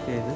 ഏത്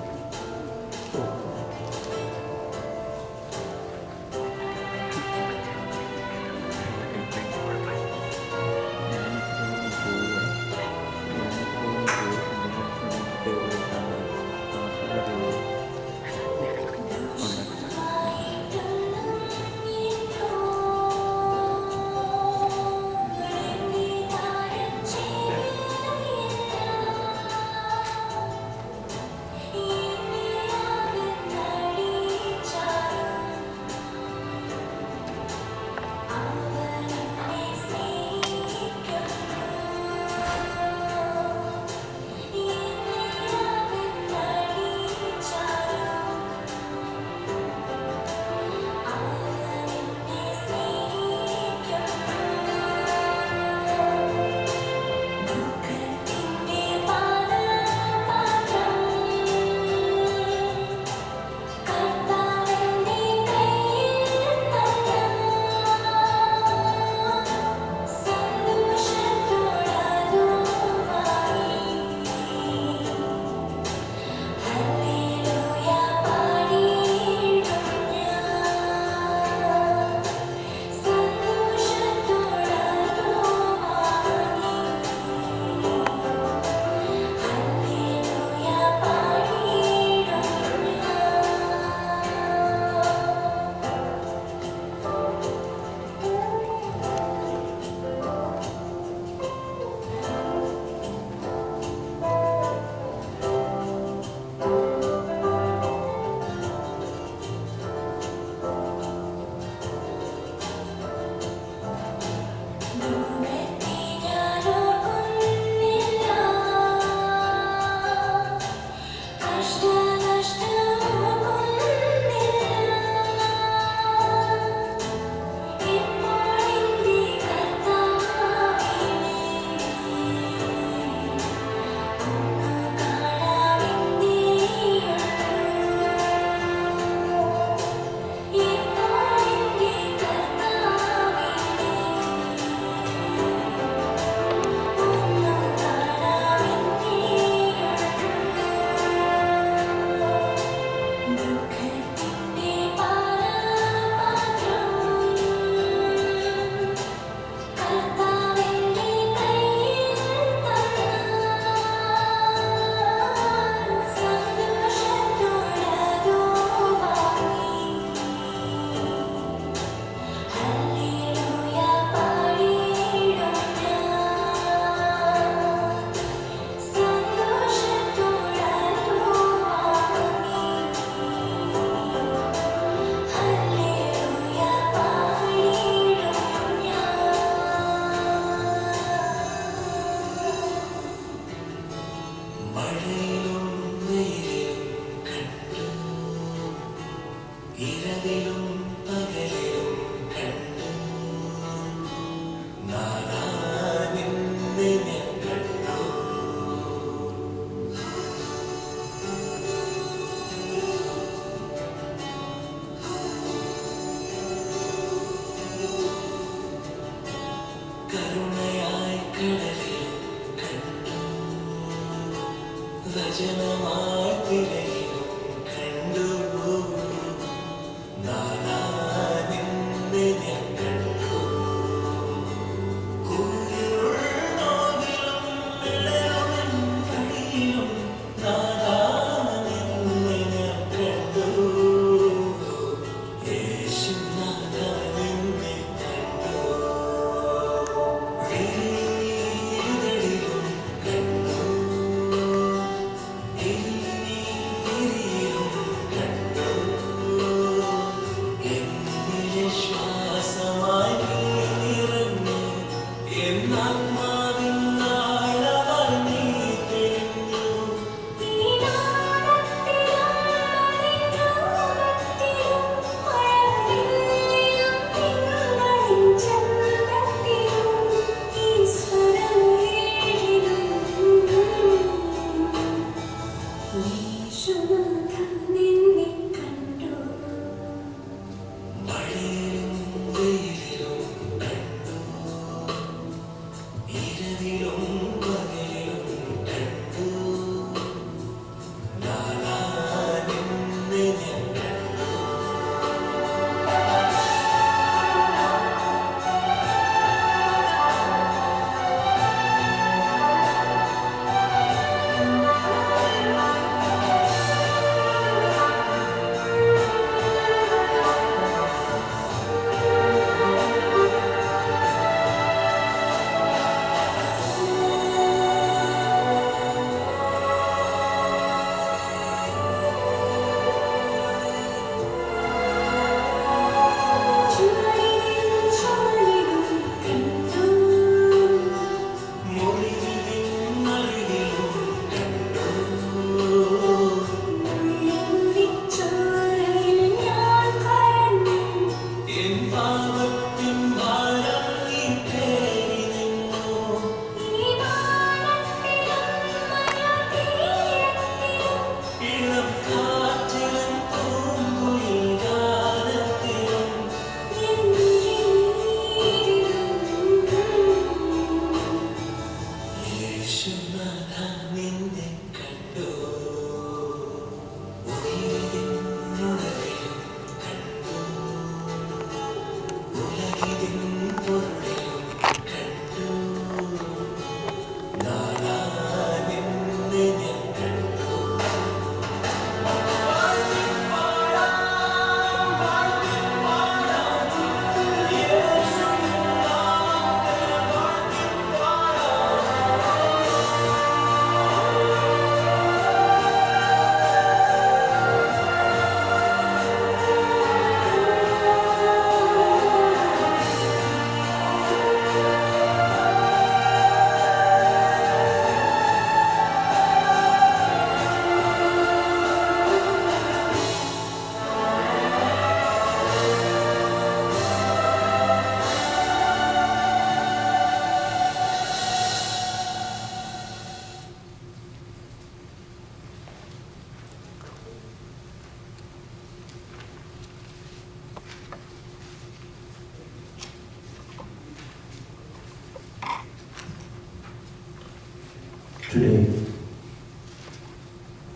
Today,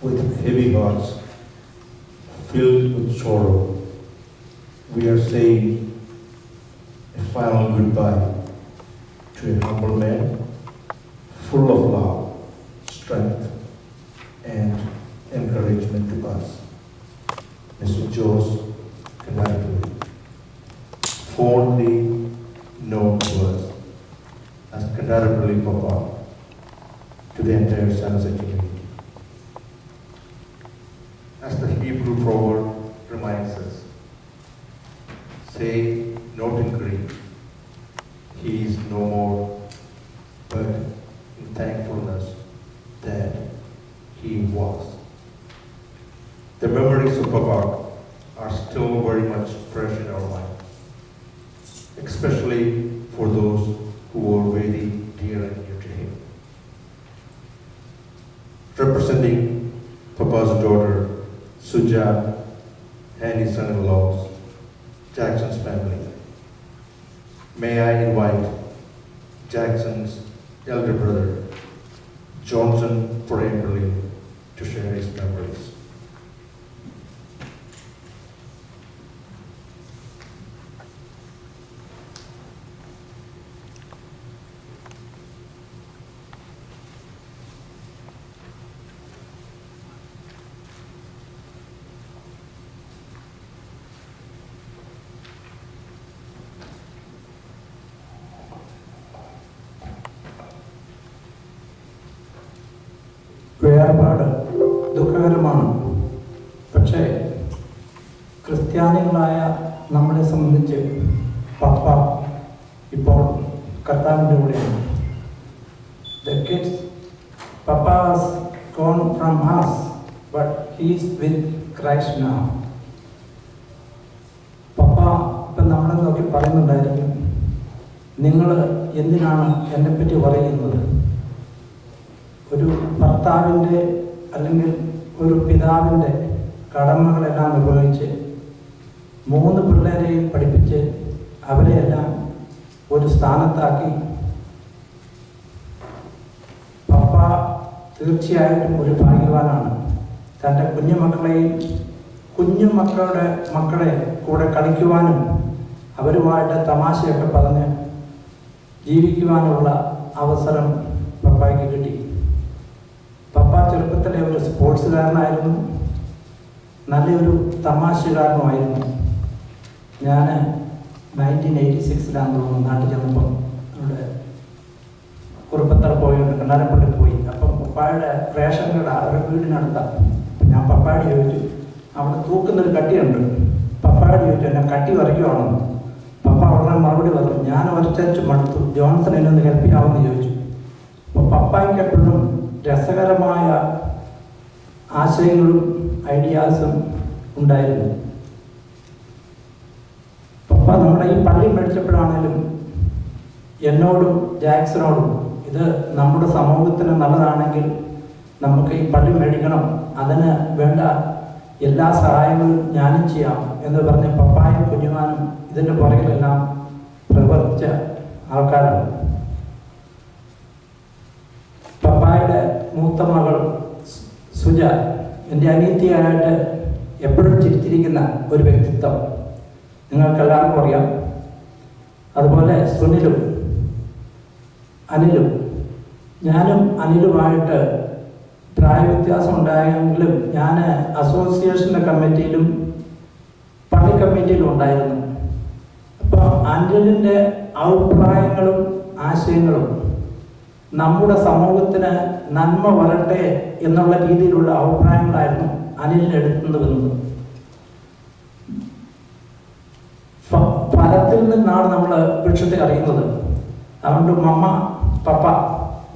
with heavy hearts filled with sorrow, we are saying a final goodbye to a humble man, full of love, strength, and encouragement to us, Mr. Jose Kvtv, fondly known to us as Kvtv Papa, to the entire San Jose community. As the Hebrew proverb reminds us, say not in grief, he is no more, but in thankfulness that he was. The memories of Papa are still very much fresh in our minds, especially for those who were very dear and near to him. Representing Papa's daughter, Suja, and his son-in-laws, Jackson's family, may I invite Jackson's elder brother, Johnson Foreverly, to share his memories. വേർപാട് ദുഃഖകരമാണ്. പക്ഷേ ക്രിസ്ത്യാനികളായ നമ്മളെ സംബന്ധിച്ച് പപ്പ ഇപ്പോൾ കർത്താവിൻ്റെ കൂടെയാണ്. The kids, Papa has gone from us, but he is with Christ now. പപ്പ ഇപ്പം നമ്മളെ നോക്കി പറയുന്നുണ്ടായിരിക്കും, നിങ്ങൾ എന്തിനാണ് എന്നെപ്പറ്റി പറയുന്നത്? ഒരു ഭർത്താവിൻ്റെ അല്ലെങ്കിൽ ഒരു പിതാവിൻ്റെ കടമകളെല്ലാം നിർവഹിച്ച് 3 പിള്ളേരെയും പഠിപ്പിച്ച് അവരെയെല്ലാം ഒരു സ്ഥാനത്താക്കി പപ്പ തീർച്ചയായിട്ടും ഒരു ഭാഗ്യവാനാണ്. തൻ്റെ മക്കളെ കൂടെ കളിക്കുവാനും അവരുമായിട്ട് തമാശയൊക്കെ പറഞ്ഞ് ജീവിക്കുവാനുള്ള അവസരം പപ്പായ്ക്ക് കിട്ടി. പപ്പ ചെറുപ്പത്തിലെ ഒരു സ്പോർട്സുകാരനായിരുന്നു, നല്ലൊരു തമാശകാരനുമായിരുന്നു. ഞാൻ 1986 തോന്നുന്നു നാട്ടിൽ ചെന്നപ്പം അവിടെ കുറുപ്പത്തറ പോയുണ്ട്, കണ്ണാരപ്പള്ളി പോയി. അപ്പം പപ്പായുടെ റേഷൻ കട അവരുടെ വീടിനടുത്താണ്. ഞാൻ പപ്പായോട് ചോദിച്ചു, അവിടെ തൂക്കുന്നൊരു കട്ടിയുണ്ട്. പപ്പായോട് ചോദിച്ചു, എന്നെ കട്ടി വരയ്ക്കുവാണെന്ന്. പപ്പ ഉടനെ മറുപടി പറഞ്ഞു, ഞാൻ വരച്ചു മടുത്തു, ജോൺസൺ എന്നെ ഒന്ന് ഹെൽപ്പ് ചെയ്യാമെന്ന് ചോദിച്ചു. അപ്പോൾ പപ്പായ്ക്ക് എപ്പോഴും രസകരമായ ആശയങ്ങളും ഐഡിയാസും ഉണ്ടായിരുന്നു. പപ്പ നമ്മുടെ ഈ പള്ളി മേടിച്ചപ്പോഴാണേലും എന്നോടും ജാക്സനോടും, ഇത് നമ്മുടെ സമൂഹത്തിന് നല്ലതാണെങ്കിൽ നമുക്ക് ഈ പള്ളി മേടിക്കണം, അതിന് വേണ്ട എല്ലാ സഹായങ്ങളും ഞാനും ചെയ്യാം എന്ന് പറഞ്ഞ് പപ്പായും കുഞ്ഞുമാനും ഇതിൻ്റെ പുറകിലെല്ലാം പ്രവർത്തിച്ച ആൾക്കാരാണ്. പപ്പായുടെ മൂത്ത മകൾ സുജ എൻ്റെ അനിയത്തിയായിട്ട് എപ്പോഴും ചിരിച്ചിരിക്കുന്ന ഒരു വ്യക്തിത്വം നിങ്ങൾക്കെല്ലാവർക്കും അറിയാം. അതുപോലെ സുനിലും അനിലും, ഞാനും അനിലുമായിട്ട് പ്രായവ്യത്യാസം ഉണ്ടായെങ്കിലും ഞാൻ അസോസിയേഷൻ്റെ കമ്മിറ്റിയിലും പള്ളി കമ്മിറ്റിയിലും ഉണ്ടായിരുന്നു. അപ്പോൾ അനിലിൻ്റെ അഭിപ്രായങ്ങളും ആശയങ്ങളും നമ്മുടെ സമൂഹത്തിന് നന്മ വരട്ടെ എന്നുള്ള രീതിയിലുള്ള അഭിപ്രായങ്ങളായിരുന്നു അനിലിന് എടുക്കുന്നത്. ഫലത്തിൽ നിന്നാണ് നമ്മൾ വൃക്ഷത്തെ അറിയുന്നത്. അതുകൊണ്ട് മമ്മ, പപ്പ,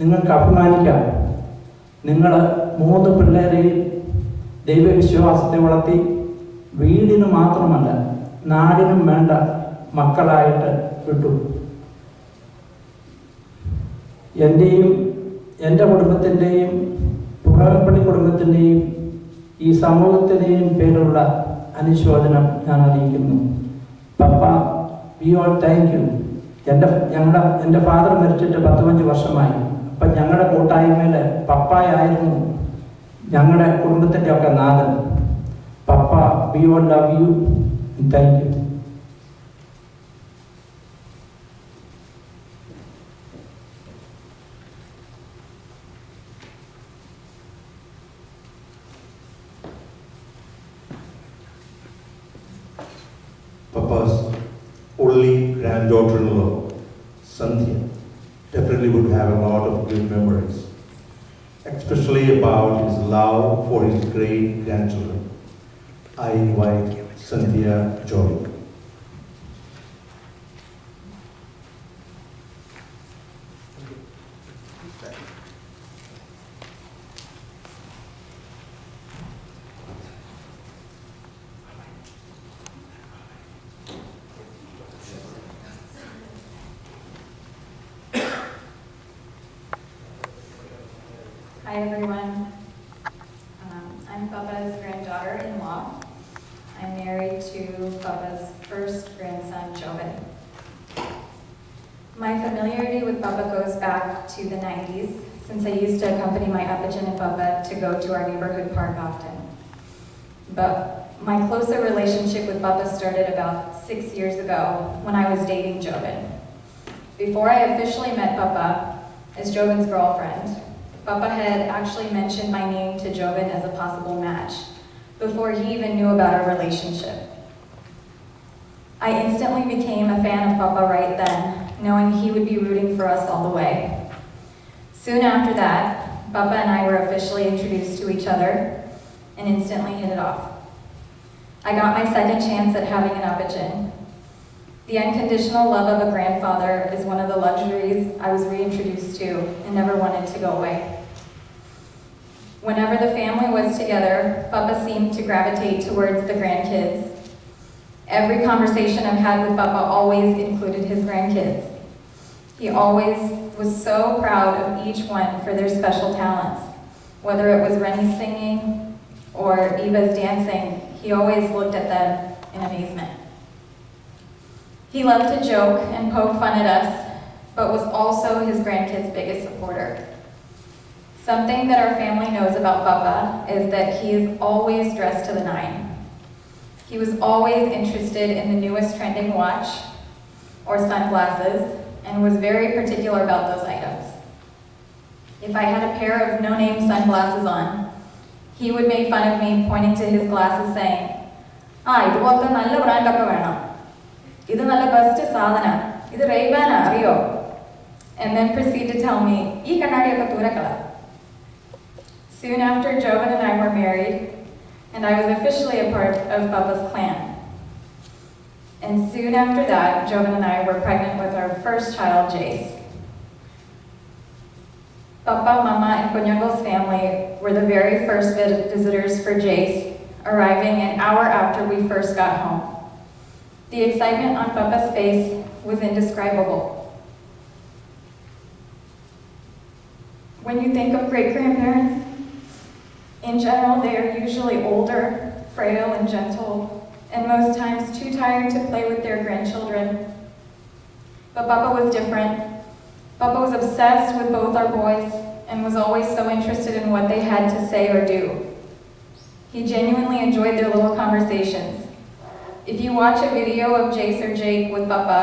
നിങ്ങൾക്ക് അഭിമാനിക്കാം. നിങ്ങൾ 3 പിള്ളേരെയും ദൈവവിശ്വാസത്തെ വളർത്തി വീടിന് മാത്രമല്ല നാടിനും വേണ്ട മക്കളായിട്ട് വിട്ടു. എൻ്റെയും എൻ്റെ കുടുംബത്തിൻ്റെയും പുറപ്പള്ളി കുടുംബത്തിൻ്റെയും ഈ സമൂഹത്തിൻ്റെയും പേരുള്ള അനുശോചനം ഞാൻ അറിയിക്കുന്നു. പപ്പ, വി ഓൾ താങ്ക് യു. എൻ്റെ ഫാദർ മരിച്ചിട്ട് 15 വർഷമായി. അപ്പം അപ്പം ഞങ്ങളുടെ കൂട്ടായ്മയിൽ പപ്പായായിരുന്നു ഞങ്ങളുടെ കുടുംബത്തിൻ്റെ ഒക്കെ നാഥൻ. Papa, we all love you, thank you. Papa's only granddaughter-in-law, Sandhya, definitely would have a lot of good memories, especially about his love for his great-grandchildren. I invite Sandhya Joy. Hi everyone. I'm Papa's granddaughter-in-law. I'm married to Papa's first grandson, Joven. My familiarity with Papa goes back to the 90s, since I used to accompany my Apachan and Papa to go to our neighborhood park often. But my closer relationship with Papa started about 6 years ago when I was dating Joven. Before I officially met Papa as Joven's girlfriend, Papa had actually mentioned my name to Joven as a possible match before he even knew about our relationship. I instantly became a fan of Papa right then, knowing he would be rooting for us all the way. Soon after that, Papa and I were officially introduced to each other and instantly hit it off. I got my second chance at having an Apachan. The unconditional love of a grandfather is one of the luxuries I was reintroduced to and never wanted to go away. Whenever the family was together, Papa seemed to gravitate towards the grandkids. Every conversation I've had with Papa always included his grandkids. He always was so proud of each one for their special talents. Whether it was Rennie's singing or Eva's dancing, he always looked at them in amazement. He loved to joke and poke fun at us, but was also his grandkids' biggest supporter. Something that our family knows about Papa is that he is always dressed to the nine. He was always interested in the newest trending watch or sunglasses and was very particular about those items. If I had a pair of no-name sunglasses on, he would make fun of me pointing to his glasses saying, "Idupolte nalla brand okke venam. Idu nalla best sadhana. Idu Ray-Ban ariyo?" And then proceed to tell me, "Ee kannadi okke thoorakala." Soon after, Joven and I were married, and I was officially a part of Papa's clan. And soon after that, Joven and I were pregnant with our first child, Jace. Papa, Mama, and Konyago's family were the very first visitors for Jace, arriving an hour after we first got home. The excitement on Papa's face was indescribable. When you think of great-grandparents, in general, they are usually older, frail, and gentle, and most times too tired to play with their grandchildren. But Papa was different. Papa was obsessed with both our boys and was always so interested in what they had to say or do. He genuinely enjoyed their little conversations. If you watch a video of Jace or Jake with Papa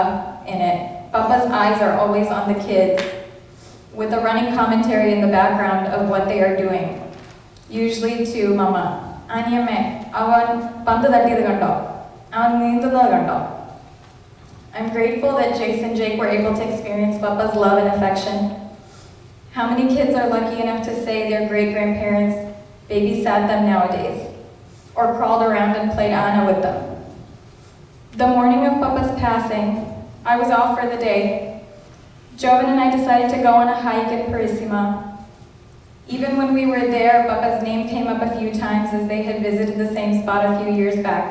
in it, Papa's eyes are always on the kids, with a running commentary in the background of what they are doing. Usually to Mama, "Aniyame, avan pandu tattiyadu kando, avan neenthunnathu kando." I'm grateful that Jace and Jake were able to experience Papa's love and affection. How many kids are lucky enough to say their great-grandparents babysat them nowadays, or crawled around and played Anna with them? The morning of Papa's passing, I was off for the day. Joven and I decided to go on a hike in Parissima. Even when we were there, Papa's name came up a few times as they had visited the same spot a few years back.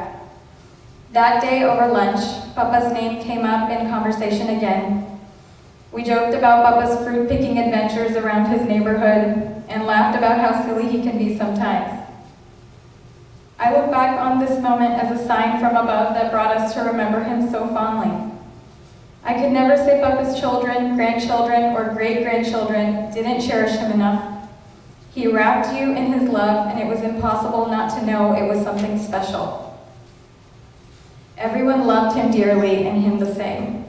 That day over lunch, Papa's name came up in conversation again. We joked about Papa's fruit-picking adventures around his neighborhood and laughed about how silly he can be sometimes. I look back on this moment as a sign from above that brought us to remember him so fondly. I could never say Papa's children, grandchildren, or great-grandchildren didn't cherish him enough. He wrapped you in his love, and it was impossible not to know it was something special. Everyone loved him dearly, and him the same.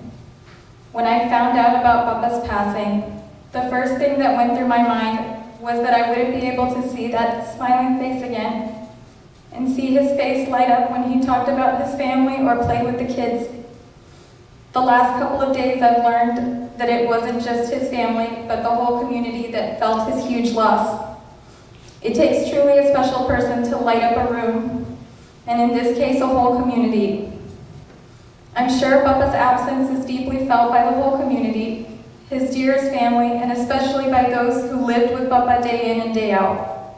When I found out about Papa's passing, the first thing that went through my mind was that I wouldn't be able to see that smiling face again, and see his face light up when he talked about his family or played with the kids. The last couple of days I've learned that it wasn't just his family, but the whole community that felt his huge loss. It takes truly a special person to light up a room, and in this case, a whole community. I'm sure Papa's absence is deeply felt by the whole community, his dearest family, and especially by those who lived with Papa day in and day out.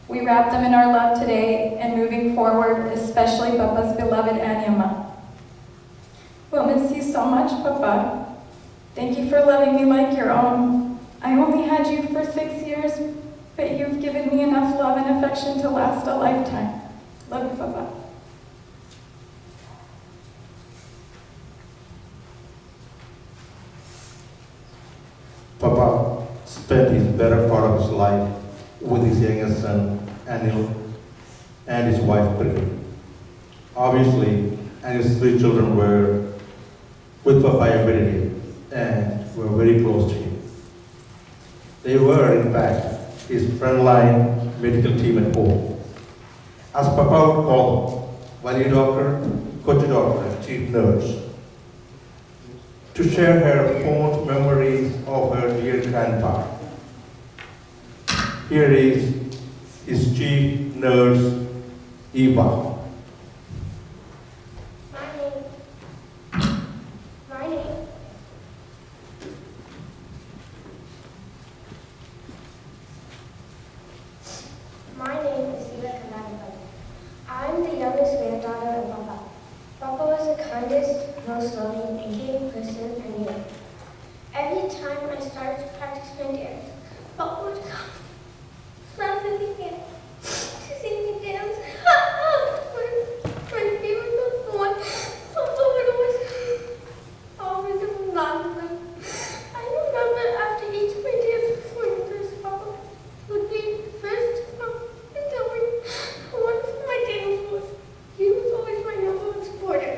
We wrap them in our love today and moving forward, especially Papa's beloved Anyama. We'll miss you so much, Papa. Thank you for loving me like your own. I only had you for 6 years, but you've given me enough love and affection to last a lifetime. Love you, Papa. Papa spent his better part of his life with his youngest son, Anil, and his wife, Priya. Obviously, Anil's 3 children were with Papa every day and were very close to him. They were, in fact, his frontline medical team at home. As Papa would call them, Valley doctor, coach doctor, and chief nurse, to share her fond memories of her dear grandpa. Here is his chief nurse, Eva. My name is Eva Kanadapati. I'm the youngest granddaughter of Papa. Papa was the kindest, most loving, and caring person I knew. Every time I started to practice my dance, Papa would come, slap me again, to sing me dance. My favorite was the one Papa would always laugh with. I remember after each of my dance performances, Papa would be the first to come and tell me how wonderful my dance was. He was always my number one supporter.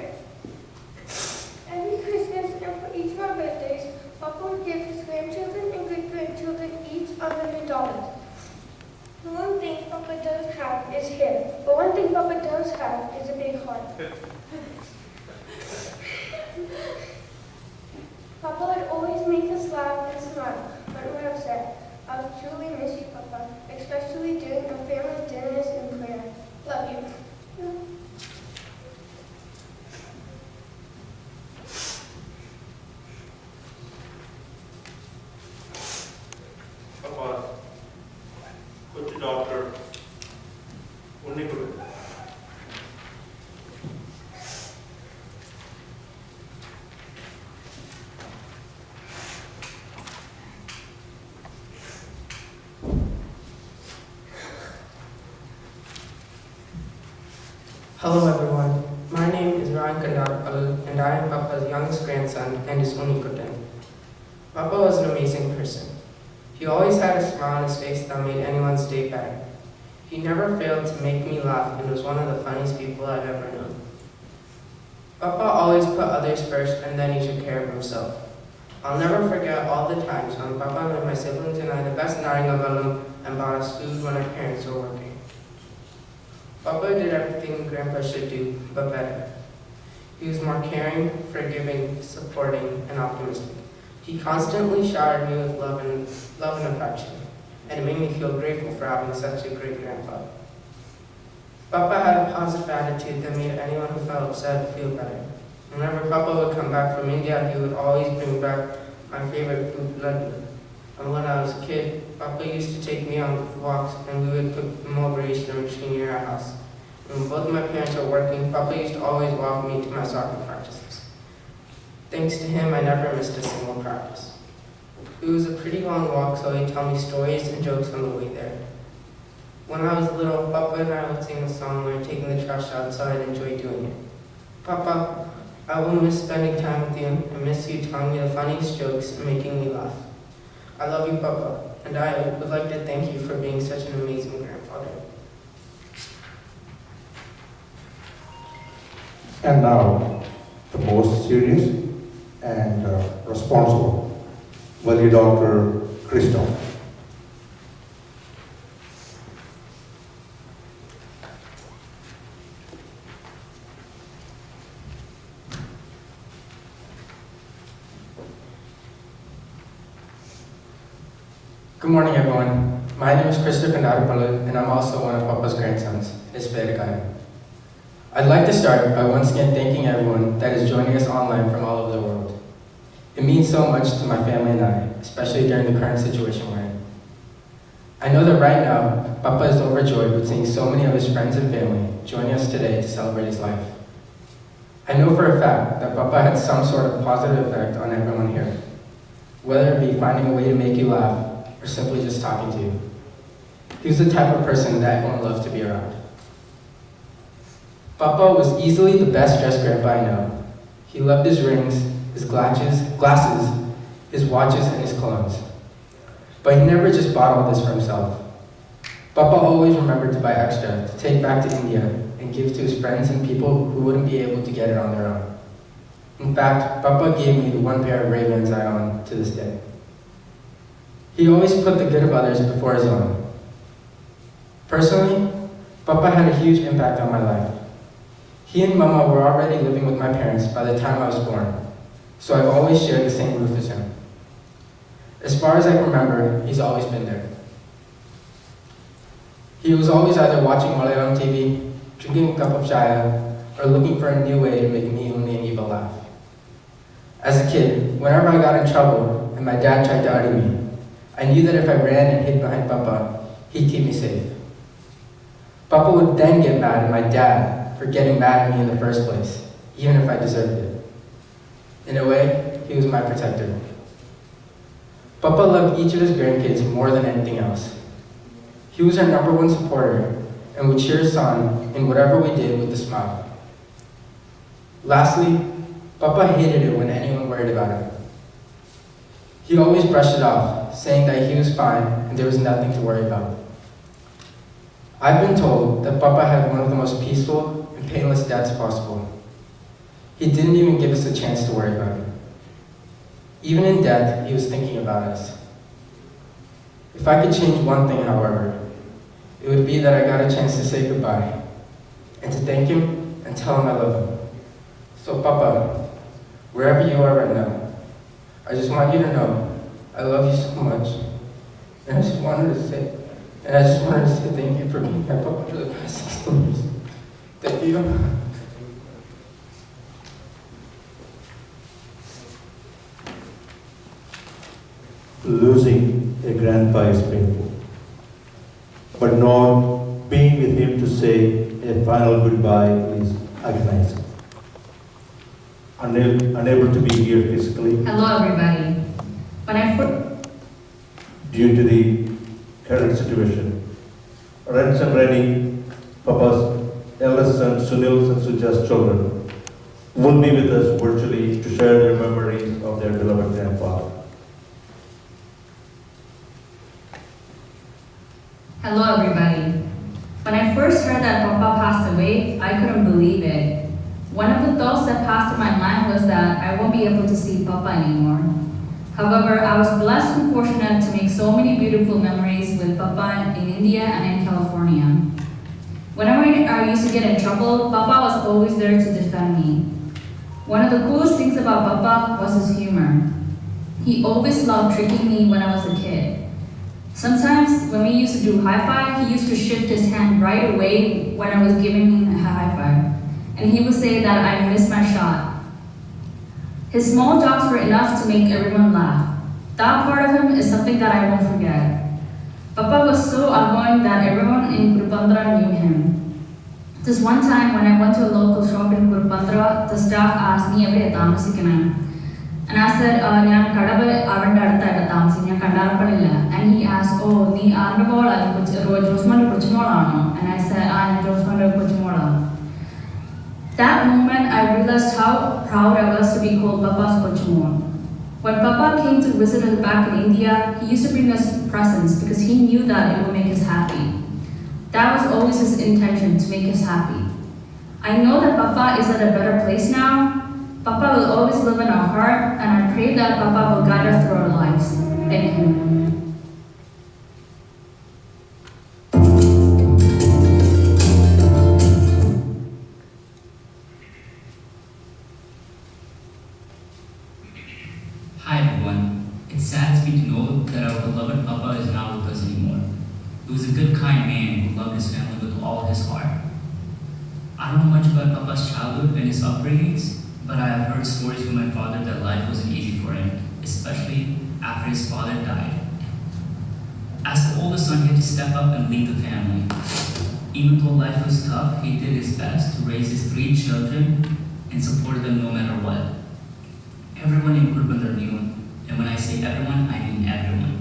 Every Christmas and for each of our birthdays, Papa would give his grandchildren and great-grandchildren each $100. The one thing Papa does have is hair, but one thing Papa does have is a big heart. Papa would always make us laugh and smile when we're upset. I would truly miss you, Papa, especially during our family dinners and prayer. Love you. Papa, coach doctor, Unikuru. Hello everyone, my name is Ryan Kandar and I am Papa's youngest grandson and his only kitten. Papa was an amazing person. He always had a smile on his face that made anyone's day better. He never failed to make me laugh and was one of the funniest people I've ever known. Papa always put others first and then he took care of himself. I'll never forget all the times when Papa made my siblings and I the best naringavalam and bought us food when our parents were working. Papa did everything Grandpa should do, but better. He was more caring, forgiving, supporting, and optimistic. He constantly showered me with love and affection, and it made me feel grateful for having such a great grandpa. Papa had a positive attitude that made anyone who felt upset feel better. Whenever Papa would come back from India, he would always bring back my favorite food, laddu. And when I was a kid, Papa used to take me on walks and we would cook mulberries in the machine near our house. When both my parents were working, Papa used to always walk me to my soccer practices. Thanks to him, I never missed a single practice. It was a pretty long walk, so he'd tell me stories and jokes on the way there. When I was little, Papa and I would sing a song when we were taking the trash out, so I'd enjoy doing it. Papa, I will miss spending time with you and miss you telling me the funniest jokes and making me laugh. I love you, Papa, and I would like to thank you for being such an amazing grandfather. And now, the most serious and responsible, Value Dr. Christoph. Good morning, everyone. My name is Kvtv, and I'm also one of Papa's grandsons, Isberikaya. I'd like to start by once again thanking everyone that is joining us online from all over the world. It means so much to my family and I, especially during the current situation we're in. I know that right now, Papa is overjoyed with seeing so many of his friends and family joining us today to celebrate his life. I know for a fact that Papa had some sort of positive effect on everyone here, whether it be finding a way to make you laugh or simply just talking to you. He was the type of person that everyone loved to be around. Papa was easily the best dressed grandpa I know. He loved his rings, his glasses, his watches, and his colognes. But he never just bought all this for himself. Papa always remembered to buy extra to take back to India and give to his friends and people who wouldn't be able to get it on their own. In fact, Papa gave me the one pair of Ray-Bans I own to this day. He always put the good of others before his own. Personally, Papa had a huge impact on my life. He and Mama were already living with my parents by the time I was born, so I've always shared the same roof as him. As far as I can remember, he's always been there. He was always either watching Malayalam TV, drinking a cup of chaya, or looking for a new way to make me and Eva laugh. As a kid, whenever I got in trouble and my dad tried to argue me, I knew that if I ran and hid behind Papa, he'd keep me safe. Papa would then get mad at my dad for getting mad at me in the first place, even if I deserved it. In a way, he was my protector. Papa loved each of his grandkids more than anything else. He was our #1 supporter and would cheer us on in whatever we did with a smile. Lastly, Papa hated it when anyone worried about him. He always brushed it off, saying that he was fine and there was nothing to worry about. I've been told that Papa had one of the most peaceful and painless deaths possible. He didn't even give us a chance to worry about him. Even in death, he was thinking about us. If I could change one thing, however, it would be that I got a chance to say goodbye and to thank him and tell him I love him. So Papa, wherever you are right now, I just want you to know I love you so much. And I just wanted to say thank you for being my Papa for the past 16 years. Thank you. Losing a grandpa is painful, but not being with him to say a final goodbye is agonizing. Unable to be here physically Hello, everybody. due to the current situation, Rents and Rennie, Papa's eldest son Sunil's and Suja's children, will be with us virtually to share their memories of their beloved grandfather. Hello, everybody. When I first heard that Papa passed away, I couldn't believe it. One of the thoughts that passed through my mind was that I won't be able to see Papa anymore. However, I was blessed and fortunate to make so many beautiful memories with Papa in India and in California. Whenever I used to get in trouble, Papa was always there to defend me. One of the coolest things about Papa was his humor. He always loved tricking me when I was a kid. Sometimes when we used to do high five, he used to shift his hand right away when I was giving him a high five. And he would say that I missed my shot. His small jokes were enough to make everyone laugh. That part of him is something that I won't forget. Papa was so outgoing that everyone in Kurupandra knew him. This one time when I went to a local shop in Kurupandra, the staff asked me every taamasikkana. And I said, "Njan Kadava avante aduthayittu taamasikkana, njan Kandarapalilla." And he asked, "Oh, nee aarde mola, Josmante kochumolano?" And I said, "Njan Josmante kochumolanu." That moment, I realized how proud I was to be called Papa's Kochumon. When Papa came to visit us back in India, he used to bring us presents because he knew that it would make us happy. That was always his intention, to make us happy. I know that Papa is at a better place now. Papa will always live in our heart, and I pray that Papa will guide us through our lives. Thank you. Hi everyone. It saddens me to know that our beloved Papa is not with us anymore. He was a good, kind man who loved his family with all his heart. I don't know much about Papa's childhood and his upbringings, but I have heard stories from my father that life wasn't easy for him, especially after his father died. As the oldest son, he had to step up and lead the family. Even though life was tough, he did his best to raise his 3 children and supported them no matter what. Everyone in Gurubandar knew him, and when I say everyone, I mean everyone.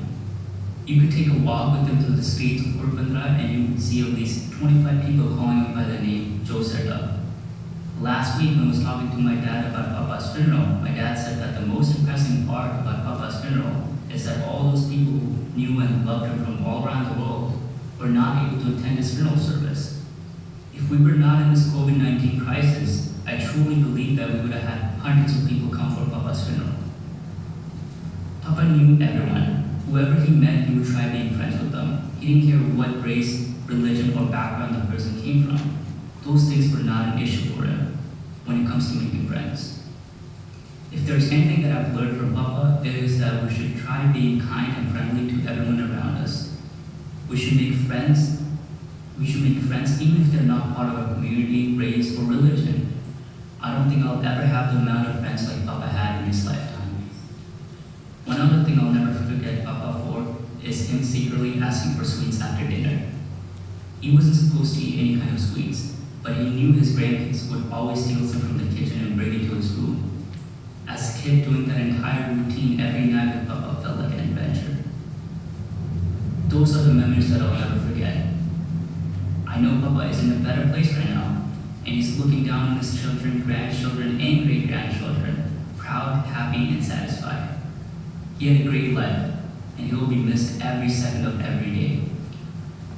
You could take a walk with him through the streets of Gurubandar and you would see at least 25 people calling him by the name Joe Serda. Last week, when I was talking to my dad about Papa's funeral, my dad said that the most impressive part about Papa's funeral is that all those people who knew and loved him from all around the world were not able to attend his funeral service. If we were not in this COVID-19 crisis, I truly believe that we would have had hundreds of people come for Papa's funeral. Papa knew everyone. Whoever he met, he would try being friends with them. He didn't care what race, religion, or background the person came from. Those things were not an issue for him when it comes to making friends. If there's anything that I've learned from Papa, it is that we should try being kind and friendly to everyone around us. We should make friends even if they're not part of our community, race, or religion. I don't think I'll ever have the amount of friends like Papa had in his lifetime. One other thing I'll never forget Papa for is him secretly asking for sweets after dinner. He wasn't supposed to eat any kind of sweets, but he knew his grandkids would always steal some from the kitchen and bring it to his room. As a kid, doing that entire routine every night with Papa felt like an adventure. Those are the memories that I'll never forget. I know Papa is in a better place right now, and he's looking down on his children, grandchildren, and great-grandchildren, proud, happy, and satisfied. He had a great life, and he will be missed every second of every day.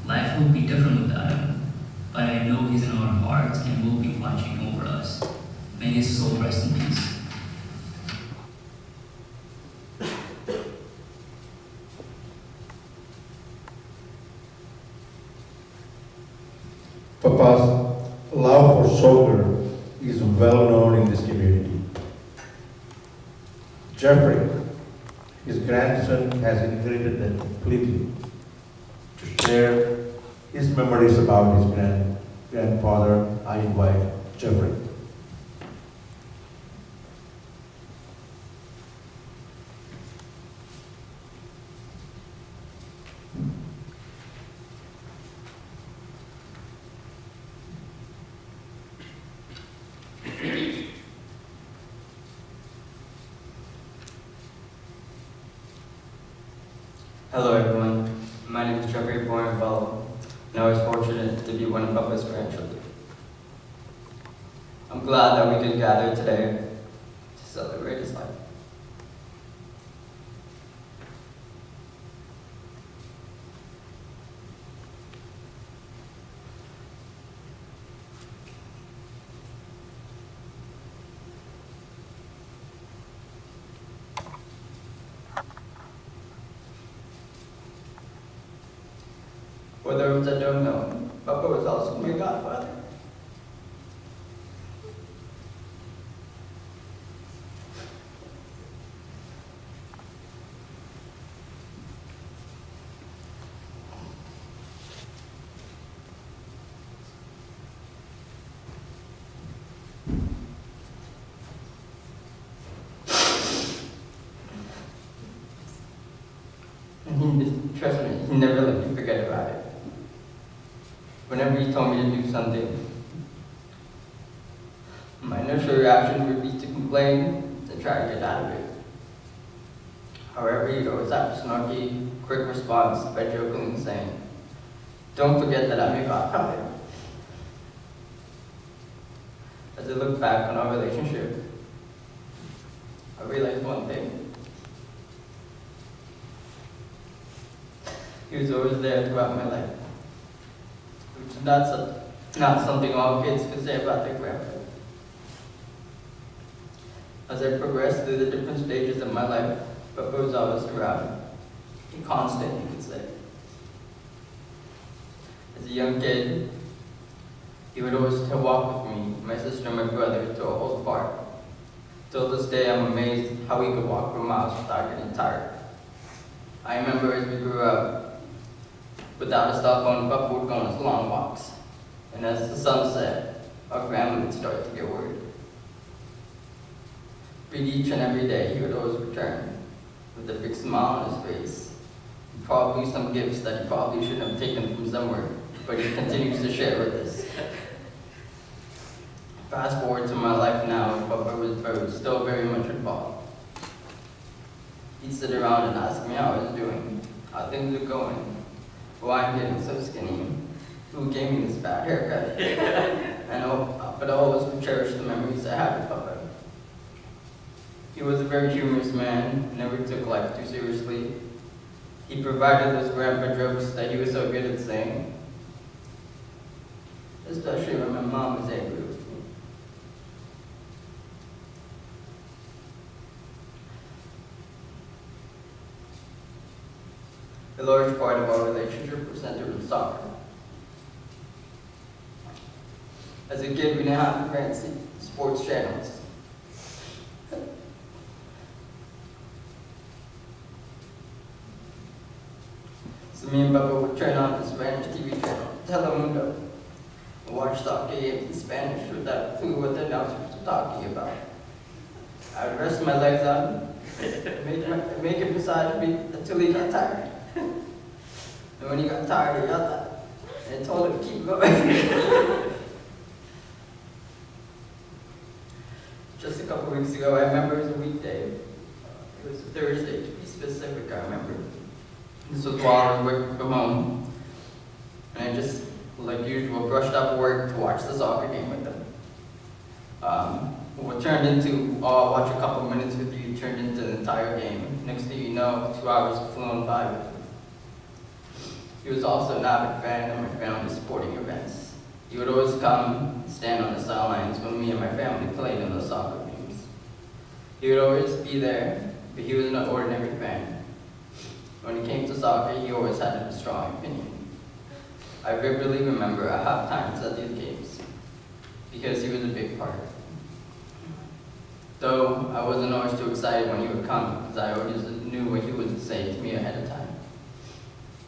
Life will be different without him, but I know he's in our hearts and will be watching over us. May his soul rest in peace. Papa's love for soccer is well known in this community. Jeffrey, his grandson, has inherited that completely. To share his memories about his grandfather, I invite Jeffrey. Hello everyone, my name is Jeffrey Boyne-Bello, and I was fortunate to be one of Papa's grandchildren. I'm glad that we could gather today to celebrate his life. For those that don't know, Papa was also my godfather. And trust me, he never let me forget about it. Whenever he told me to do something, my initial reaction would be to complain and try to get out of it. However, he'd always have a snarky, quick response by jokingly saying, "Don't forget that I'm your godfather." As As I look back on our relationship, I realized one thing. He was always there throughout my life, which is not something all kids could say about their grandparents. As I progressed through the different stages of my life, Papa was always around. A constant, you could say. As a young kid, he would always walk with me, my sister and my brother, to a whole park. Till this day, I'm amazed how he could walk for miles without getting tired. I remember as we grew up, without a cell phone, Papa would go on his long walks. And as the sun set, our family would start to get worried. But each and every day, he would always return with a big smile on his face. And probably some gifts that he probably shouldn't have taken from somewhere, but he continues to share with us. Fast forward to my life now, and Papa was still very much involved. He'd sit around and ask me how I was doing, how things are going, why I'm getting so skinny, who gave me this bad haircut. But I always cherish the memories I have with Papa. He was a very humorous man, never took life too seriously. He provided those grandpa jokes that he was so good at saying, especially when my mom was angry with me. A large part of our relationship was centered in soccer. As a kid, we didn't have fancy sports channels. So me and Papa would turn on the Spanish TV channel, Telemundo, and watch soccer games in Spanish without a clue what the announcers were talking about. I would rest my legs on, make him massage me until he got tired. And when he got tired, he yelled at me, and I told him to keep going. Just a couple weeks ago, I remember it was a weekday. It was Thursday, to be specific, I remember. This was while I was working from home. And I just, like usual, brushed up work to watch the soccer game with them. What turned into, oh, I'll watch a couple minutes with you, turned into the entire game. Next thing you know, 2 hours have flown by with him. He was also an avid fan of my family's sporting events. He would always come and stand on the sidelines when me and my family played in those soccer games. He would always be there, but he was an ordinary fan. When it came to soccer, he always had a strong opinion. I vividly remember our half times at these games, because he was a big part. Though I wasn't always too excited when he would come, because I always knew what he would say to me ahead of time.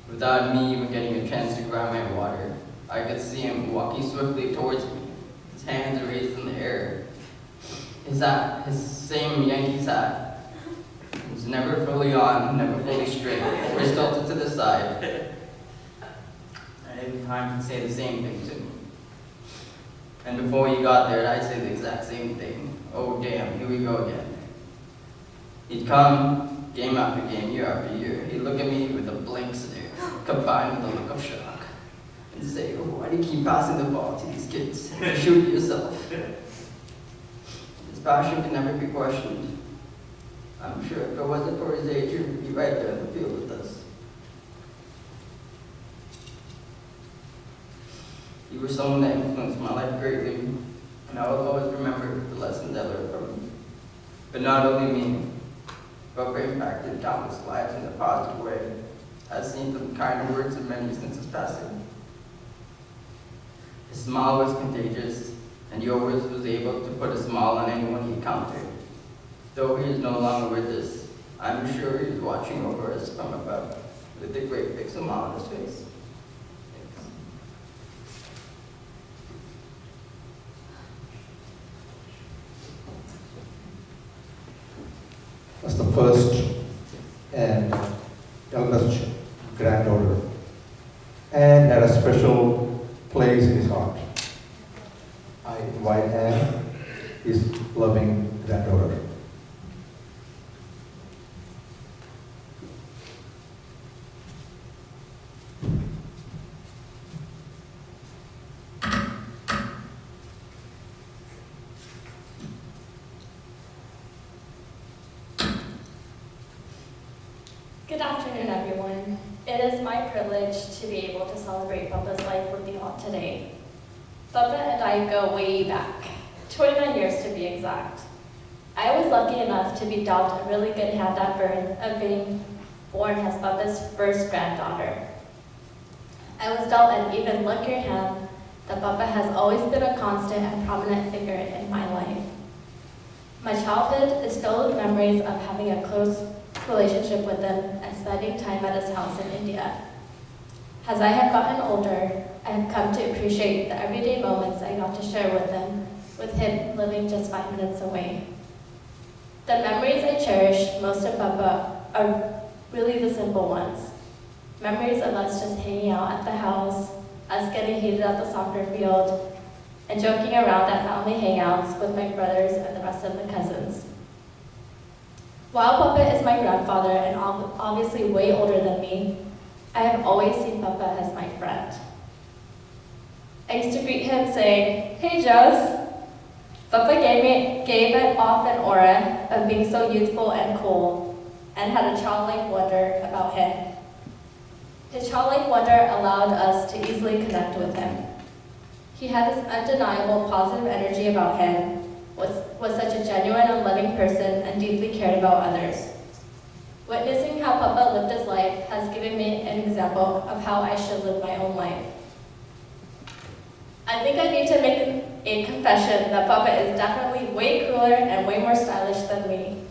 Without me even getting a chance to grab my water, I could see him walking swiftly towards me, his hands raised in the air. His hat, his same Yankees hat, was never fully on, never fully straight, always tilted to the side. And every time he'd say the same thing to me. And before he got there, I'd say the exact same thing. Oh damn, here we go again. He'd come, game after game, year after year. He'd look at me with a blank stare, combined with a look of shock, and say, oh, why do you keep passing the ball to these kids? Shoot yourself. His passion can never be questioned. I'm sure if it wasn't for his age, he would be right there in the field with us. He was someone that influenced my life greatly, and I will always remember the lessons I learned from him. But not only me, but impacted countless lives in a positive way. I've seen the kind words of many since his passing. His smile was contagious, and he always was able to put a smile on anyone he encountered. Though he is no longer with us, I'm sure he is watching over us from above with a great big smile on his face. As the first and eldest granddaughter, Anne had a special place in his heart. I invite Anne, his loving granddaughter. Good afternoon, everyone. It is my privilege to be able to celebrate Papa's life with you all today. Papa and I go way back, 29 years to be exact. I was lucky enough to be dealt a really good hand at birth of being born as Papa's first granddaughter. I was dealt an even luckier hand that Papa has always been a constant and prominent figure in my life. My childhood is filled with memories of having a close relationship with him and spending time at his house in India. As I have gotten older, I have come to appreciate the everyday moments I got to share with him living just 5 minutes away. The memories I cherish most of Papa are really the simple ones. Memories of us just hanging out at the house, us getting heated at the soccer field, and joking around at family hangouts with my brothers and the rest of the cousins. While Papa is my grandfather and obviously way older than me, I have always seen Papa as my friend. I used to greet him saying, "Hey, Joes." Papa gave it off an aura of being so youthful and cool, and had a childlike wonder about him. His childlike wonder allowed us to easily connect with him. He had this undeniable positive energy about him, was such a genuine and loving person, and deeply cared about others. Witnessing how Papa lived his life has given me an example of how I should live my own life. I think I need to make a confession that Papa is definitely way cooler and way more stylish than me.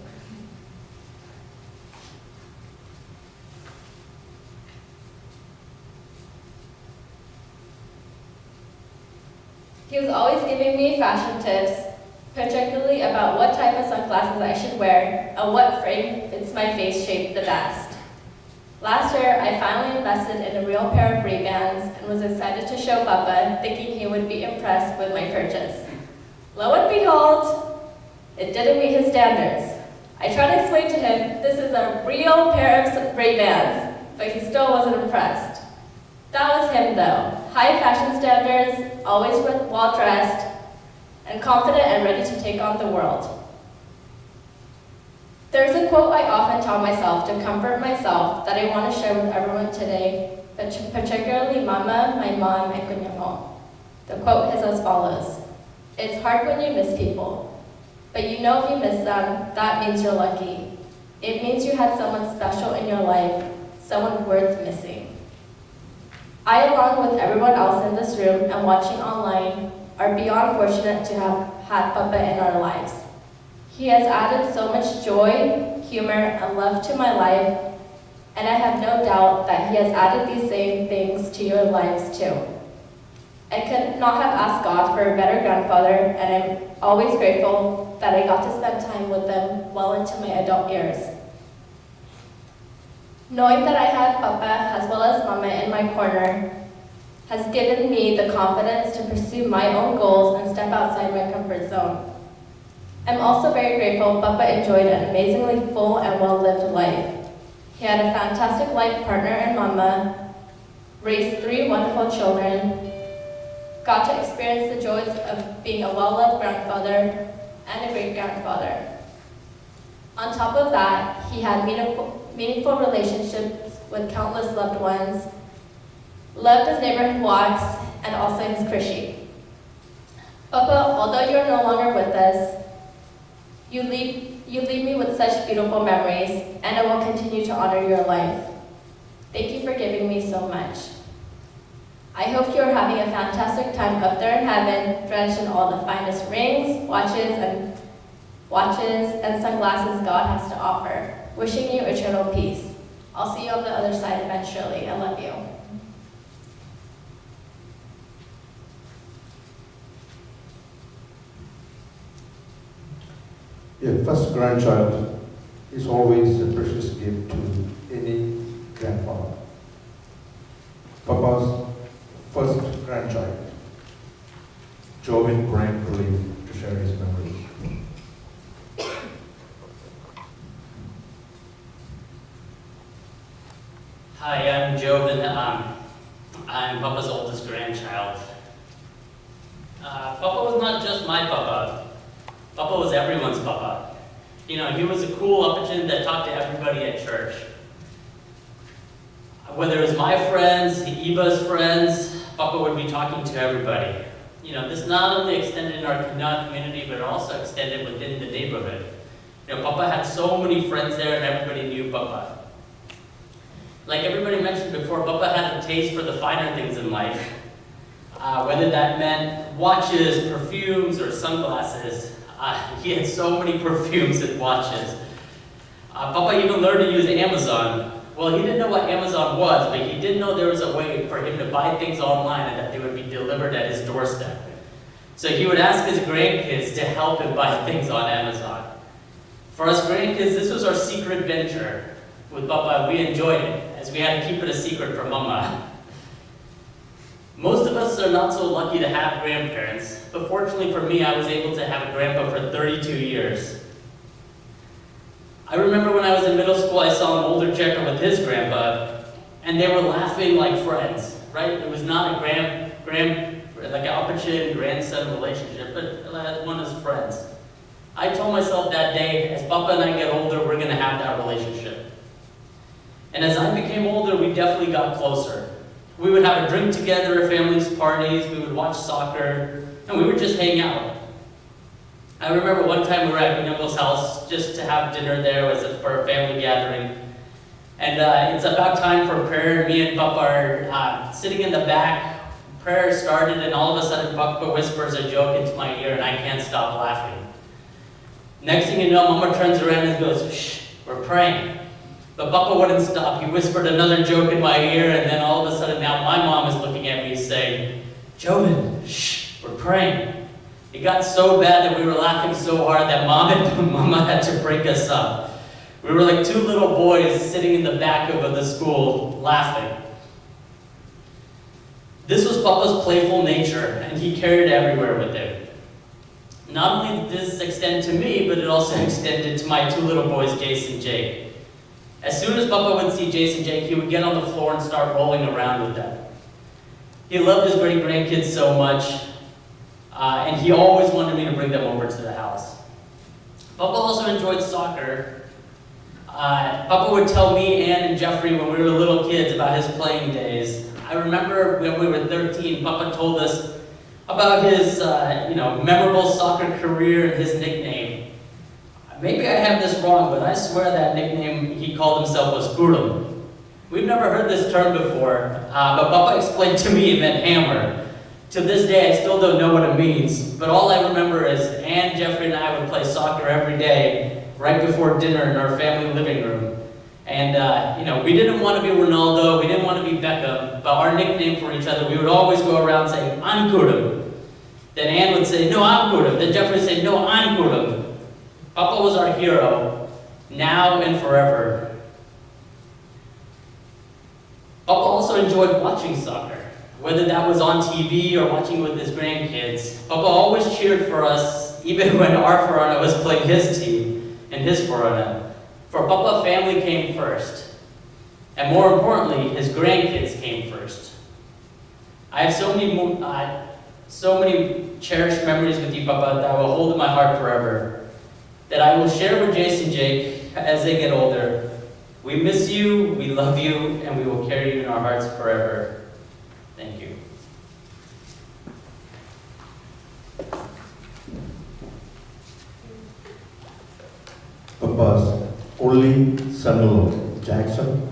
He was always giving me fashion tips, particularly about what type of sunglasses I should wear and what frame fits my face shape the best. Last year, I finally invested in a real pair of Ray-Bans and was excited to show Papa, thinking he would be impressed with my purchase. Lo and behold, it didn't meet his standards. I tried to explain to him this is a real pair of Ray-Bans, but he still wasn't impressed. That was him though. High fashion standards, always well dressed, and confident and ready to take on the world. There's a quote I often tell myself to comfort myself that I want to share with everyone today, but particularly Mama, my mom, and Kuya Mo. The quote is as follows: "It's hard when you miss people, but you know if you miss them, that means you're lucky. It means you had someone special in your life, someone worth missing." I, along with everyone else in this room and watching online, are beyond fortunate to have had Papa in our lives. He has added so much joy, humor, and love to my life, and I have no doubt that he has added these same things to your lives too. I could not have asked God for a better grandfather, and I'm always grateful that I got to spend time with them well into my adult years. Knowing that I had Papa as well as Mama in my corner has given me the confidence to pursue my own goals and step outside my comfort zone. I'm also very grateful Papa enjoyed an amazingly full and well-lived life. He had a fantastic life partner in Mama, raised 3 wonderful children, got to experience the joys of being a well-loved grandfather and a great-grandfather. On top of that, he had meaningful relationships with countless loved ones, loved his neighborhood walks, and also his Krishi. Papa, although you're no longer with us, you leave me with such beautiful memories, and I will continue to honor your life. Thank you for giving me so much. I hope you are having a fantastic time up there in heaven, drenched in all the finest rings, watches, and sunglasses God has to offer. Wishing you eternal peace. I'll see you on the other side eventually. I love you. Your first grandchild is always a precious gift to any grandfather. Papa's first grandchild, Jovin Bramley, to share his memories. Hi, I'm Jovin. I'm Papa's oldest grandchild. Papa was not just my Papa. Papa was everyone's Papa. You know, he was a cool uppichin that talked to everybody at church. Whether it was my friends, Eva's friends, Papa would be talking to everybody. You know, this not only extended in our community, but also extended within the neighborhood. You know, Papa had so many friends there and everybody knew Papa. Like everybody mentioned before, Papa had a taste for the finer things in life. Whether that meant watches, perfumes, or sunglasses. He had so many perfumes and watches. Papa even learned to use Amazon. Well, he didn't know what Amazon was, but he did know there was a way for him to buy things online and that they would be delivered at his doorstep. So he would ask his grandkids to help him buy things on Amazon. For us grandkids, this was our secret venture with Papa. We enjoyed it, as we had to keep it a secret from Mama. Most of us are not so lucky to have grandparents, but fortunately for me, I was able to have a grandpa for 32 years. I remember when I was in middle school, I saw an older gentleman with his grandpa, and they were laughing like friends, right? It was not a like an opportune grandson relationship, but one as friends. I told myself that day, as Papa and I get older, we're gonna have that relationship. And as I became older, we definitely got closer. We would have a drink together at families' parties, we would watch soccer, and we would just hang out. I remember one time we were at Gunnebo's house just to have dinner there for a family gathering. And it's about time for prayer. Me and Papa are sitting in the back. Prayer started and all of a sudden Papa whispers a joke into my ear and I can't stop laughing. Next thing you know, Mama turns around and goes, "Shh, we're praying." But Papa wouldn't stop. He whispered another joke in my ear and then all of a sudden now my mom is looking at me saying, "Joven, shh, we're praying." It got so bad that we were laughing so hard that Mom and Mama had to break us up. We were like two little boys sitting in the back of the school laughing. This was Papa's playful nature, and he carried it everywhere with him. Not only did this extend to me, but it also extended to my two little boys, Jace and Jake. As soon as Papa would see Jace and Jake, he would get on the floor and start rolling around with them. He loved his great-grandkids so much, and he always wanted me to bring them over to the house. Papa also enjoyed soccer. Papa would tell me, Ann, and Jeffrey when we were little kids about his playing days. I remember when we were 13, Papa told us about his memorable soccer career and his nickname. Maybe I have this wrong, but I swear that nickname he called himself was Kurum. We've never heard this term before, but Papa explained to me it meant hammer. To this day, I still don't know what it means, but all I remember is Ann, Jeffrey, and I would play soccer every day, right before dinner in our family living room. And, we didn't want to be Ronaldo, we didn't want to be Beckham, but our nickname for each other, we would always go around saying, "I'm Kurum." Then Ann would say, "No, I'm Kurum." Then Jeffrey would say, "No, I'm Kurum." Papa was our hero, now and forever. Papa also enjoyed watching soccer. Whether that was on TV or watching with his grandkids, Papa always cheered for us, even when our Farana was playing his team and his Farana. For Papa, family came first. And more importantly, his grandkids came first. I have so many cherished memories with you, Papa, that I will hold in my heart forever, that I will share with Jace and Jake as they get older. We miss you, we love you, and we will carry you in our hearts forever. Thank you. Papa's only son-in-law, Jackson,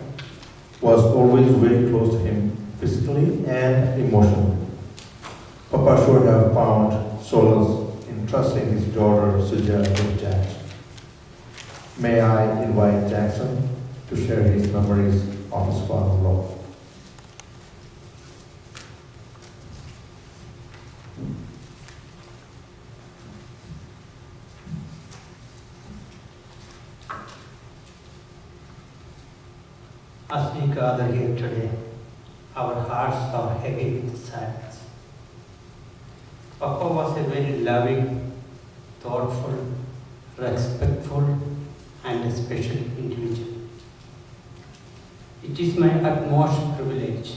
was always very close to him physically and emotionally. Papa should have found solace in trusting his daughter Sujata with Jackson. May I invite Jackson to share his memories of his father-in-law. As we gather here today, our hearts are heavy with sadness. Papa was a very loving, thoughtful, respectful, and a special individual. It is my utmost privilege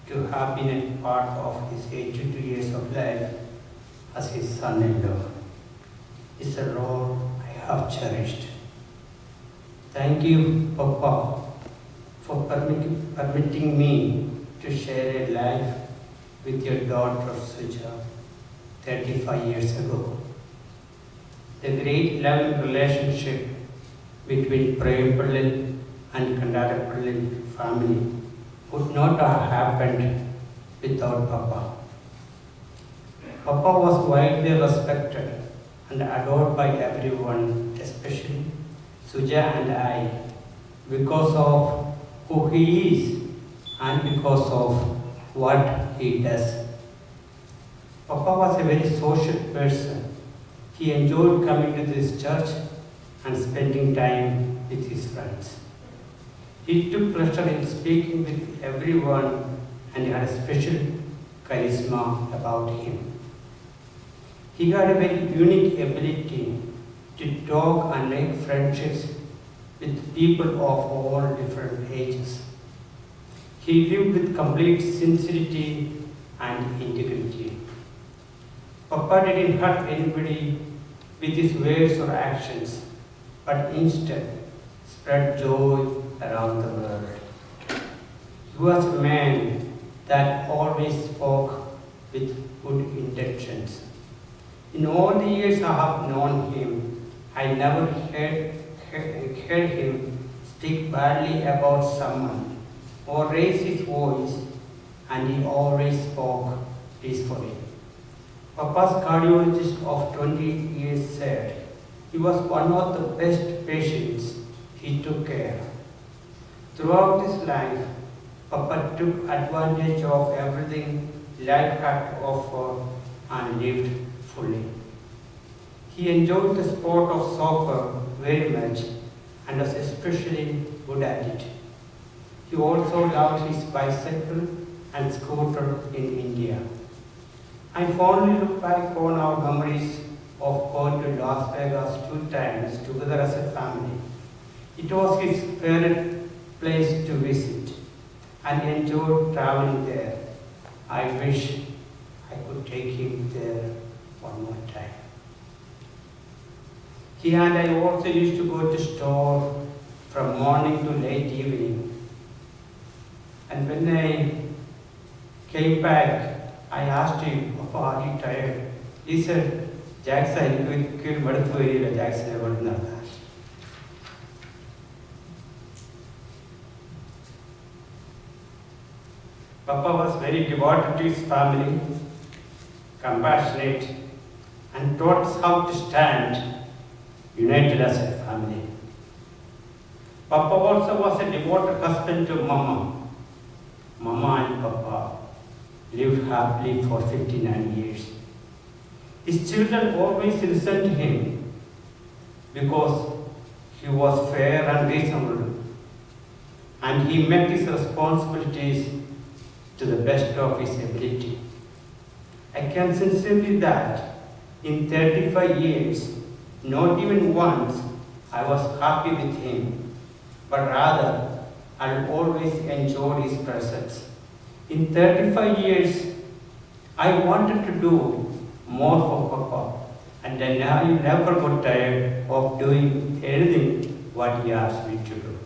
to have been a part of his 82 years of life as his son-in-law. It's a role I have cherished. Thank you, Papa, for permitting me to share a life with your daughter Suja 35 years ago. The great loving relationship between Prayapallil and Kandarapallil family would not have happened without Papa. Papa was widely respected and adored by everyone, especially Suja and I, because of who he is and because of what he does. Papa was a very social person. He enjoyed coming to this church and spending time with his friends. He took pleasure in speaking with everyone and had a special charisma about him. He had a very unique ability to talk and make friendships with people of all different ages. He lived with complete sincerity and integrity. Papa didn't hurt anybody with his words or actions, but instead spread joy around the world. He was a man that always spoke with good intentions. In all the years I have known him, I never heard him speak badly about someone or raise his voice, and he always spoke peacefully. Papa's cardiologist of 20 years said he was one of the best patients he took care of. Throughout his life, Papa took advantage of everything life had to offer and lived fully. He enjoyed the sport of soccer very much and was especially good at it. He also loved his bicycle and scooter in India. I fondly look back on our memories of going to Las Vegas 2 times together as a family. It was his favorite place to visit and he enjoyed traveling there. I wish I could take him there one more time. He and I also used to go to store from morning to late evening. And when I came back, I asked him, Papa, are you tired? He said, Jackson, Jackson. Papa was very devoted to his family, compassionate, and taught us how to stand united as a family. Papa also was a devoted husband to Mama. Mama and Papa lived happily for 59 years. His children always listened to him because he was fair and reasonable, and he met his responsibilities to the best of his ability. I can sincerely that in 35 years, not even once I was happy with him, but rather I always enjoyed his presence. In 35 years, I wanted to do more for Papa, and I never got tired of doing anything what he asked me to do.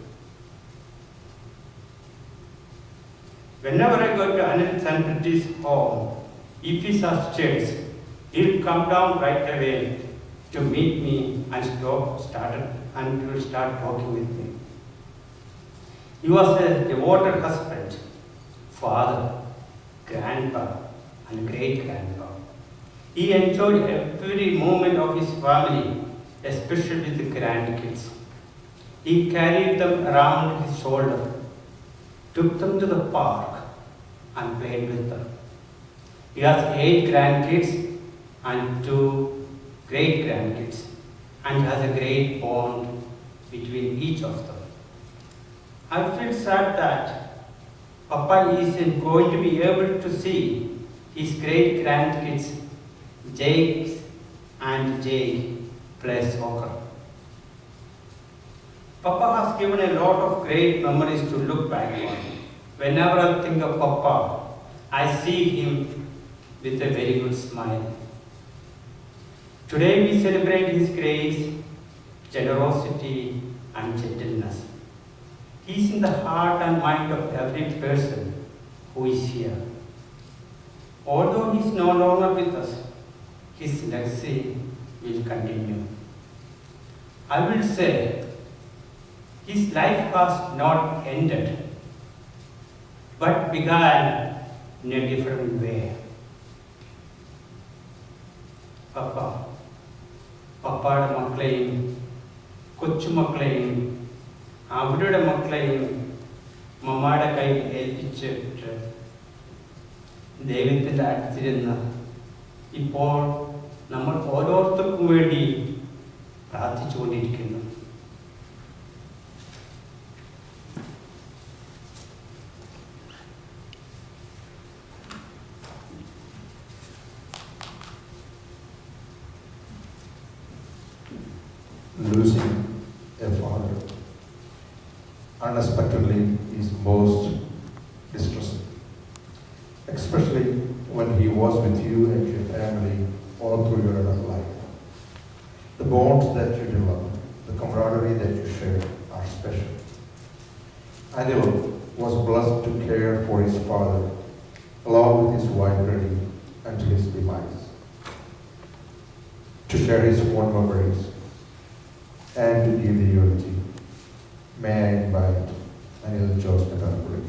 Whenever I go to Anil Sanpati's home, if he's upstairs, he'll come down right away to meet me and will start talking with me. He was a devoted husband, father, grandpa, and great-grandpa. He enjoyed every moment of his family, especially the grandkids. He carried them around his shoulder, took them to the park, and played with them. He has 8 grandkids and 2 great-grandkids, and has a great bond between each of them. I feel sad that Papa isn't going to be able to see his great-grandkids, Jake and Jay, play soccer. Papa has given a lot of great memories to look back on. Whenever I think of Papa, I see him with a very good smile. Today we celebrate his grace, generosity, and gentleness. He is in the heart and mind of every person who is here. Although he is no longer with us, his legacy will continue. I will say, his life has not ended, but began in a different way. പപ്പയുടെ മക്കളെയും കൊച്ചുമക്കളെയും അവരുടെ മക്കളെയും മമ്മയുടെ കയ്യിൽ ഏൽപ്പിച്ചിട്ട് ദൈവത്തിൻ്റെ അടുത്തിരുന്ന് ഇപ്പോൾ നമ്മൾ ഓരോരുത്തർക്കും വേണ്ടി പ്രാർത്ഥിച്ചുകൊണ്ടിരിക്കുന്നു. Losing a father unexpectedly is most distressing, especially when he was with you and your family all through your adult life. The bonds that you develop, the camaraderie that you share are special. Anil was blessed to care for his father along with his wife Reddy until his demise, to share his fond memories and to give the eulogy. May I invite Anil Jose Katarapuri.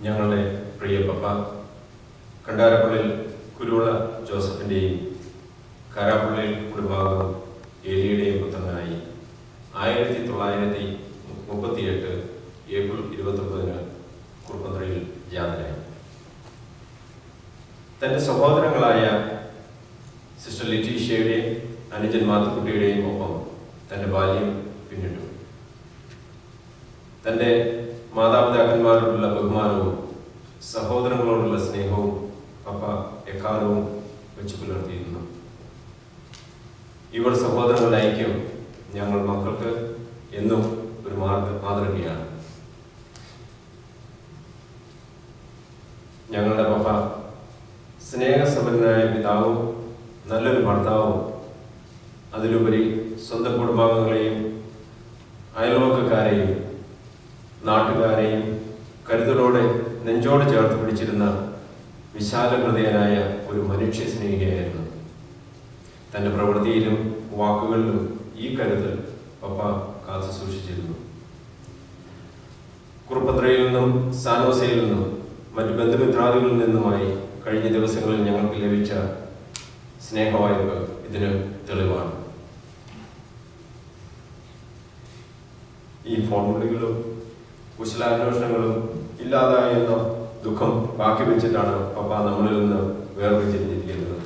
ഞങ്ങളുടെ പ്രിയ പപ്പ കണ്ടാരപ്പള്ളിയിൽ കുരുവിള ജോസഫിൻ്റെയും കാരാപ്പള്ളിയിൽ കുടുംബാംഗം ഏലിയുടെയും പുത്രനായി 1938 April 29 കുറുപ്പന്തറയിൽ ജാതനായി. തൻ്റെ സഹോദരങ്ങളായ sister ലിറ്റീഷ്യയുടെയും അനുജൻ മാത്തുക്കുട്ടിയുടെയും ഒപ്പം തൻ്റെ ബാല്യം പിന്നിട്ടു. തൻ്റെ മാതാപിതാക്കന്മാരോടുള്ള ബഹുമാനവും സഹോദരങ്ങളോടുള്ള സ്നേഹവും പപ്പ എക്കാലവും വെച്ചു പുലർത്തിയിരുന്നു. ഇവർ സഹോദരങ്ങളുടെ ഐക്യം ഞങ്ങൾ മക്കൾക്ക് എന്നും ഒരു മാതൃകയാണ്. ഞങ്ങളുടെ പപ്പ സ്നേഹസമ്പന്നനായ പിതാവും നല്ലൊരു ഭർത്താവും അതിലുപരി സ്വന്തം കുടുംബാംഗങ്ങളെയും അയൽവക്കക്കാരെയും നാട്ടുകാരെയും കരുതലോടെ നെഞ്ചോട് ചേർത്ത് പിടിച്ചിരുന്ന വിശാല ഹൃദയനായ ഒരു മനുഷ്യ സ്നേഹിയായിരുന്നു. തൻ്റെ പ്രവൃത്തിയിലും വാക്കുകളിലും ഈ കരുതൽ പപ്പ കാത്തു സൂക്ഷിച്ചിരുന്നു. കുറുപ്പത്രയിൽ നിന്നും സാനോസയിൽ നിന്നും മറ്റു ബന്ധുമിത്രാദികളിൽ നിന്നുമായി കഴിഞ്ഞ ദിവസങ്ങളിൽ ഞങ്ങൾക്ക് ലഭിച്ച സ്നേഹവായ്പ ഇതിന് തെളിവാണ്. ഈ ഫോൺ വിളികളും കുശലാന്വേഷണങ്ങളും ഇല്ലാതായി എന്ന ദുഃഖം ബാക്കി വെച്ചിട്ടാണ് പപ്പ നമ്മളിൽ നിന്ന് വേർതിരിച്ചിരിക്കുന്നത്.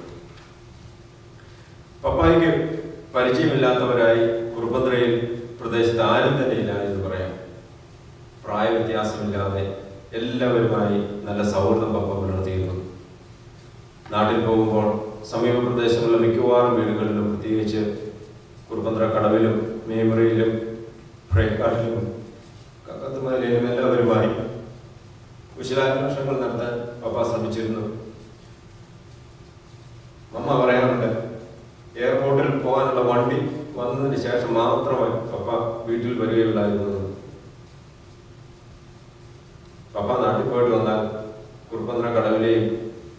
പപ്പായ്ക്ക് പരിചയമില്ലാത്തവരായി കുറുപ്പന്തറയിൽ പ്രദേശത്ത് ആരും തന്നെ ഇല്ല എന്ന് പറയാം. പ്രായവ്യത്യാസമില്ലാതെ എല്ലാവരുമായി നല്ല സൗഹൃദം പപ്പ പുലർത്തിയിരുന്നു. നാട്ടിൽ പോകുമ്പോൾ സമീപ പ്രദേശങ്ങളിലെ മിക്കവാറും വീടുകളിലും, പ്രത്യേകിച്ച് കുറുപ്പന്തറ കടവിലും മേമറിയിലും ഫ്രേക്കാട്ടിലും കക്കത്തുമലയിലും എല്ലാവരുമായി കുശലാന്വേഷണങ്ങൾ നടത്താൻ പപ്പ ശ്രമിച്ചിരുന്നു. അമ്മ പറയാറുണ്ട്, എയർപോർട്ടിൽ പോകാനുള്ള വണ്ടി വന്നതിന് ശേഷം മാത്രമേ പപ്പ വീട്ടിൽ വരികയുള്ളായിരുന്നു. പപ്പ നാട്ടിൽ പോയിട്ട് വന്നാൽ കുറുപ്പന്തറ കടവിലെയും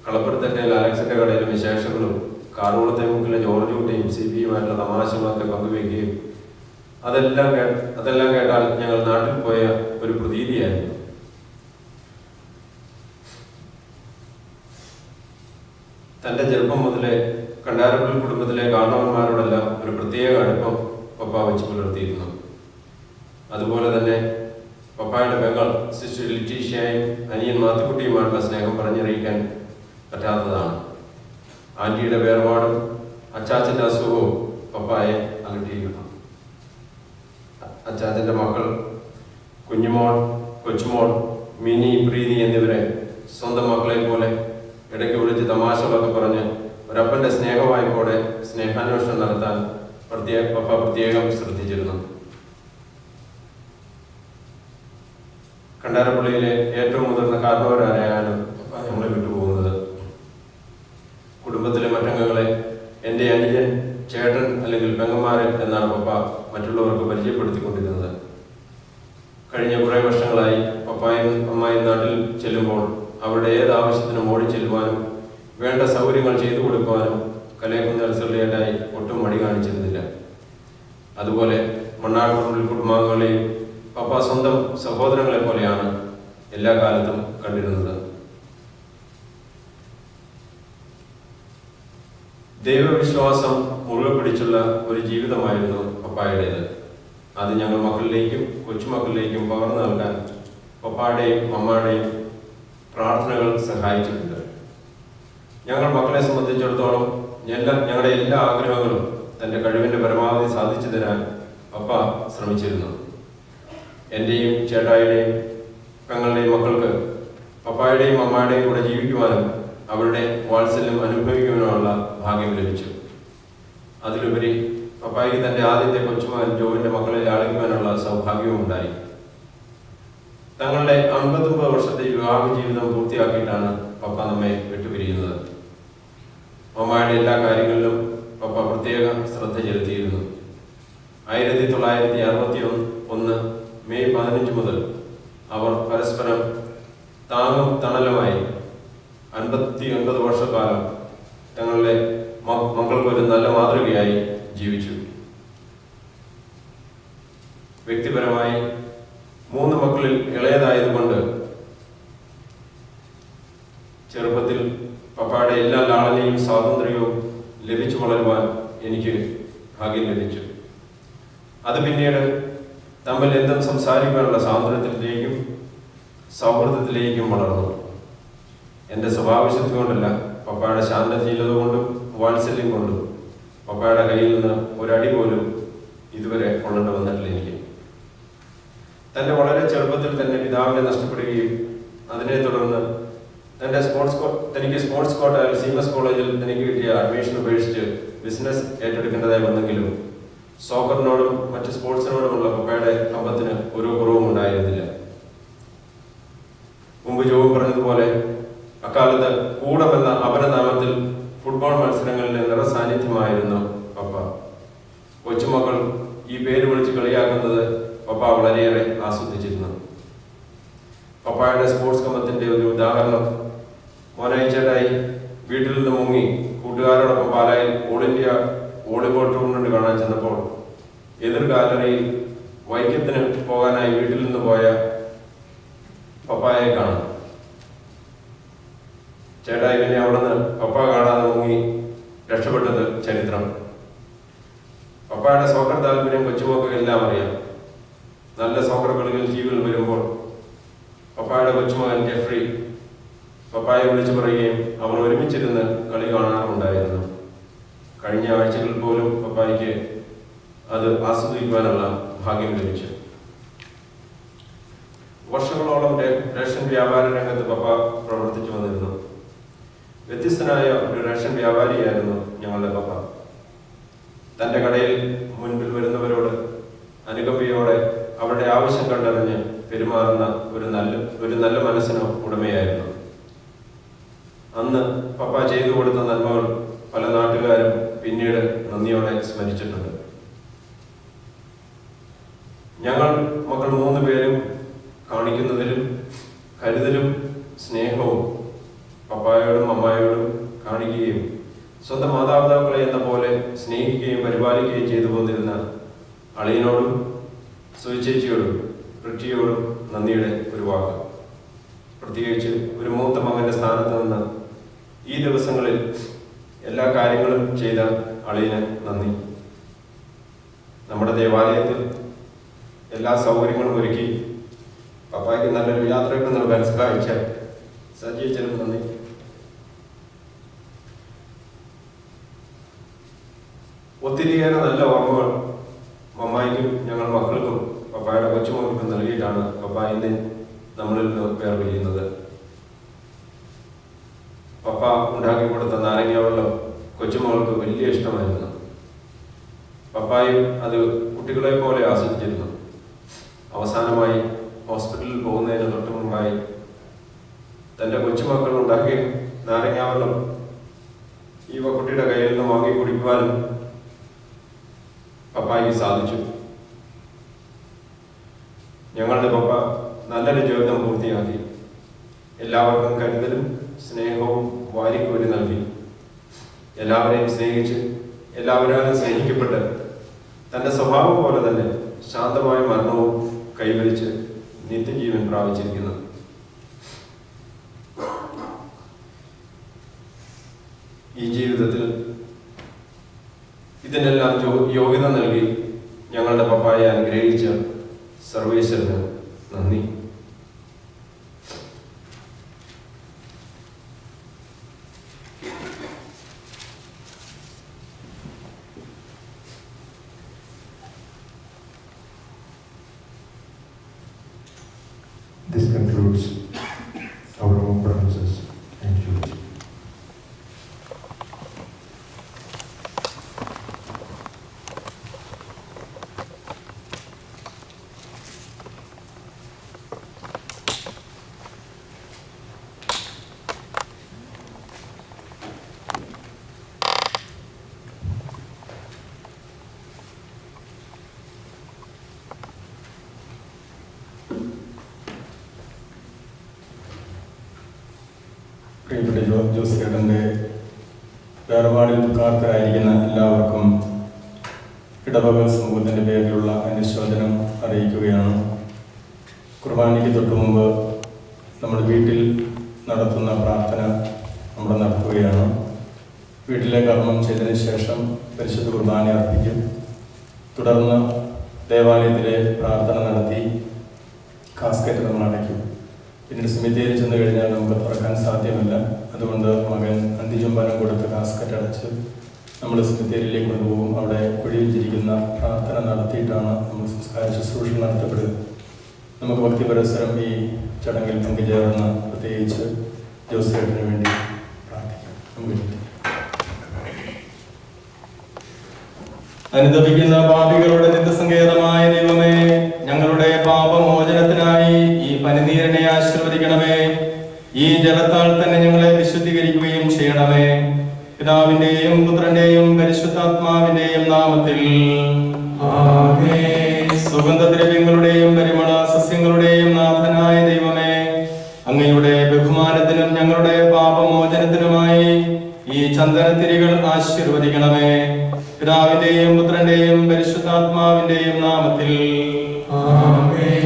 കളപ്പുറത്തന്നയിൽ അലക്സിന്റെ കടയിലും വിശേഷങ്ങളും കാറുകുളത്തെ മുക്കിലെ ജോർജ് കുട്ടിയും സിപിയുമായിട്ടുള്ള തമാശകളൊക്കെ പങ്കുവയ്ക്കുകയും അതെല്ലാം കേട്ടാൽ ഞങ്ങൾ നാട്ടിൽ പോയ ഒരു പ്രതീതിയായിരുന്നു. തൻ്റെ ചെറുപ്പം മുതലേ കണ്ടാരപ്പള്ളി കുടുംബത്തിലെ കാരണവന്മാരോടെല്ലാം ഒരു പ്രത്യേക അടുപ്പം പപ്പ വെച്ച് പുലർത്തിയിരുന്നു. അതുപോലെ തന്നെ പപ്പായുടെ പെങ്ങൾ സിസ്റ്റർ ലിറ്റീഷ്യയും അനിയൻ മാത്തുക്കുട്ടിയുമായിട്ടുള്ള സ്നേഹം പറഞ്ഞറിയിക്കാൻ പറ്റാത്തതാണ്. ആൻറ്റിയുടെ വേർപാടും അച്ചാച്ചൻ്റെ അസുഖവും പപ്പായെ അകറ്റിയിരുന്നു. അച്ചാച്ചൻ്റെ മക്കൾ കുഞ്ഞുമോൾ, കൊച്ചുമോൾ, മിനി, പ്രീതി എന്നിവരെ സ്വന്തം മക്കളെ പോലെ ഇടയ്ക്ക് വിളിച്ച് തമാശകളൊക്കെ പറഞ്ഞ് ഒരപ്പൻ്റെ സ്നേഹവായ്പോടെ സ്നേഹാന്വേഷണം നടത്താൻ പപ്പ പ്രത്യേകം ശ്രദ്ധിച്ചിരുന്നു. കണ്ടാരപ്പള്ളിയിലെ ഏറ്റവും മുതിർന്ന കാരണവരായാണ് പപ്പ നമ്മളെ വിട്ടുപോകുന്നത്. മറ്റുള്ളവർക്ക് പരിചയപ്പെടുത്തിക്കൊണ്ടിരുന്നത്. കഴിഞ്ഞ കുറേ വർഷങ്ങളായി പപ്പായും അമ്മായും നാട്ടിൽ ചെല്ലുമ്പോൾ അവരുടെ ഏത് ആവശ്യത്തിനും ഓടിച്ചെല്ലുവാനും വേണ്ട സൗകര്യങ്ങൾ ചെയ്തു കൊടുക്കുവാനും കലയക്കുന്ന് അൽസറിലേറ്റായി ഒട്ടും മടി കാണിച്ചിരുന്നില്ല. അതുപോലെ മണ്ണാർപ്പറമ്പിൽ കുടുംബാംഗങ്ങളെയും പപ്പ സ്വന്തം സഹോദരങ്ങളെ പോലെയാണ് എല്ലാ കാലത്തും കണ്ടിരുന്നത്. ദൈവവിശ്വാസം മുറുകെ പിടിച്ചുള്ള ഒരു ജീവിതമായിരുന്നു പപ്പായുടേത്. അത് ഞങ്ങൾ മക്കളിലേക്കും കൊച്ചുമക്കളിലേക്കും പകർന്നു നൽകാൻ പപ്പായുടെയും അമ്മയുടെയും പ്രാർത്ഥനകൾ സഹായിച്ചിട്ടുണ്ട്. ഞങ്ങൾ മക്കളെ സംബന്ധിച്ചിടത്തോളം ഞങ്ങളുടെ എല്ലാ ആഗ്രഹങ്ങളും തൻ്റെ കഴിവിൻ്റെ പരമാവധി സാധിച്ചു തരാൻ പപ്പ ശ്രമിച്ചിരുന്നു. എൻ്റെയും ചേട്ടായുടെയും പെങ്ങളുടെയും മക്കൾക്ക് പപ്പായുടെയും അമ്മയുടെയും കൂടെ ജീവിക്കുവാനും അവരുടെ വാത്സല്യം അനുഭവിക്കുവാനുള്ള ഭാഗ്യം ലഭിച്ചു. അതിലുപരി പപ്പായ്ക്ക് തൻ്റെ ആദ്യത്തെ കൊച്ചുമകൻ ജോവിൻ്റെ മക്കളെ ലാളിക്കുവാനുള്ള സൗഭാഗ്യവും ഉണ്ടായി. തങ്ങളുടെ 59 വർഷത്തെ വിവാഹ ജീവിതം പൂർത്തിയാക്കിയിട്ടാണ് പപ്പ നമ്മെ വിട്ടുപിരിയുന്നത്. അമ്മയുടെ എല്ലാ കാര്യങ്ങളിലും പപ്പ പ്രത്യേക ശ്രദ്ധ ചെലുത്തിയിരുന്നു. 1961 മെയ് 15 മുതൽ അവർ പരസ്പരം താങ്ങും തണലുമായി 59 വർഷക്കാലം തങ്ങളുടെ മക്കൾക്ക് ഒരു നല്ല മാതൃകയായി ജീവിച്ചു. വ്യക്തിപരമായി 3 മക്കളിൽ ഇളയതായതുകൊണ്ട് ചെറുപ്പത്തിൽ പപ്പായുടെ എല്ലാ ലാളനയും സ്വാതന്ത്ര്യവും ലഭിച്ചു വളരുവാൻ എനിക്ക് ഭാഗ്യം ലഭിച്ചു. അത് പിന്നീട് തമ്മിൽ എന്തും സംസാരിക്കാനുള്ള സ്വാതന്ത്ര്യത്തിലേക്കും സൗഹൃദത്തിലേക്കും വളർന്നു. എൻ്റെ സ്വഭാവശുദ്ധി കൊണ്ടല്ല, പപ്പായുടെ ശാന്തശീലത കൊണ്ടും വാത്സല്യം കൊണ്ടും പപ്പായുടെ കയ്യിൽ നിന്ന് ഒരടി പോലും ഇതുവരെ കൊള്ളേണ്ടി വന്നിട്ടില്ല എനിക്ക്. തൻ്റെ വളരെ ചെറുപ്പത്തിൽ തന്നെ പിതാവിനെ നഷ്ടപ്പെടുകയും അതിനെ തുടർന്ന് തനിക്ക് സ്പോർട്സ് കോട്ടയിൽ സീമസ് കോളേജിൽ തനിക്ക് കിട്ടിയ അഡ്മിഷൻ ഉപേക്ഷിച്ച് ബിസിനസ് ഏറ്റെടുക്കേണ്ടതായി വന്നെങ്കിലും സോക്കറിനോടും മറ്റ് സ്പോർട്സിനോടുമുള്ള പപ്പയുടെ കമ്പത്തിന് ഒരു കുറവും ഉണ്ടായിരുന്നില്ല. മുമ്പ് ജോബ് പറഞ്ഞതുപോലെ അക്കാലത്ത് കൂടമെന്ന അപരനാമത്തിൽ ഫുട്ബോൾ മത്സരങ്ങളിലെ നിറസാന്നിധ്യമായിരുന്നു പപ്പ. കൊച്ചുമക്കൾ ഈ പേര് വിളിച്ച് കളിയാക്കുന്നത് പപ്പ വളരെയേറെ ആസ്വദിച്ചിരുന്നു. പപ്പായുടെ സ്പോർട്സ് കമ്പത്തിന്റെ ഒരു ഉദാഹരണം, മോനായി ചേട്ടായി വീട്ടിൽ നിന്ന് മുങ്ങി കൂട്ടുകാരോടൊപ്പം പാലായിൽ ഓൾ ഇന്ത്യ വോളിബോൾ ടൂർണമെന്റ് കാണാൻ ചെന്നപ്പോൾ എതിർ ഗാലറിയിൽ വൈക്കത്തിന് പോകാനായി വീട്ടിൽ നിന്ന് പോയ പപ്പായെ കാണാം. ചേട്ടായി പിന്നെ അവിടെ നിന്ന് പപ്പ കാണാതെ മുങ്ങി രക്ഷപ്പെട്ടത് ചരിത്രം. പപ്പായുടെ സോക്കർ താല്പര്യം കൊച്ചുമക്കൾക്ക് എല്ലാം അറിയാം. നല്ല സോക്കർ കളികൾ ടിവിയിൽ വരുമ്പോൾ പപ്പായുടെ കൊച്ചുമകൻ ജെഫ്രി പപ്പായെ വിളിച്ചു പറയുകയും അവർ ഒരുമിച്ചിരുന്ന് കളി കാണാറുണ്ടായിരുന്നു. കഴിഞ്ഞ ആഴ്ചകളിൽ പോലും പപ്പായ്ക്ക് അത് ആസ്വദിക്കുവാനുള്ള ഭാഗ്യം ലഭിച്ചു. വർഷങ്ങളോളം റേഷൻ വ്യാപാര രംഗത്ത് പപ്പ പ്രവർത്തിച്ചു വന്നിരുന്നു. വ്യത്യസ്തനായ ഒരു റേഷൻ വ്യാപാരിയായിരുന്നു ഞങ്ങളുടെ പപ്പ. തൻ്റെ കടയിൽ മുൻപിൽ വരുന്നവരോട് അനുകമ്പയോടെ അവരുടെ ആവശ്യം കണ്ടറിഞ്ഞ് പെരുമാറുന്ന ഒരു നല്ല മനസ്സിന് ഉടമയായിരുന്നു. അന്ന് പപ്പ ചെയ്തു കൊടുത്ത നന്മകൾ പല നാട്ടുകാരും പിന്നീട് നന്ദിയോടെ സ്മരിച്ചിട്ടുണ്ട്. ഞങ്ങൾ മക്കൾ 3 പേരും കാണിക്കുന്നതിലും കരുതലും സ്നേഹവും പപ്പായോടും അമ്മായോടും കാണിക്കുകയും സ്വന്തം മാതാപിതാക്കളെ എന്ന പോലെ സ്നേഹിക്കുകയും പരിപാലിക്കുകയും ചെയ്തു പോന്നിരുന്ന അളിയനോടും സുചേച്ചിയോടും പൃഥ്വിയോടും നന്ദിയുടെ ഒരു വാക്ക്. പ്രത്യേകിച്ച് ഒരു മൂത്ത മകന്റെ സ്ഥാനത്ത് നിന്ന് ഈ ദിവസങ്ങളിൽ എല്ലാ കാര്യങ്ങളും ചെയ്ത അളിയന് നന്ദി. നമ്മുടെ ദേവാലയത്തിൽ എല്ലാ സൗകര്യങ്ങളും ഒരുക്കി പപ്പായ്ക്ക് നല്ലൊരു യാത്രയ്ക്ക് നൽകാൻ സഹായിച്ച സജീവനും നന്ദി. ഒത്തിരിയേറെ നല്ല ഓർമ്മകൾ അമ്മായിക്കും ഞങ്ങൾ മക്കൾക്കും പപ്പായുടെ കൊച്ചുമക്കൾക്കും നൽകിയിട്ടാണ് പപ്പ ഇന്ന് നമ്മളിൽ നിന്ന് വേർപിരിയുന്നത്. പപ്പ ഉണ്ടാക്കി കൊടുത്ത നാരങ്ങ വെള്ളം കൊച്ചുമകൾക്ക് വലിയ ഇഷ്ടമായിരുന്നു. പപ്പായും അത് കുട്ടികളെ പോലെ ആസ്വദിച്ചിരുന്നു. അവസാനമായി ഹോസ്പിറ്റലിൽ പോകുന്നതിന് തൊട്ട് മുമ്പായി തൻ്റെ കൊച്ചുമക്കൾ ഉണ്ടാക്കിയ നാരങ്ങ വെള്ളം ഈ കുട്ടിയുടെ കയ്യിൽ നിന്ന് വാങ്ങി കുടിക്കുവാനും പപ്പായ്ക്ക് സാധിച്ചു. ഞങ്ങളുടെ പപ്പ നല്ലൊരു ജീവിതം പൂർത്തിയാക്കി. എല്ലാവർക്കും കരുതലും സ്നേഹവും വാരിക്കോരി നൽകി. എല്ലാവരെയും സ്നേഹിച്ച് എല്ലാവരും സ്നേഹിക്കപ്പെട്ട് തൻ്റെ സ്വഭാവം പോലെ തന്നെ ശാന്തമായ മരണവും കൈവരിച്ച് നിത്യജീവൻ പ്രാപിച്ചിരിക്കുന്നു. ഈ ജീവിതത്തിൽ ഇതിനെല്ലാം യോഗ്യത നൽകി ഞങ്ങളുടെ പപ്പായെ അനുഗ്രഹിച്ച സർവേശ്വരന് നന്ദി. This concludes our home premises. Thank you. പ്രിയപ്പെട്ട ജോസ് ചേട്ടൻ്റെ വേർപാടിൽ ദുഃഖാർത്തരായിരിക്കുന്ന എല്ലാവർക്കും ഇടവക സമൂഹത്തിൻ്റെ പേരിലുള്ള അനുശോചനം അറിയിക്കുകയാണ്. കുർബാനയ്ക്ക് തൊട്ടു മുമ്പ് നമ്മുടെ വീട്ടിൽ നടത്തുന്ന പ്രാർത്ഥന നമ്മൾ നടത്തുകയാണ്. വീട്ടിലെ കർമ്മം ചെയ്തതിന് ശേഷം പരിശുദ്ധ കുർബാന അർപ്പിക്കും. തുടർന്ന് ദേവാലയത്തിലെ പ്രാർത്ഥന നടത്തി കാസ്കറ്റ് നമ്മൾ അടയ്ക്കും. പിന്നീട് സെമിത്തേരി ചെന്ന് കഴിഞ്ഞാൽ നമുക്ക് തുറക്കാൻ സാധ്യമല്ല. അതുകൊണ്ട് മകൻ അന്തിചുംബനം കൊടുത്ത് കാസ്കറ്റ് അടച്ച് നമ്മൾ സെമിത്തേരിയിലേക്ക് കൊണ്ടുപോകും. അവിടെ കുഴിയിൽ ചിരിക്കുന്ന പ്രാർത്ഥന നടത്തിയിട്ടാണ് നമ്മൾ സംസ്കാര ശുശ്രൂഷ നടത്തപ്പെടുക. നമുക്ക് ഭക്തി പരസ്പരം ഈ ചടങ്ങിൽ പങ്കുചേർന്ന് പ്രത്യേകിച്ച് ജോസേട്ടന് വേണ്ടി പ്രാർത്ഥിക്കാം. നമുക്ക് അനുദപിക്കുന്ന പാപികളുടെ നിത്യസങ്കേതമായ ദൈവമേ, ഞങ്ങളുടെ പാപമോചനത്തിനായി ഈ പനിനീരിനെ ആശീർവദിക്കണമേ. ഈ ജലത്താൽ തന്നെ ഞങ്ങളെ വിശുദ്ധീകരിക്കുകയും ചെയ്യണമേ. പിതാവിന്റെയും പുത്രന്റെയും പരിശുദ്ധാത്മാവിന്റെയും നാമത്തിൽ ആമേൻ. സുഗന്ധദ്രവ്യങ്ങളുടെയും പരിമള സസ്യങ്ങളുടെയും നാഥനായ ദൈവമേ, അങ്ങയുടെ ബഹുമാനത്തിനും ഞങ്ങളുടെ പാപമോചനത്തിനുമായി ഈ ചന്ദനത്തിരികൾ ആശീർവദിക്കണമേ. പിതാവിന്റെയും പുത്രന്റെയും പരിശുദ്ധാത്മാവിന്റെയും നാമത്തിൽ ആമേൻ.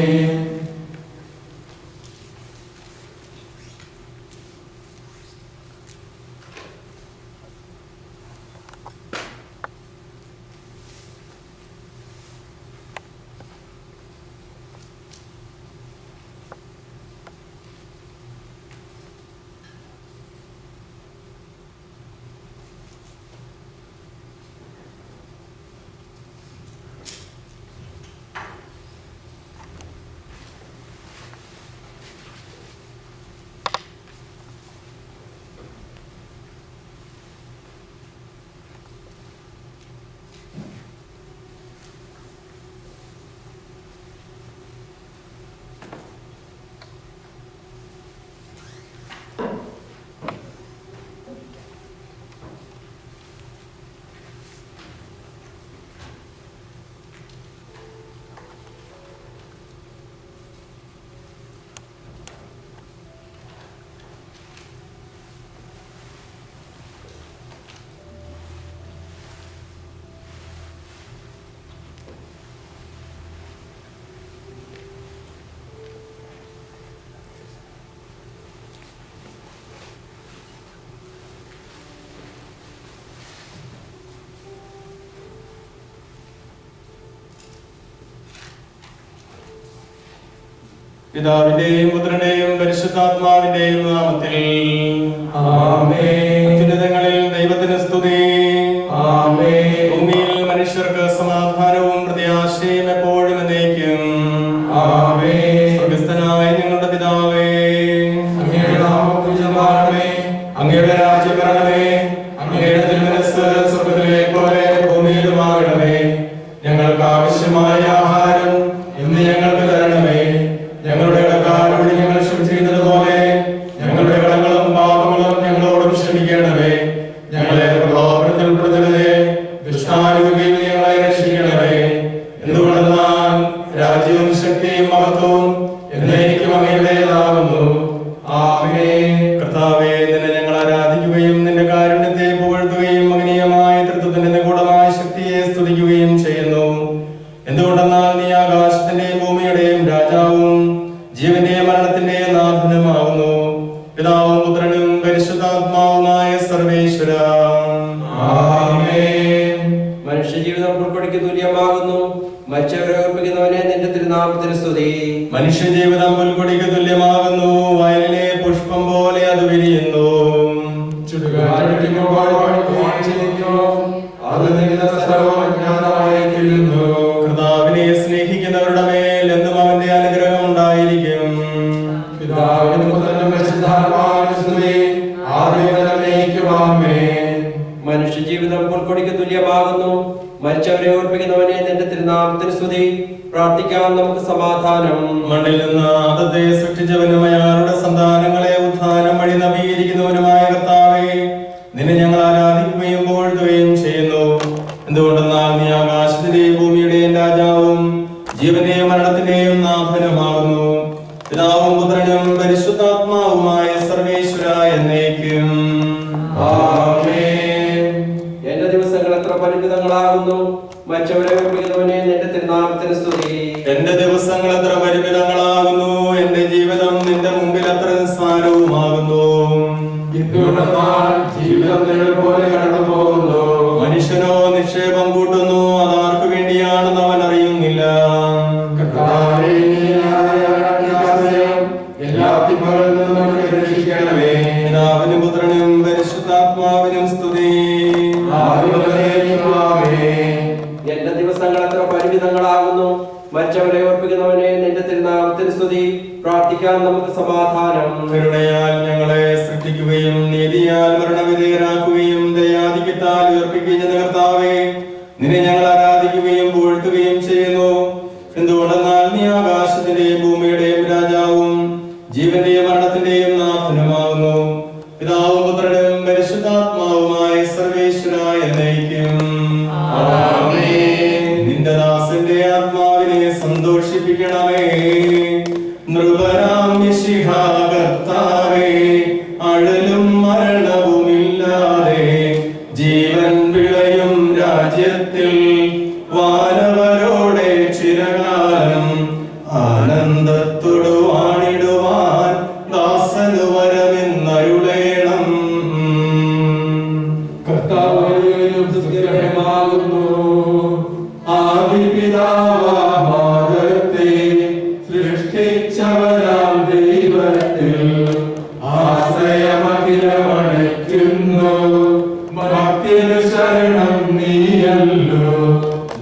പിതാവിന്റെയും പുത്രന്റെയും പരിശുദ്ധാത്മാവിന്റെയും നാമത്തിൽ ആമേൻ. അത്യുന്നതങ്ങളിൽ ദൈവത്തിന് സ്തുതി. ആമേൻ. ഭൂമിയിൽ മനുഷ്യർക്ക് സമാധാനവും പ്രത്യാശയും എപ്പോഴും എന്നേക്കും. ആമേൻ. സ്വർഗ്ഗസ്ഥനായ ഞങ്ങളുടെ പിതാവേ, അങ്ങയുടെ നാമം പൂജിതമാകണമേ. അങ്ങയുടെ രാജ്യം വരണമേ. അങ്ങയുടെ തിരുമനസ്സ് സ്വർഗ്ഗത്തിലെ പോലെ ഭൂമിയിലുമാകണമേ. ഞങ്ങൾക്ക് ആവശ്യമായ ആഹാരം ഇന്ന് ഞങ്ങൾക്ക് തരണമേ. ഞങ്ങളുടെ കടക്കാരോട് ഞങ്ങൾ ക്ഷമിച്ചിരുന്നത് പോലെ ഞങ്ങളുടെ കടങ്ങളും പാപങ്ങളും ഞങ്ങളോടും ക്ഷമിക്കണമേ. ഞങ്ങളെ പ്രലോഭനത്തിൽ ഉൾപ്പെടുത്തരുതേ, ദുഷ്ടാരൂപിയിൽ ഞങ്ങളെ രക്ഷിക്കണമേ. എന്തുകൊണ്ടെന്നാൽ നീ ആകാശത്തിന്റെയും ഭൂമിയുടെയും രാജാവും ജീവന്റെയും മരണത്തിന്റെയും നാഥനുമാകുന്നു. പിതാവും പുത്രനും പരിശുദ്ധാത്മാവുമായ സർവേശ്വര. മനുഷ്യജീവിതം പുൽക്കൊടിക്ക് തുല്യമാകുന്നു. മരിച്ചവരെ ഓർപ്പിക്കുന്നവനെ നിന്റെ തിരുനാമത്തിന് സ്തുതി. മനുഷ്യജീവിതം പുൽക്കൊടിക്ക് തുല്യമാകുന്നു. വയലിലെ പുഷ്പം പോലെ അത് വിരിയുന്നു. കർത്താവിനെ സ്നേഹിക്കുന്നവരുടെ മേൽ എന്നും അവന്റെ അനുഗ്രഹം ഉണ്ടായിരിക്കും. മനുഷ്യജീവിതം പുൽക്കൊടിക്ക് തുല്യമാകുന്നു. മരിച്ചവരെ ഓർപ്പിക്കുന്നവനെ നിന്റെ തിരുനാമത്തിന് സ്തുതി. പ്രാർത്ഥിക്കാം നമുക്ക് സമാധാനം. മണ്ണിൽ നിന്ന് ആദത്തെ സൃഷ്ടിച്ചവനും അയാളുടെ സന്താനങ്ങളെ ഉത്ഥാനം വഴി നവീകരിക്കുന്നവനുമായ കർത്താവേ, നിന്നെ ഞങ്ങൾ ആരാധിക്കുകയും പുകഴ്ത്തുകയും ചെയ്യുന്നു. എന്തുകൊണ്ടെന്നാൽ നീ ആകാശത്തിന്റെയും ഭൂമിയുടെയും രാജാവും ജീവന്റെയും മരണത്തിന്റെയും നാഥനുമാകുന്നു. പിതാവും പുത്രനും പരിശുദ്ധാത്മാവുമായ സർവേശ്വര എന്നേക്കും. എന്റെ ദിവസങ്ങൾ എത്ര പരിമിതങ്ങളാകുന്നു. മരിച്ചവരെ ഓർപ്പിക്കുന്നവനെ നിന്റെ തിരുനാമത്തിന് സ്തുതി. എന്റെ ദിവസങ്ങൾ എത്ര പരിമിതങ്ങളാകുന്നു. എന്റെ ജീവിതം നിന്റെ മുമ്പിൽ അത്ര നിസ്സാരവുമാകുന്നു. ജീവിതം പോലെ കടന്നു പോകുന്നു. മനുഷ്യനോ നിക്ഷേപം കൂട്ടുന്നു, അതാർക്കു വേണ്ടിയാണെന്ന് അവൻ അറിയുന്നില്ല. പിതാവിനും പുത്രനും പരിശുദ്ധാത്മാവിനും സ്തുതി. എന്റെ ദിവസങ്ങൾ എത്ര പരിമിതങ്ങളാകുന്നു. മരിച്ചവരെ ഓർപ്പിക്കുന്നവനെ നിന്റെ തിരുനാമത്തിന് സ്തുതി. പ്രാർത്ഥിക്കാൻ നമുക്ക് സമാധാനം. കരുണയാൽ ഞങ്ങളെ സൃഷ്ടിക്കുകയും നീതിയാൽ മരണവിധേയരാക്കുകയും ദയാധിക്യത്താൽ ഉയർപ്പിക്കുകയും ചെയ്യുന്ന കർത്താവേ, നിന്നെ ഞങ്ങൾ ആരാധിക്കുകയും പുകഴ്ത്തുകയും ചെയ്യുന്നു. എന്തുകൊണ്ടെന്നാൽ നീ ആകാശത്തിന്റെയും ഭൂമിയുടെയും രാജാവും ജീവന്റെയും മരണത്തിന്റെയും നാഥനുമാകുന്നു. പിതാവും പുത്രനും പരിശുദ്ധാത്മാവുമായ സർവേശ്വര എന്നേക്കും. നിന്റെ ദാസന്റെ ആത്മാവിനെ സന്തോഷിപ്പിക്കണമേ. നൃപരാം മിശിഹാ കർത്താവേ, അഴലും മരണവുമില്ലാതെ ജീവൻ വിളയും രാജ്യത്തിൽ വാനവരോടെ ചിരകാലം ആനന്ദത്തോടു വാണിടുവാൻ ദാസനു വരമെന്നരുളേണം. കർത്താവുന്നു ആദിപിതാവാദത്തെ സൃഷ്ടിച്ചവരാം ദൈവത്തിൽ ആശ്രയമഖിലമണയ്ക്കുന്നു. ഭക്തിനു ശരണം നീയല്ലോ.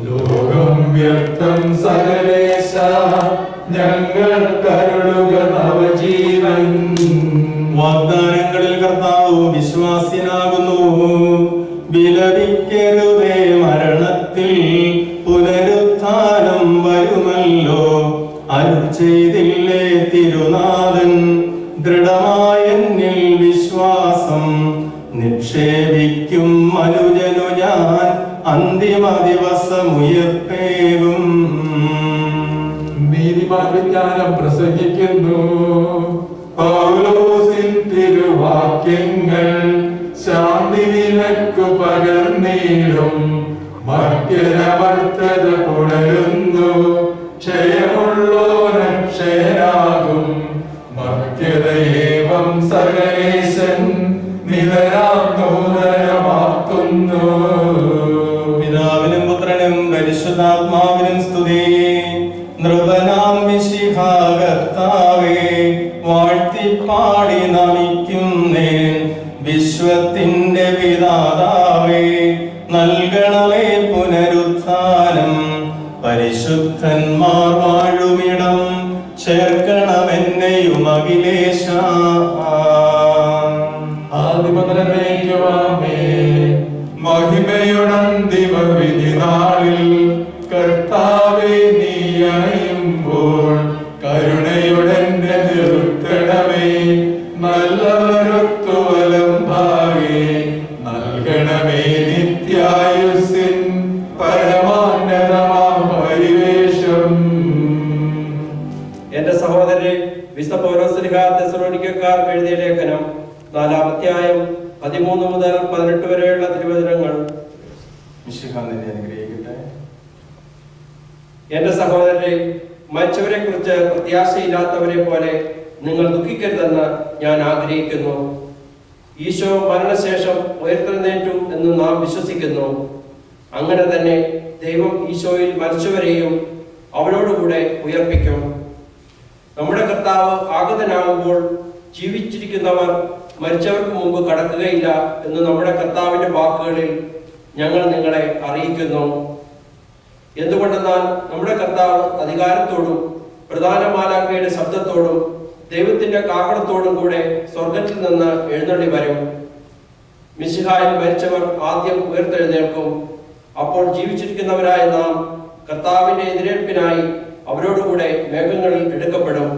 ലോകം വ്യക്തം സകലേശ ഞങ്ങൾ കരുളുക നവജീവൻ. വാഗ്ദാനങ്ങളിൽ കർത്താവ് വിശ്വാസ്യനാകുന്നു. വിലപിക്കരുതേ, മരണത്തിൽ പുനരുത്ഥാനം വരുമല്ലോ. അരുൾ ചെയ്തില്ലേ തിരുനാഥൻ, ദൃഢമായ എന്നിൽ വിശ്വാസം നിക്ഷേപിക്കും മനുജനു ഞാൻ അന്തിമ ദിവസമുയർപ്പേകും. നീതിമാൻ വിജ്ഞാനം പ്രസംഗിക്കുന്നു. പൗലോസിൻ തിരുവാക്യങ്ങൾ ശാന്തി നിനക്കു പകർന്നീടും. മർത്യനമർത്തത പുണരുന്നു. ക്ഷയമുള്ളോരക്ഷയനാകും. മർത്യതയേവം സകലേശൻ നിതരാം നൂതനമാക്കുന്നു. പിതാവിനും പുത്രനും പരിശുദ്ധാത്മാവിനും സ്തുതി. നൃപനാം മിശിഹാ കർത്താവേ, വാഴ്ത്തിപ്പാടി നമിക്കുന്നേൻ. വിശ്വത്തിന്റെ പിതാവേ, നൽകണമേ പുനരുത്ഥാനം. പരിശുദ്ധന്മാർ വാഴുമിടം ചേർക്കണമെന്നെയും അഖിലേശ. മഹിമയുടന്തിമ വിധി നാളിൽ കർത്താവേ നീ അണയുമ്പോൾ കരുണയുടെ നിർത്തണമേ. നല്ലവരൊത്തുവലം ഭാവേ നൽകണമേ നിത്യായുസിൻ പരമാന്നതമാം പരിവേഷം. എന്റെ സഹോദരരെ, വിശുദ്ധ പൗലോസ്ലീഹ തെസ്സലോനിക്കക്കാർക്ക് എഴുതിയ ലേഖനം 4-ാം അധ്യായം 13 മുതൽ 18 വരെയുള്ള തിരുവചനങ്ങൾ. മിശിഹാ നിന്നെ അനുഗ്രഹിക്കട്ടെ. എൻ്റെ സഹോദരരെ, മരിച്ചവരെ കുറിച്ച് പ്രത്യാശയില്ലാത്തവരെ പോലെ നിങ്ങൾ ദുഃഖിക്കരുതെന്ന് ഞാൻ ആഗ്രഹിക്കുന്നു. ഈശോ മരണശേഷം ഉയർത്തെഴുന്നേറ്റു എന്ന് നാം വിശ്വസിക്കുന്നു. അങ്ങനെ തന്നെ ദൈവം ഈശോയിൽ മരിച്ചവരെയും അവരോടുകൂടെ ഉയർപ്പിക്കും. നമ്മുടെ കർത്താവ് ആഗതനാകുമ്പോൾ ജീവിച്ചിരിക്കുന്നവർ മരിച്ചവർക്ക് മുമ്പ് കടക്കുകയില്ല എന്ന് നമ്മുടെ കർത്താവിന്റെ വാക്കുകളിൽ ഞങ്ങൾ നിങ്ങളെ അറിയിക്കുന്നു. എന്തുകൊണ്ടെന്നാൽ നമ്മുടെ കർത്താവ് അധികാരത്തോടും പ്രധാന മാലാഖയുടെ ശബ്ദത്തോടും ദൈവത്തിന്റെ കാഹളത്തോടും കൂടെ സ്വർഗത്തിൽ നിന്ന് എഴുന്നള്ളി വരും. മിശിഹായിൽ മരിച്ചവർ ആദ്യം ഉയർത്തെഴുന്നേൽക്കും. അപ്പോൾ ജീവിച്ചിരിക്കുന്നവരായ നാം കർത്താവിന്റെ എതിരേൽപ്പിനായി അവരോടുകൂടെ മേഘങ്ങളിൽ എടുക്കപ്പെടും.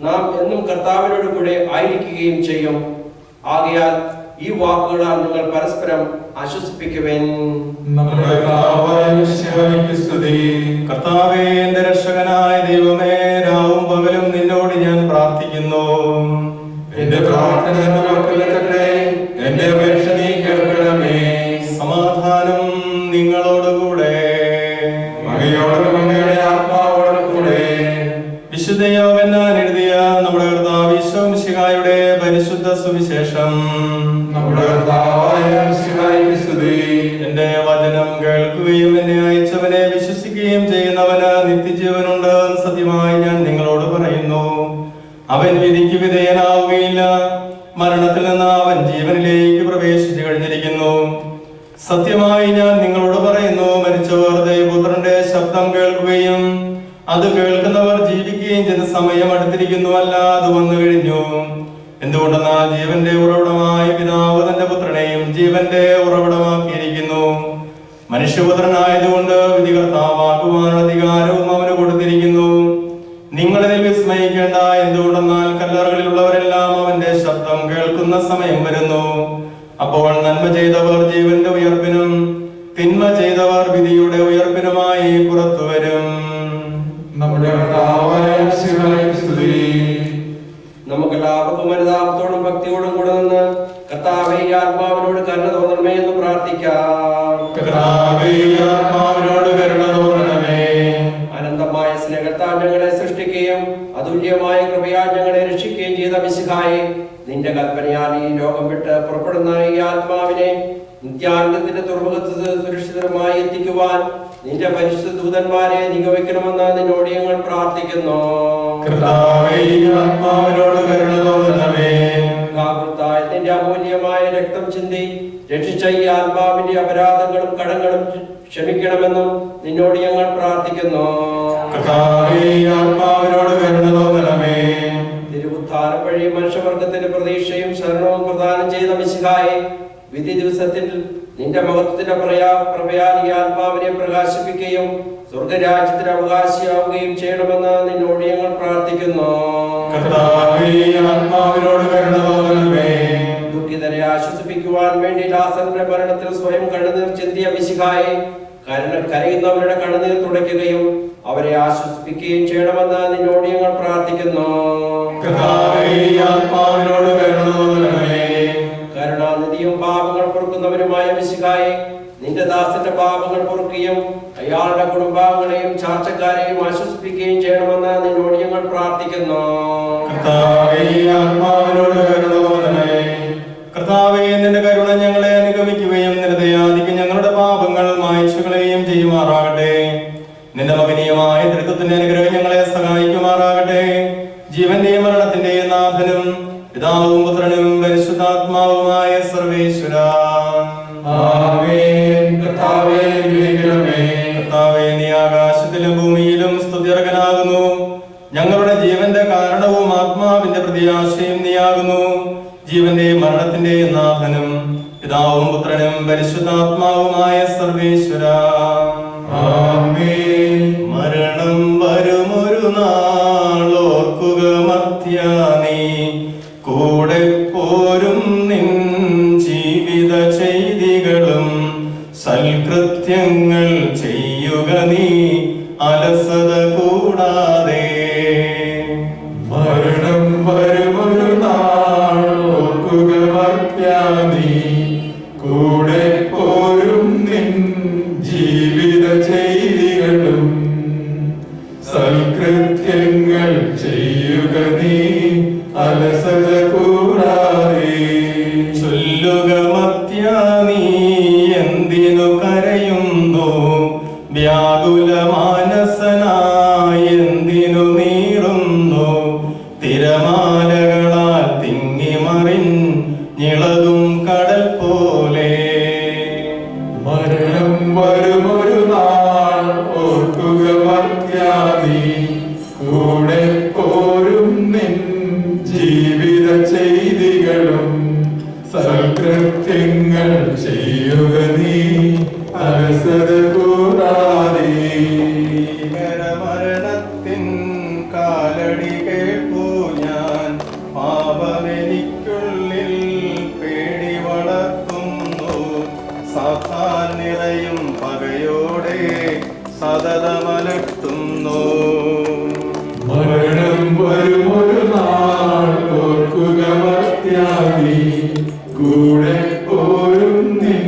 നാം എന്നും കർത്താവിനോട് കൂടെ ആയിരിക്കുകയും ചെയ്യും. ആകയാൽ ഈ വാക്കുകളാൽ നിങ്ങൾ പരസ്പരം ആശ്വസിപ്പിക്കുവേൻ. കർത്താവേ, എന്റെ രക്ഷകനായ ദൈവമേ, രാവും പകലും നിന്നോട് ഞാൻ പ്രാർത്ഥിക്കുന്നു. എന്റെ പ്രാർത്ഥന കേൾക്കട്ടെ, എന്റെ അപേക്ഷ നീ കേൾക്കണമേ. സമാധാനം നിങ്ങളോടുകൂടെ, അങ്ങയോടും അങ്ങയുടെ ആത്മാവോടും കൂടെ. വിശുദ്ധ യോഹന്നാൻ എഴുതിയ നമ്മുടെ കർത്താവ് ഈശോ മിശിഹായുടെ പരിശുദ്ധ സുവിശേഷം. നമ്മുടെ കർത്താവായ മിശിഹായ്ക്ക് സ്തുതി. എന്റെ വചനം കേൾക്കുകയും എന്നെ അയച്ചവനെ വിശ്വസിക്കുകയും ചെയ്യുന്നവന് നിത്യജീവനുണ്ട്. സത്യമായി ഞാൻ നിങ്ങളോട് പറയുന്നു, അവൻ വിധിക്ക് വിധേയനാവുകയില്ല. മരണത്തിൽ നിന്ന് അവൻ ജീവനിലേക്ക് പ്രവേശിച്ചു കഴിഞ്ഞിരിക്കുന്നു. സത്യമായി ഞാൻ നിങ്ങളോട് പറയുന്നു, മരിച്ചവർ ദൈവപുത്രന്റെ ശബ്ദം കേൾക്കുകയും അത് കേൾക്കുന്നവർ ജീവിക്കുകയും ചെയ്യുന്ന സമയം അടുത്തിരിക്കുന്നുവല്ല, അത് വന്നു കഴിഞ്ഞു. എന്തുകൊണ്ടെന്നാൽ ജീവന്റെ ഉറവിടമായ പിതാവ് തന്റെ പുത്രനെയും ജീവന്റെ ഉറവിടമാക്കിയിരിക്കുന്നു. മനുഷ്യപുത്രനായതുകൊണ്ട് വിധികർത്താവാകുവാനുള്ള അധികാരവും അവന് കൊടുത്തിരിക്കുന്നു. നിങ്ങളിതിൽ വിസ്മയിക്കേണ്ട. എന്തുകൊണ്ടെന്നാൽ കല്ലറകളിലുള്ളവരെല്ലാം അവന്റെ ശബ്ദം കേൾക്കുന്ന സമയം വരുന്നു. അപ്പോൾ നന്മ ചെയ്തവർ ജീവന്റെ ഉയർപ്പിനും തിന്മ ചെയ്തവർ വിധിയുടെ ഉയർപ്പിനുമായി പുറത്തു വരും. നമുക്കെല്ലാവർക്കും അനുതാപത്തോടും ഭക്തിയോടും കൂടെ നിന്ന് കർത്താവേ, ആത്മാവിനോട് കരുണ തോന്നണമേ എന്ന് പ്രാർത്ഥിക്കാം. അനന്തമായ സ്നേഹത്താൽ ഞങ്ങളെ സൃഷ്ടിക്കുകയും അതുല്യമായ കൃപയാൽ ഞങ്ങളെ രക്ഷിക്കുകയും ചെയ്ത മിശിഹായെ, നിന്റെ കൽപ്പനയാൽ ഈ ലോകം വിട്ട് പുറപ്പെടുന്ന ഈ ആത്മാവിനെ നിത്യാനന്ദത്തിന്റെ തുറമുഖത്ത് സുരക്ഷിതമായി എത്തിക്കുവാൻ നിന്റെ പരിശുദ്ധ ദൂതന്മാരെ നിയോഗിക്കണമെന്ന് നിന്നോട് ഞങ്ങൾ പ്രാർത്ഥിക്കുന്നു. നിന്റെ അമൂല്യമായ രക്തം ചിന്തി രക്ഷിച്ച ഈ ആത്മാവിന്റെ അപരാധങ്ങളും കടങ്ങളും ക്ഷമിക്കണമെന്നും നിന്നോട് ഞങ്ങൾ പ്രാർത്ഥിക്കുന്നു. തിരുവുദ്ധാനം വഴി മനുഷ്യവർഗത്തിന്റെ പ്രതീക്ഷയും ശരണവും പ്രദാനം ചെയ്ത മിശിഹായെ, വിധി ദിവസത്തിൽ നിന്റെ മഹത്വത്തിന്റെ പ്രഭയാൽ ഈ ആത്മാവിനെ പ്രകാശിപ്പിക്കുകയും സ്വർഗരാജ്യത്തിന് അവകാശിയാവുകയും ചെയ്യണമെന്ന് നിന്നോട് ഞങ്ങൾ പ്രാർത്ഥിക്കുന്നു. ദുഃഖിതരെ ആശ്വസിപ്പിക്കുവാൻ വേണ്ടി ലാസറിന്റെ മരണത്തിൽ സ്വയം കണ്ണുനീർ ചിന്തിയ മിശിഹായെ, കരയുന്നവരുടെ കണ്ണുനീർ തുടയ്ക്കുകയും അവരെ ആശ്വസിപ്പിക്കുകയും ചെയ്യണമെന്ന് നിന്നോട് ഞങ്ങൾ പ്രാർത്ഥിക്കുന്നു. കരുണാനിധിയും പാപങ്ങൾ പൊറുക്കുന്നവരുമായ മിശിഹായെ, നിന്റെ ദാസന്റെ പാപങ്ങൾ പൊറുക്കുകയും അയാളുടെ കുടുംബാംഗങ്ങളെയും ചാർച്ചക്കാരെയും ആശ്വസിപ്പിക്കുകയും ചെയ്യണമെന്ന് നിന്നോട് ഞങ്ങൾ പ്രാർത്ഥിക്കുന്നു. കർത്താവേ, നിന്റെ കരുണ ഞങ്ങളെ അനുഗമിക്കുകയും നിന്റെ ദയാധികം ഞങ്ങളുടെ പാപങ്ങൾ മായ്ച്ചുകളെയും ചെയ്യുമാറാകട്ടെ. നിന്റെ മകനീയമായ തൃത്വത്തിന്റെ അനുഗ്രഹം ഞങ്ങളെ സഹായിക്കുമാറാകട്ടെ. ജീവന്റെയും മരണത്തിന്റെയും നാഥനും പിതാവും പുത്രനും പരിശുദ്ധാത്മാവുമായ സർവേശ്വര, കർത്താവേ, നീ ആകാശത്തിലും ഭൂമിയിലും സ്തുത്യർഹനാകുന്നു. ഞങ്ങളുടെ ജീവന്റെ കാരണവും ആത്മാവിന്റെ പ്രത്യാശയും നീയാകുന്നു. ജീവന്റെയും മരണത്തിന്റെയും നാഥനും പിതാവും പുത്രനും പരിശുദ്ധാത്മാവുമായ സർവേശ്വര, മരണം വരുമൊരു നാളോർക്കുക മർത്യാ, നീ കൂടെ പോരും നിൻ ജീവിത ചെയ്തികളും സൽകൃത്യങ്ങൾ ചെയ്യുക നീ അലസത കൂടാതെ. മരണം വരുമൊരു നാളോർക്കുക മർത്യാ, നീ കൂടെ പോരും നിൻ ജീവിത ചെയ്തികളും സൽകൃത്യങ്ങൾ ചെയ്യുക നീ അലസത കൂടാതെ. ചൊല്ലുക മർത്യാ നീ എന്തിനു കരയുന്നു, വ്യാകുല മാനസനായി എന്തിനു നീറുന്നു. തിരമാലകളാൽ തിങ്ങിമറിഞ്ഞിളകും കടൽ പോലെ. മരണം വരുമൊരു നാൾ ഓർക്കുക മർത്യാ നീ, കൂടെ പോരും നിൻ ജീവിത ചെയ്തികളും സൽകൃത്യങ്ങൾ ചെയ്യുക നീ അലസത കൂടാതെ. മരണത്തിൻ കാലടി കേൾപ്പൂ ഞാൻ, പാപമെനിക്കുള്ളിൽ പേടി വളർത്തുന്നു. സാത്താൻ നിറയും പകയോടെ സതതമലട്ടുന്നു. മരണം വരുമൊരു നാൾ ഓർക്കുക മർത്യാ നീ, കൂടെ പോരും നിൻ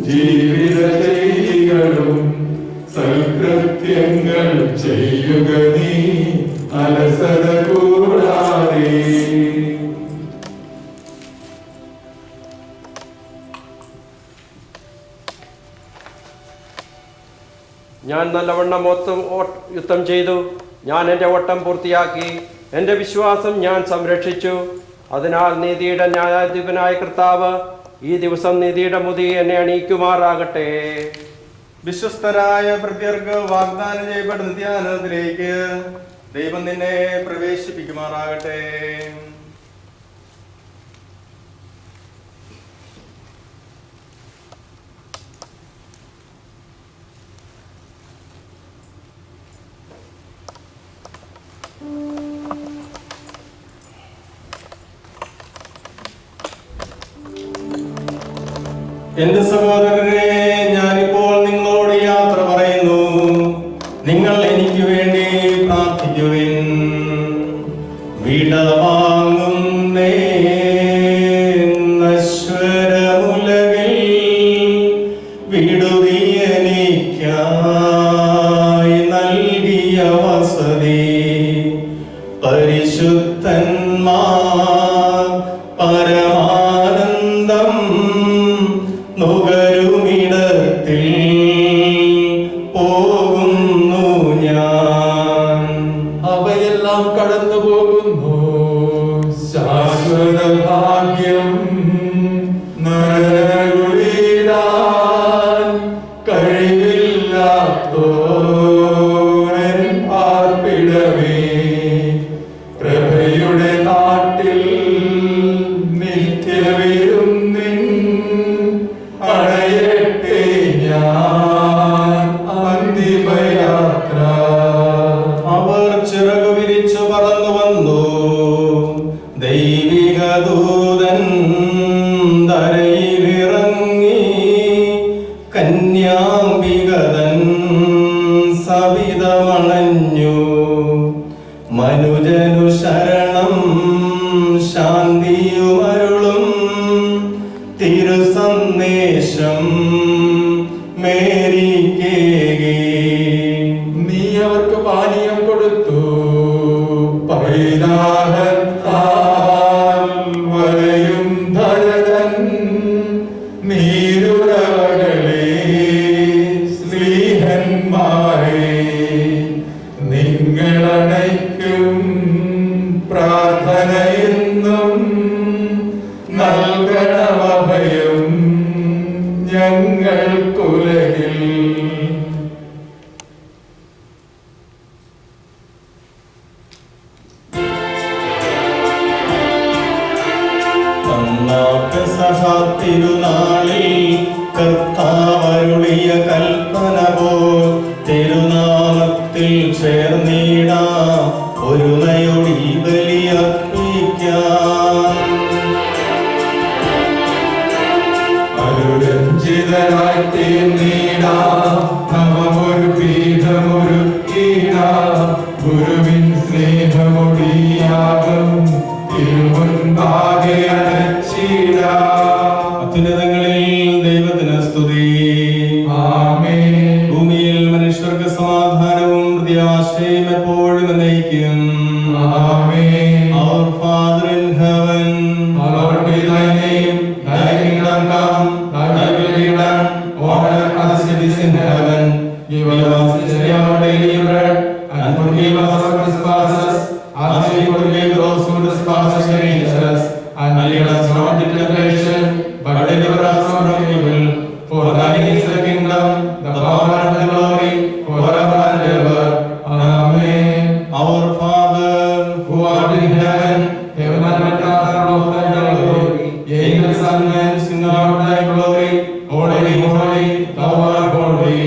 ജീവിത ചെയ്തികളും സൽകൃത്യങ്ങൾ ചെയ്യുക നീ അലസത കൂടാതെ. ഞാൻ നല്ലവണ്ണം യുദ്ധം ചെയ്തു, ഞാൻ എൻ്റെ ഓട്ടം പൂർത്തിയാക്കി, എൻ്റെ വിശ്വാസം ഞാൻ സംരക്ഷിച്ചു. അതിനാൽ നീതിയുടെ ന്യായാധിപനായ കർത്താവ് ഈ ദിവസം നീതിയുടെ മുതി എന്നെ അണിയിക്കുമാറാകട്ടെ. വിശ്വസ്തരായ പ്രത്യർക്ക് വാഗ്ദാനം ചെയ്യപ്പെടുന്ന ധ്യാനത്തിലേക്ക് ദൈവം നിന്നെ പ്രവേശിപ്പിക്കുമാറാകട്ടെ. എന്റെ സഹോദരരെ, ഞാനിപ്പോൾ നിങ്ങളോട് യാത്ര പറയുന്നു. നിങ്ങൾ എനിക്ക് വേണ്ടി പ്രാർത്ഥിക്കുവിൻ. വിടവാങ്ങുന്നേ നശ്വരമുലകിൽ വിടുതിയെനിക്കായി നൽകിയ വസതി. പരിശുദ്ധന്മാർ പരമാനന്ദം നുകരുമിടത്തിൽ പോകുന്നു ഞാൻ. അവയെല്ലാം കടന്നു പോകുന്നു. ശാശ്വത ഭാഗ്യം നരകുടിയിടാൻ കഴിവില്ലാത്തോരൻ പാർപ്പിടമേ. പ്രഭയുടെ നാട്ടിൽ നിത്യവിരുന്നിൻ അണയട്ടെ ഞാൻ അന്തിമയാത്ര. അവർ ചിറകു വിരിച്ചു പറന്നു വന്നു. ദൈവിക ദൂതൻ ധരയിലിറങ്ങി. കന്യാംബികതൻ സവിതമണഞ്ഞു. മനുജനു ശരണം ശാന്തിയുമരുളും തിരുസന്ദേശം മേരിക്കേകി. നീ അവർക്ക് പാനീയം കൊടുത്തു. പൈതാഹത്താൽ വലയും ധരതൻ നീരുറവകളെ സ്ലീഹന്മാരെ. നിങ്ങളണയ്ക്കും പ്രാർത്ഥനയെന്നും നൽകണമഭയം ഞങ്ങൾക്കുലകിൽ. തിരുനാളിൽ കർത്താവരുളിയ കൽപ്പന പോൽ തിരുനാമത്തിൽ ചേർന്നിടാം ഒരു നയൊടി ബലിയർപ്പിക്കാം. അനുരഞ്ജിതരായി തീർന്നിടാം നവമൊരു പീഠമൊരുക്കിടാം. ഗുരുവിൻ സ്നേഹമൊടിയാകും തിരുമുൻപാകെ അടച്ചിടാം. അത്യുന്നതങ്ങളിൽ ദൈവത്തിന് സ്തുതി. ആമേൻ. ഭൂമിയിൽ മനുഷ്യർക്ക് സമാധാനവും ആശ്രയം എപ്പോഴും എന്നേക്കും. Amen. Our Father in heaven, Hallowed be thy name. Thy kingdom come. Thy will be done on earth as it is in heaven. Give us this day our daily bread, and forgive us our trespasses, as we forgive those who trespass against us. And lead us not into temptation, but deliver us from evil. For thine is the kingdom, the power, and the glory, forever and ever. Amen. Our Father, Who art in heaven, heaven and earth are of thy glory. Angels and men sing out thy glory. Holy, holy, thou art holy.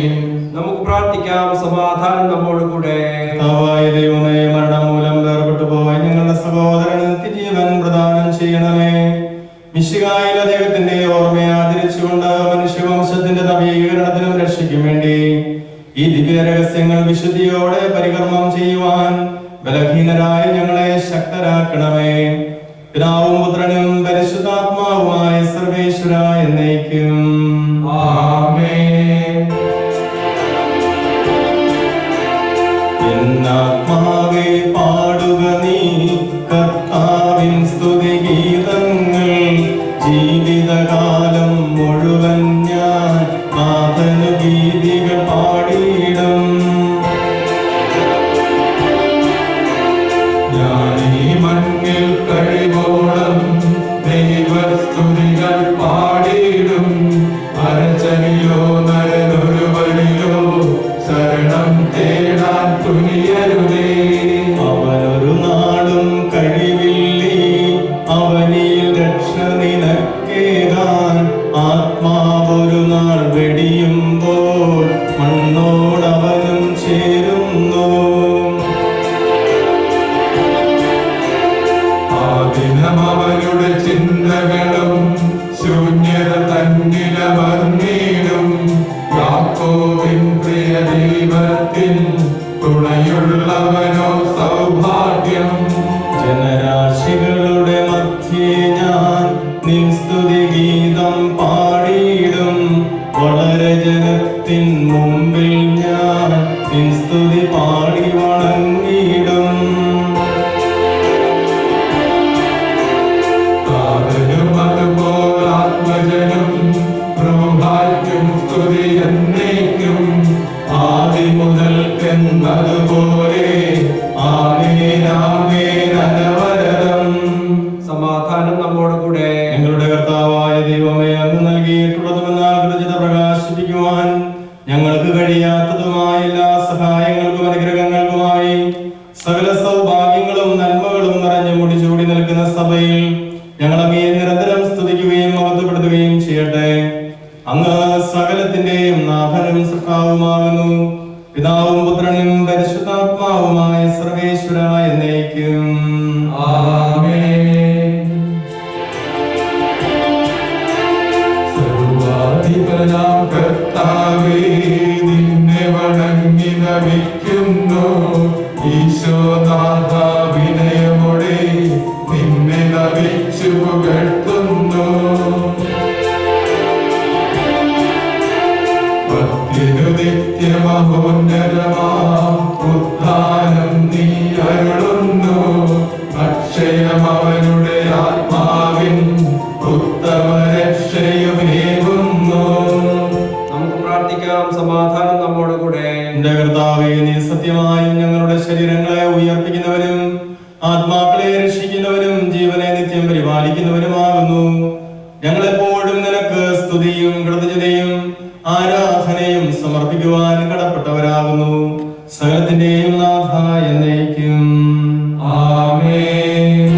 നമുക്ക് പ്രാർത്ഥിക്കാം. സമാധാനം നമ്മോട് കൂടെ. കർത്താവായ ദൈവമേ, മരണം മൂലം വേർപെട്ടു പോയ ഞങ്ങളുടെ സഹോദരന് നിത്യജീവൻ പ്രദാനം ചെയ്യണമേ. മിശിഹായിലെ ദൈവത്തിന്റെ ഓർമ്മയെ ആദരിച്ചുകൊണ്ട് മനുഷ്യവംശത്തിന്റെ നവീകരണത്തിനും രക്ഷയ്ക്കും വേണ്ടി ഈ ദിവ്യ രഹസ്യങ്ങൾ വിശുദ്ധിയോടെ പരികർമ്മം ചെയ്യുവാൻ ബലഹീനരായ ഞങ്ങളെ ശക്തരാക്കണമേ. പിതാവും പുത്രനും പരിശുദ്ധാത്മാവുമായ സർവേശ്വര എന്നേക്കും. ആമേൻ. എന്നാത്മാവേ പാടുക നീ കർത്താവിൻ സ്തുതിഗീതങ്ങൾ. ജീവിതകാലം മുഴുവൻ ഞാൻ നാഥനു ഗീതികൾ പാടിയിടും. ഞാനീ മണ്ണിൽ കഴിവോളം ദൈവസ്തുതികൾ പാടിയിടും. അരച്ചനിലോ നരനൊരുവനിലോ ശരണം തേടാൻ തുനിയരുതേ. അവനൊരു നാളും കഴിവില്ലേ അവനിൽ രക്ഷ നിനക്കേകാൻ. ആത്മാവൊരു നാൾ വെടിയുമ്പോൾ മണ്ണോടവനും ചേരുന്നു. ആ ദിനം അവരുടെ ചിന്തകളും ശൂന്യത തന്നിലമർന്നീടും. യാക്കോബിൻ പ്രിയ ദൈവത്തിൻ തുണയുള്ളവനോ സൗഭാഗ്യം. ജനരാശികളുടെ മധ്യേ ഞാൻ നിൻ സ്തുതിഗീതം പാടിയിടും. വളരെ ജനത്തിൻ മുമ്പിൽ ഞാൻ നിൻ സ്തുതി പാടി വണങ്ങിയിടും. താതനും അതുപോൽ ആത്മജനും പ്രഭാഗ്യം സ്തുതി എന്നേക്കും. ആദി മുതൽക്കെന്നതുപോലെ ആമേൻ ആമേൻ അനവരതം. സമാധാനം നമ്മോട് കൂടെ. ഞങ്ങളുടെ കർത്താവായ ദൈവമേ, അങ്ങ് നൽകിയിട്ടുള്ളതുമെന്നാൽ കൃതജ്ഞത പ്രകാശിപ്പിക്കുവാൻ ഞങ്ങൾക്ക് കഴിയാത്തതുമായ എല്ലാ സഹായങ്ങൾക്കും അനുഗ്രഹങ്ങൾക്കുമായി സകല സൗഭാഗ്യങ്ങളും നന്മകളും നിറഞ്ഞു മുടിചൂടി നിൽക്കുന്ന സഭയിൽ ഞങ്ങൾ അങ്ങയെ നിരന്തരം സ്തുതിക്കുകയും മഹത്വപ്പെടുത്തുകയും ചെയ്യട്ടെ. അങ്ങ് സകലത്തിന്റെയും നാഥനും സൃഷ്ടാവുമാകുന്നു. പിതാവും പുത്രനും പരിശുദ്ധാത്മാവുമായ സർവേശ്വര എന്നേക്കും. ആമേൻ. സർവാധിപനാം കർത്താവേ, നിന്നെ വണങ്ങി നമിക്കുന്നു. ഈശോനാഥ വിനയമോടെ നിന്നെ നമിച്ചു പുകഴ്ത്തുന്നു. ഭക്തിനു നിത്യമഹോന്നതമാം ഉദ്ധാനം നീ അരുളുന്നു. അക്ഷയം അവനുടെ ആത്മാവിൻ ഉത്തമ രക്ഷയുമേകുന്നു. നമുക്ക് പ്രാർത്ഥിക്കാം. സമാധാനം നമ്മോട് കൂടെ. എന്റെ കർത്താവേ, നീ സത്യമായും ഞങ്ങളുടെ ശരീരങ്ങളെ ഉയർപ്പിക്കുന്നവരും ആത്മാക്കളെ രക്ഷിക്കുന്നവരും ജീവനെ നിത്യം പരിപാലിക്കുന്നവരുമാകുന്നു. ഞങ്ങളെപ്പോഴും നിനക്ക് സ്തുതിയും കൃതജ്ഞതയും ആരാധനയും സമർപ്പിക്കുവാൻ കടപ്പെട്ടവരാകുന്നു. സകലത്തിന്റെയും നാഥ എന്നേക്കും. ആമേൻ.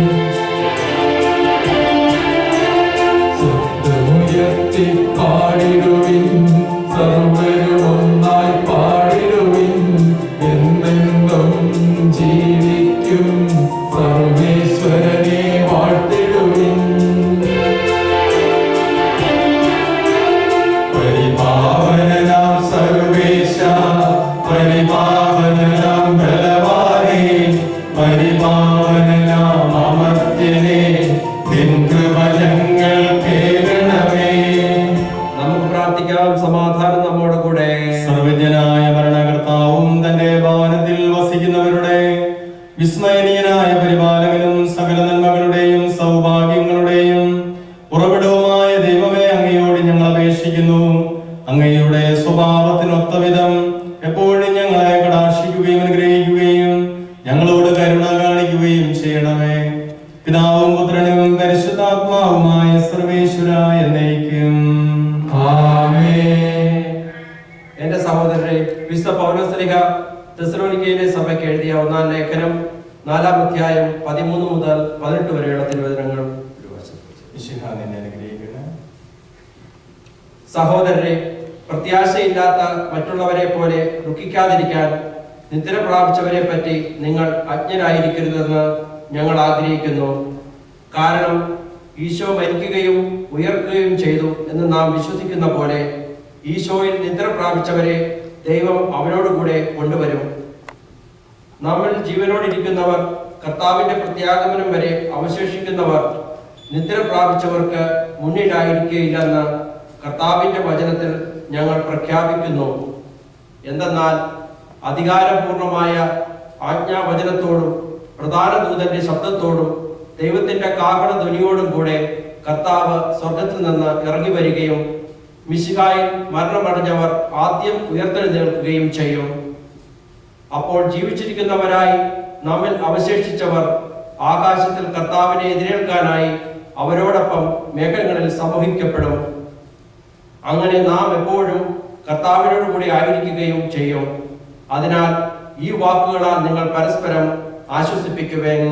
ശബ്ദമുയർത്തി പാടിടുവിൻ, സർവ്വരും ഒന്നായി പാടിടുവിൻ. എന്നെന്നും ജീവിക്കും സർവേശ്വരനെ വാഴ്ത്തിടുവിൻ. പരിപാവനനാം സർവേശ, പരിപാവനനാം ബലവാനേ, വസിക്കുന്നവരുടെ വിസ്മയനീയനായ പരിപാലകനും സകല നന്മകളുടെയും സൗഭാഗ്യങ്ങളുടെയും ഉറവിടവുമായ ദൈവമേ, അങ്ങയോട് ഞങ്ങൾ അപേക്ഷിക്കുന്നു. അങ്ങയുടെ സ്വഭാവത്തിനൊത്തവിധം എപ്പോഴും ഞങ്ങളെ കടാക്ഷിക്കുകയും അനുഗ്രഹിക്കുകയും ഞങ്ങളോട് കരുണ കാണിക്കുകയും ചെയ്യണമേ. പിതാവും പുത്രനും പരിശുദ്ധാത്മാവുമായ സർവേശ്വരായ എന്നേക്കും ആമേൻ. എന്റെ സഹോദരരെ, വിശുദ്ധ പൗലോസ്ലീഹ തെസ്സലോനിക്കയിലെ സഭയ്ക്ക് എഴുതിയ 1-ാം ലേഖനം 4-ാം അധ്യായം 13 മുതൽ 18 വരെയുള്ള തിരുവചനങ്ങൾ. സഹോദരരെ, പ്രത്യാശയില്ലാത്ത മറ്റുള്ളവരെ പോലെ ദുഃഖിക്കാതിരിക്കാൻ നിദ്ര പ്രാപിച്ചവരെ പറ്റി നിങ്ങൾ അജ്ഞരായിരിക്കരുതെന്ന് ഞങ്ങൾ ആഗ്രഹിക്കുന്നു. കാരണം ഈശോ മരിക്കുകയും ഉയർക്കുകയും ചെയ്തു എന്ന് നാം വിശ്വസിക്കുന്ന പോലെ ഈശോയിൽ നിദ്ര പ്രാപിച്ചവരെ ദൈവം അവനോടുകൂടെ കൊണ്ടുവരും. നമ്മൾ ജീവനോടിരിക്കുന്നവർ, കർത്താവിന്റെ പ്രത്യാഗമനം വരെ അവശേഷിക്കുന്നവർ നിദ്ര പ്രാപിച്ചവർക്ക് മുന്നിലായിരിക്കുകയില്ലെന്ന് കർത്താവിന്റെ വചനത്തിൽ ഞങ്ങൾ പ്രഖ്യാപിക്കുന്നു. എന്തെന്നാൽ അധികാരപൂർണമായ ആജ്ഞാവചനത്തോടും പ്രധാന ദൂതന്റെ ശബ്ദത്തോടും ദൈവത്തിന്റെ കാഹള ധ്വനിയോടും കൂടെ കർത്താവ് സ്വർഗത്തിൽ നിന്ന് ഇറങ്ങി വരികയും മിശിഹായിൽ മരണമടഞ്ഞവർ ആദ്യം ഉയർത്തെഴുന്നേൽക്കുകയും ചെയ്യും. അപ്പോൾ ജീവിച്ചിരിക്കുന്നവരായി നമ്മിൽ അവശേഷിച്ചവർ ആകാശത്തിൽ കർത്താവിനെ എതിരേൽക്കാനായി അവരോടൊപ്പം മേഘങ്ങളിൽ സമൂഹിക്കപ്പെടും. അങ്ങനെ നാം എപ്പോഴും കർത്താവിനോട് കൂടി ആയിരിക്കുകയും ചെയ്യും. അതിനാൽ ഈ വാക്കുകളാൽ നിങ്ങൾ പരസ്പരം ആശ്വസിപ്പിക്കുവേൻ.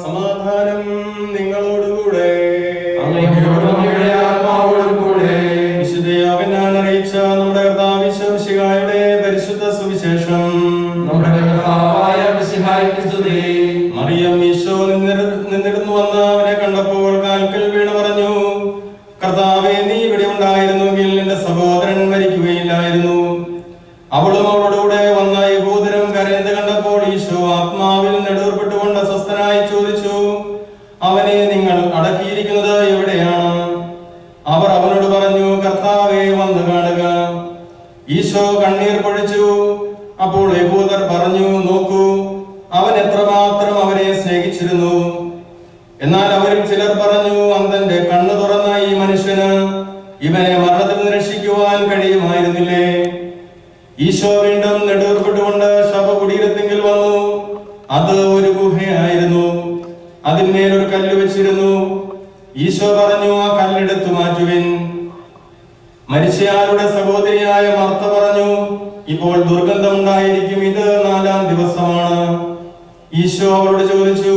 സമാധാനം നിങ്ങളോടുകൂടെ. വിശുദ്ധ യോഹന്നാൻ അറിയിച്ച നമ്മുടെ കർത്താവ് മിശിഹായുടെ പരിശുദ്ധ സുവിശേഷം. മറിയം ഈശോ നിന്നിരുന്നു വന്ന് അവനെ കണ്ടപ്പോൾ കാൽക്കൽ വീണ് പറഞ്ഞു, കർത്താവേ, നീ ഇവിടെ ഉണ്ടായിരുന്നുവെങ്കിൽ എന്റെ സഹോദരൻ മരിക്കുകയില്ലായിരുന്നു. അവളും അവളോടുകൂടെ വന്ന യഹൂദരും കരയുന്നത് കണ്ടപ്പോൾ ഈശോ ആത്മാവിൽ നെടുവേർപ്പെട്ടുകൊണ്ട് അസ്വസ്ഥനായി ചോദിച്ചു, അവനെ നിങ്ങൾ അടക്കിയിരിക്കുന്നത് എവിടെയാണ്? അവർ അവനോട് പറഞ്ഞു, കർത്താവേ, വന്ന് കാണുക. ഈശോ കണ്ണീർ പൊഴിച്ചു. അപ്പോൾ യഹൂദർ പറഞ്ഞു, നോക്കൂ, അവൻ എത്രമാത്രം അവരെ സ്നേഹിച്ചിരുന്നു. എന്നാൽ അവരിൽ ചിലർ പറഞ്ഞു, അന്ധന്റെ കണ്ണു തുറന്ന ഈ മനുഷ്യന് ഇവനെ മരണത്തിൽ നിന്ന് രക്ഷിക്കുവാൻ കഴിയുമായിരുന്നില്ലേ? ഈശോ വീണ്ടും നെടുവേർപ്പെട്ടുകൊണ്ട് ശവകുടീരത്തിങ്കിൽ വന്നു. അത് ഒരു ഗുഹയായിരുന്നു. അതിന്മേലൊരു കല്ല് വെച്ചിരുന്നു. ഈശോ പറഞ്ഞു, ആ കല്ലെടുത്തു മാറ്റുവിൻ. മരിച്ചയാളുടെ സഹോദരിയായ മർത്ത പറഞ്ഞു, ഇപ്പോൾ ദുർഗന്ധം ഉണ്ടായിരിക്കും, ഇത് 4-ാം ദിവസമാണ്. ഈശോ അവരോട് ചോദിച്ചു,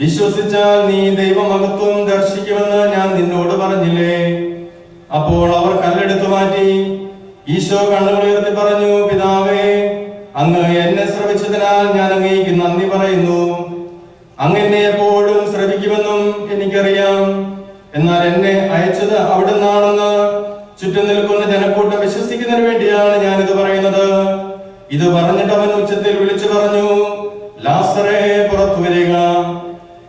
വിശ്വസിച്ചാൽ നീ ദൈവമഹത്വം ദർശിക്കുമെന്ന് ഞാൻ നിന്നോട് പറഞ്ഞില്ലേ? അപ്പോൾ അവർ കല്ലെടുത്തു മാറ്റി. ഈശോ കണ്ണുകൾ ഉയർത്തി പറഞ്ഞു, പിതാവേ, അങ്ങ് എന്നെ ശ്രവിച്ചതിനാൽ ഞാൻ അങ്ങേക്ക് നന്ദി പറയുന്നു. അങ്ങ് എന്നെ എപ്പോഴും ശ്രവിക്കുമെന്നും എനിക്കറിയാം. എന്നാൽ എന്നെ അയച്ചത് അവിടുന്നാണെന്ന് ചുറ്റും നിൽക്കുന്ന ജനക്കൂട്ടം വിശ്വസിക്കുന്നതിന് വേണ്ടിയാണ് ഞാനിത് പറയുന്നത്. ഇത് പറഞ്ഞിട്ട് അവൻ ഉച്ചത്തിൽ വിളിച്ചു പറഞ്ഞു, ലാസറേ, പുറത്തു വരിക.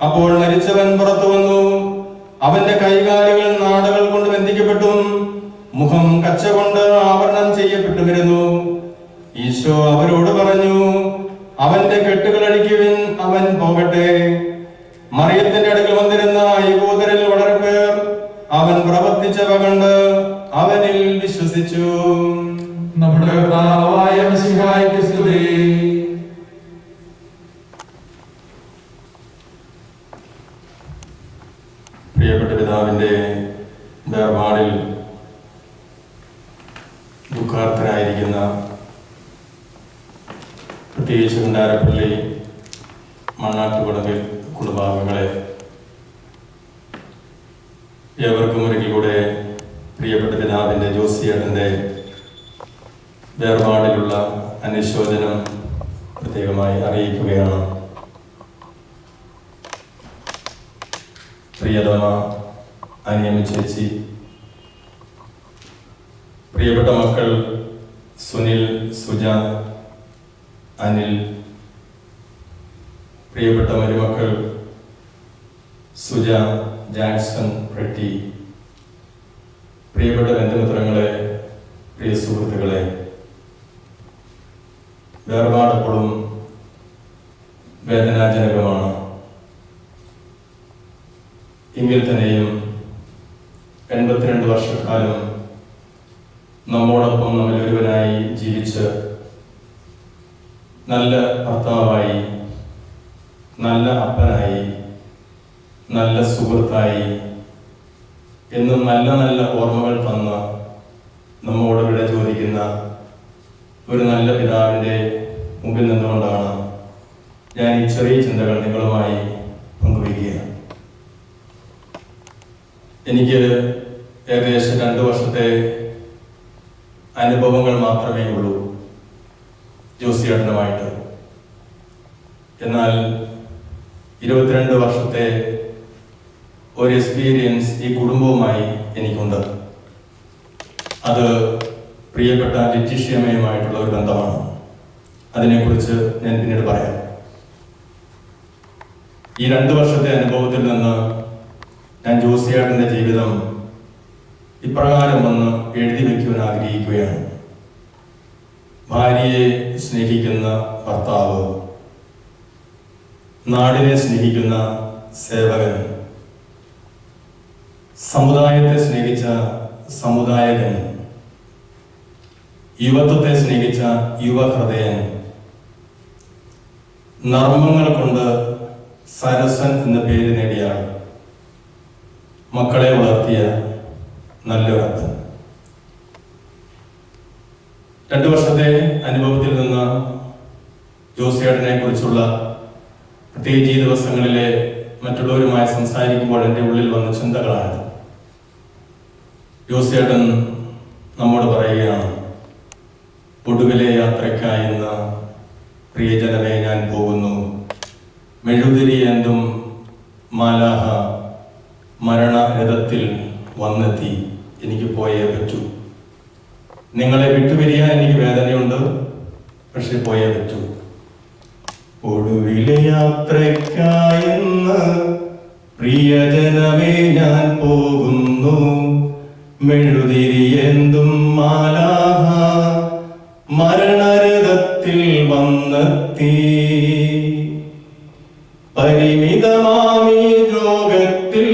അപ്പോൾ മരിച്ചവൻ പുറത്തു വന്നു. അവന്റെ കൈകാലുകൾ നാടുകൾ കൊണ്ട് ബന്ധിക്കപ്പെട്ടും മുഖം കച്ച കൊണ്ട് ആവരണം ചെയ്യപ്പെട്ടുമിരുന്നു. ഈശോ അവരോട് പറഞ്ഞു, അവന്റെ കെട്ടുകൾ അഴിക്കുവിൻ, അവൻ പോകട്ടെ. മറിയത്തിന്റെ അടുക്കൽ വന്നിരുന്ന യഹൂദരിൽ വളരെ പേർ അവൻ പ്രവർത്തിച്ചവ കണ്ട് അവനിൽ വിശ്വസിച്ചു. നമ്മുടെ കർത്താവായ മിശിഹായ്ക്ക് സ്തുതി. പ്രിയപ്പെട്ട പിതാവിന്റെ വേർപാടിൽ ദുഃഖാർത്ഥനായിരിക്കുന്ന പ്രത്യേകിച്ച് കുണ്ടാരപ്പള്ളി മണ്ണാട്ടുകുടമ്പിൽ കുടുംബാംഗങ്ങളെ ഏവർക്കും ഒരിക്കൽ കൂടെ പ്രിയപ്പെട്ട പിതാവിന്റെ ജോസിയേട്ടന്റെ വേർപാടിലുള്ള അനുശോചനം പ്രത്യേകമായി അറിയിക്കുകയാണ്. പ്രിയതമ അനിയമ ചേച്ചി, പ്രിയപ്പെട്ട മക്കൾ സുനിൽ, സുജ, അനിൽ, പ്രിയപ്പെട്ട മരുമക്കൾ സുജ, ജാക്സൺ, റെട്ടി, പ്രിയപ്പെട്ട ബന്ധുമിത്രങ്ങളെ, പ്രിയ സുഹൃത്തുക്കളെ, വേർപാടെപ്പോഴും വേദനാജനകമാണ്. എങ്കിൽ തന്നെയും 82 വർഷക്കാലം നമ്മോടൊപ്പം നമ്മിലൊരുവനായി ജീവിച്ച് നല്ല ഭർത്താവായി, നല്ല അപ്പനായി, നല്ല സുഹൃത്തായി, എന്നും നല്ല നല്ല ഓർമ്മകൾ തന്ന് നമ്മോട് വിട ചോദിക്കുന്ന ഒരു നല്ല പിതാവിൻ്റെ മുമ്പിൽ നിന്നുകൊണ്ടാണ് ഞാൻ ഈ ചെറിയ ചിന്തകൾ നിങ്ങളുമായി പങ്കുവയ്ക്കുക. എനിക്ക് ഏകദേശം 2 വർഷത്തെ അനുഭവങ്ങൾ മാത്രമേ ഉള്ളൂ ജോസിയേട്ടനുമായിട്ട്. എന്നാൽ 22 വർഷത്തെ ഒരു എക്സ്പീരിയൻസ് ഈ കുടുംബവുമായി എനിക്കുണ്ട്. അത് പ്രിയപ്പെട്ട ലിറ്റിഷ്യമ്മയുമായിട്ടുള്ള ഒരു ബന്ധമാണ്. അതിനെക്കുറിച്ച് ഞാൻ പിന്നീട് പറയാം. ഈ 2 വർഷത്തെ അനുഭവത്തിൽ നിന്ന് ഞാൻ ജോസിയേട്ടൻ്റെ ജീവിതം ഇപ്രകാരം ഒന്ന് എഴുതി വയ്ക്കുവാൻ ആഗ്രഹിക്കുകയാണ്. ഭാര്യയെ സ്നേഹിക്കുന്ന ഭർത്താവ്, നാടിനെ സ്നേഹിക്കുന്ന സേവകൻ, സമുദായത്തെ സ്നേഹിച്ച സമുദായകൻ, യുവത്വത്തെ സ്നേഹിച്ച യുവഹൃദയൻ, നർമ്മങ്ങൾ കൊണ്ട് സരസൻ എന്ന പേര് നേടിയ മക്കളെ വളർത്തിയ നല്ലൊരപ്പൻ. 2 വർഷത്തെ അനുഭവത്തിൽ നിന്ന് ജോസിയേട്ടനെ കുറിച്ചുള്ള പ്രത്യേകിച്ച് ഈ ദിവസങ്ങളിലെ മറ്റുള്ളവരുമായി സംസാരിക്കുമ്പോൾ എൻ്റെ ഉള്ളിൽ വന്ന ചിന്തകളാണ്. ജോസിയേട്ടൻ നമ്മോട് പറയുകയാണ്, ഒടുവിലെ യാത്രയ്ക്കായി ഇന്ന് പ്രിയജനമേ ഞാൻ പോകുന്നു. മെഴുതിരി എന്തും മാലാഹ മരണരഥത്തിൽ വന്നെത്തി, എനിക്ക് പോയേ പറ്റൂ. നിങ്ങളെ വിട്ടുപിരിയാൻ എനിക്ക് വേദനയുണ്ട്, പക്ഷെ പോയേ പറ്റൂ. ഒടുവിലെ യാത്രയ്ക്കായിന്ന് പ്രിയജനമേ ഞാൻ പോകുന്നു. മെഴുതിരി എന്തും മാലാഹ മരണരഥത്തിൽ വന്നെത്തി. പരിമിതമാമീ ലോകത്തിൽ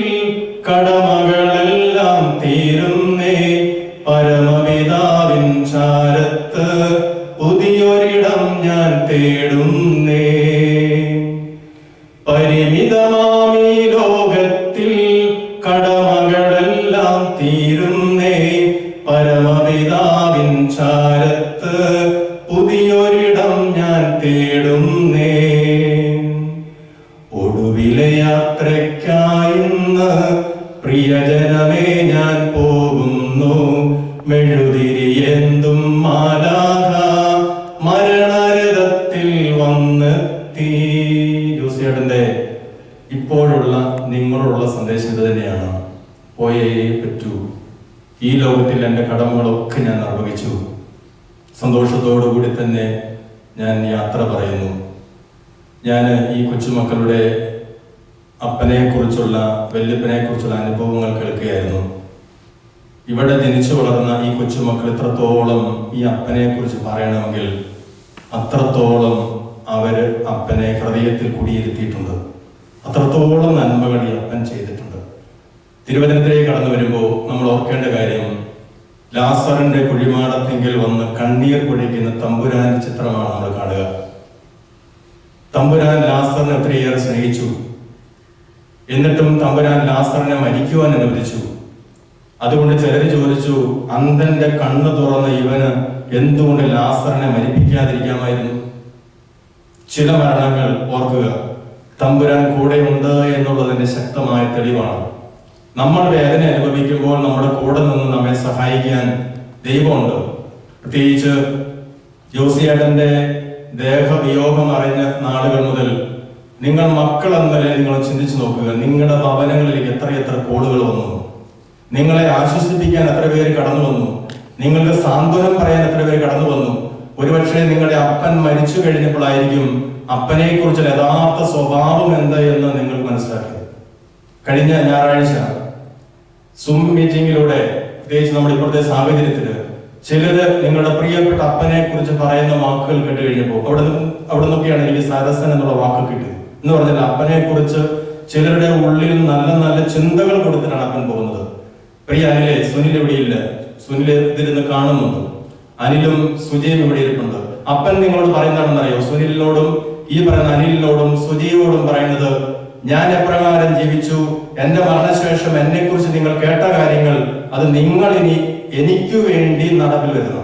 കടമകളെല്ലാം തീരുന്നേ. പരമപിതാവിൻ ചാരത്ത് പുതിയൊരിടം ഞാൻ തേടുന്നേ. പരിമിതമാമീ ലോകത്തിൽ കടമകളെല്ലാം തീരുന്നേ. പരമപിതാവിൻ ചാരത്ത് പുതിയൊരിടം ഞാൻ തേടുന്നേ. ഒടുവിലെ യാത്രയ്ക്കായിന്ന് പ്രിയജനമേ ഞാൻ പോകുന്നു. മെഴുതിരി എന്തും മാലാഹ മരണരഥത്തിൽ വന്നെത്തി. ജോസിയേട്ടന്റെ ഇപ്പോഴുള്ള നിങ്ങളോടുള്ള സന്ദേശം ഇത് തന്നെയാണ്. പോയേ പറ്റൂ. ഈ ലോകത്തിൽ എൻ്റെ കടമകളൊക്കെ ഞാൻ നിർവഹിച്ചു. സന്തോഷത്തോടു കൂടി തന്നെ ഞാൻ യാത്ര പറയുന്നു. ഞാൻ ഈ കൊച്ചുമക്കളുടെ അപ്പനെ കുറിച്ചുള്ള വല്യപ്പനെ കുറിച്ചുള്ള അനുഭവങ്ങൾ കേൾക്കുകയായിരുന്നു. ഇവിടെ ജനിച്ചു വളർന്ന ഈ കൊച്ചുമക്കൾ എത്രത്തോളം ഈ അപ്പനെ കുറിച്ച് പറയണമെങ്കിൽ അത്രത്തോളം അവര് അപ്പനെ ഹൃദയത്തിൽ കുടിയിരുത്തിയിട്ടുണ്ട്. അത്രത്തോളം നന്മകൾ ഈ അപ്പൻ ചെയ്തിട്ടുണ്ട്. തിരുവചനത്തിലേക്ക് കടന്നു വരുമ്പോൾ നമ്മൾ ഓർക്കേണ്ട കാര്യം, ലാസറിന്റെ കുഴിമാടത്തിങ്കിൽ വന്ന് കണ്ണീർ പൊഴിക്കുന്ന തമ്പുരാന്റെ ചിത്രമാണ് നമ്മൾ കാണുക. തമ്പുരാൻ ലാസറിനെ ഒത്തിരിയേറെ സ്നേഹിച്ചു. എന്നിട്ടും തമ്പുരാൻ ലാസറിനെ മരിക്കുവാൻ അനുവദിച്ചു. അതുകൊണ്ട് ചിലർ ചോദിച്ചു, അന്ധന്റെ കണ്ണ് തുറന്ന ഇവന് എന്തുകൊണ്ട് ലാസറിനെ മരിപ്പിക്കാതിരിക്കാമായിരുന്നു? ചില മരണങ്ങൾ ഓർക്കുക, തമ്പുരാൻ കൂടെയുണ്ട് എന്നുള്ളതിന്റെ ശക്തമായ തെളിവാണ്. നമ്മൾ വേദന അനുഭവിക്കുമ്പോൾ നമ്മുടെ കൂടെ നിന്ന് നമ്മെ സഹായിക്കാൻ ദൈവമുണ്ട്. പ്രത്യേകിച്ച് ജോസിയേട്ടന്റെ ദേഹവിയോഗം അറിഞ്ഞ നാളുകൾ മുതൽ നിങ്ങൾ മക്കൾ എന്നല്ലേ നിങ്ങൾ ചിന്തിച്ചു നോക്കുക. നിങ്ങളുടെ ഭവനങ്ങളിലേക്ക് എത്രയെത്ര കോളുകൾ വന്നു, നിങ്ങളെ ആശ്വസിപ്പിക്കാൻ എത്ര പേര് കടന്നു വന്നു, നിങ്ങൾക്ക് സാന്ത്വനം പറയാൻ എത്ര പേര് കടന്നു വന്നു. ഒരുപക്ഷെ നിങ്ങളുടെ അപ്പൻ മരിച്ചു കഴിഞ്ഞപ്പോഴായിരിക്കും അപ്പനെ കുറിച്ചുള്ള യഥാർത്ഥ സ്വഭാവം എന്താ എന്ന് നിങ്ങൾ മനസ്സിലാക്കിയത്. കഴിഞ്ഞ ഞായറാഴ്ച സൂം മീറ്റിംഗിലൂടെ, പ്രത്യേകിച്ച് നമ്മുടെ ഇപ്പോഴത്തെ സാഹചര്യത്തില് ചിലര് നിങ്ങളുടെ പ്രിയപ്പെട്ട അപ്പനെ കുറിച്ച് പറയുന്ന വാക്കുകൾ കേട്ട് കഴിഞ്ഞപ്പോൾ അവിടെ നിന്നൊക്കെയാണ് എനിക്ക് സരസൻ എന്നുള്ള വാക്ക് കിട്ടിയത്. എന്ന് പറഞ്ഞാൽ അപ്പനെ കുറിച്ച് ചിലരുടെ ഉള്ളിൽ നല്ല നല്ല ചിന്തകൾ കൊടുത്തിട്ടാണ് അപ്പൻ പോകുന്നത്. പ്രിയ അനിലെ, സുനിൽ ഇവിടെയില്ല, സുനിൽ ഇതിരുന്ന് കാണുന്നുണ്ട്. അനിലും സുജയും ഇവിടെ ഇരിപ്പുണ്ട്. അപ്പൻ നിങ്ങളോട് പറയുന്നതാണെന്നറിയോ? സുനിലിനോടും ഈ പറയുന്ന അനിലിനോടും സുജയോടും പറയുന്നത്, ഞാൻ എപ്രകാരം ജീവിച്ചു, എന്റെ മരണശേഷം എന്നെ കുറിച്ച് നിങ്ങൾ കേട്ട കാര്യങ്ങൾ, അത് നിങ്ങൾ ഇനി എനിക്ക് വേണ്ടി നടപ്പിൽ വരുന്ന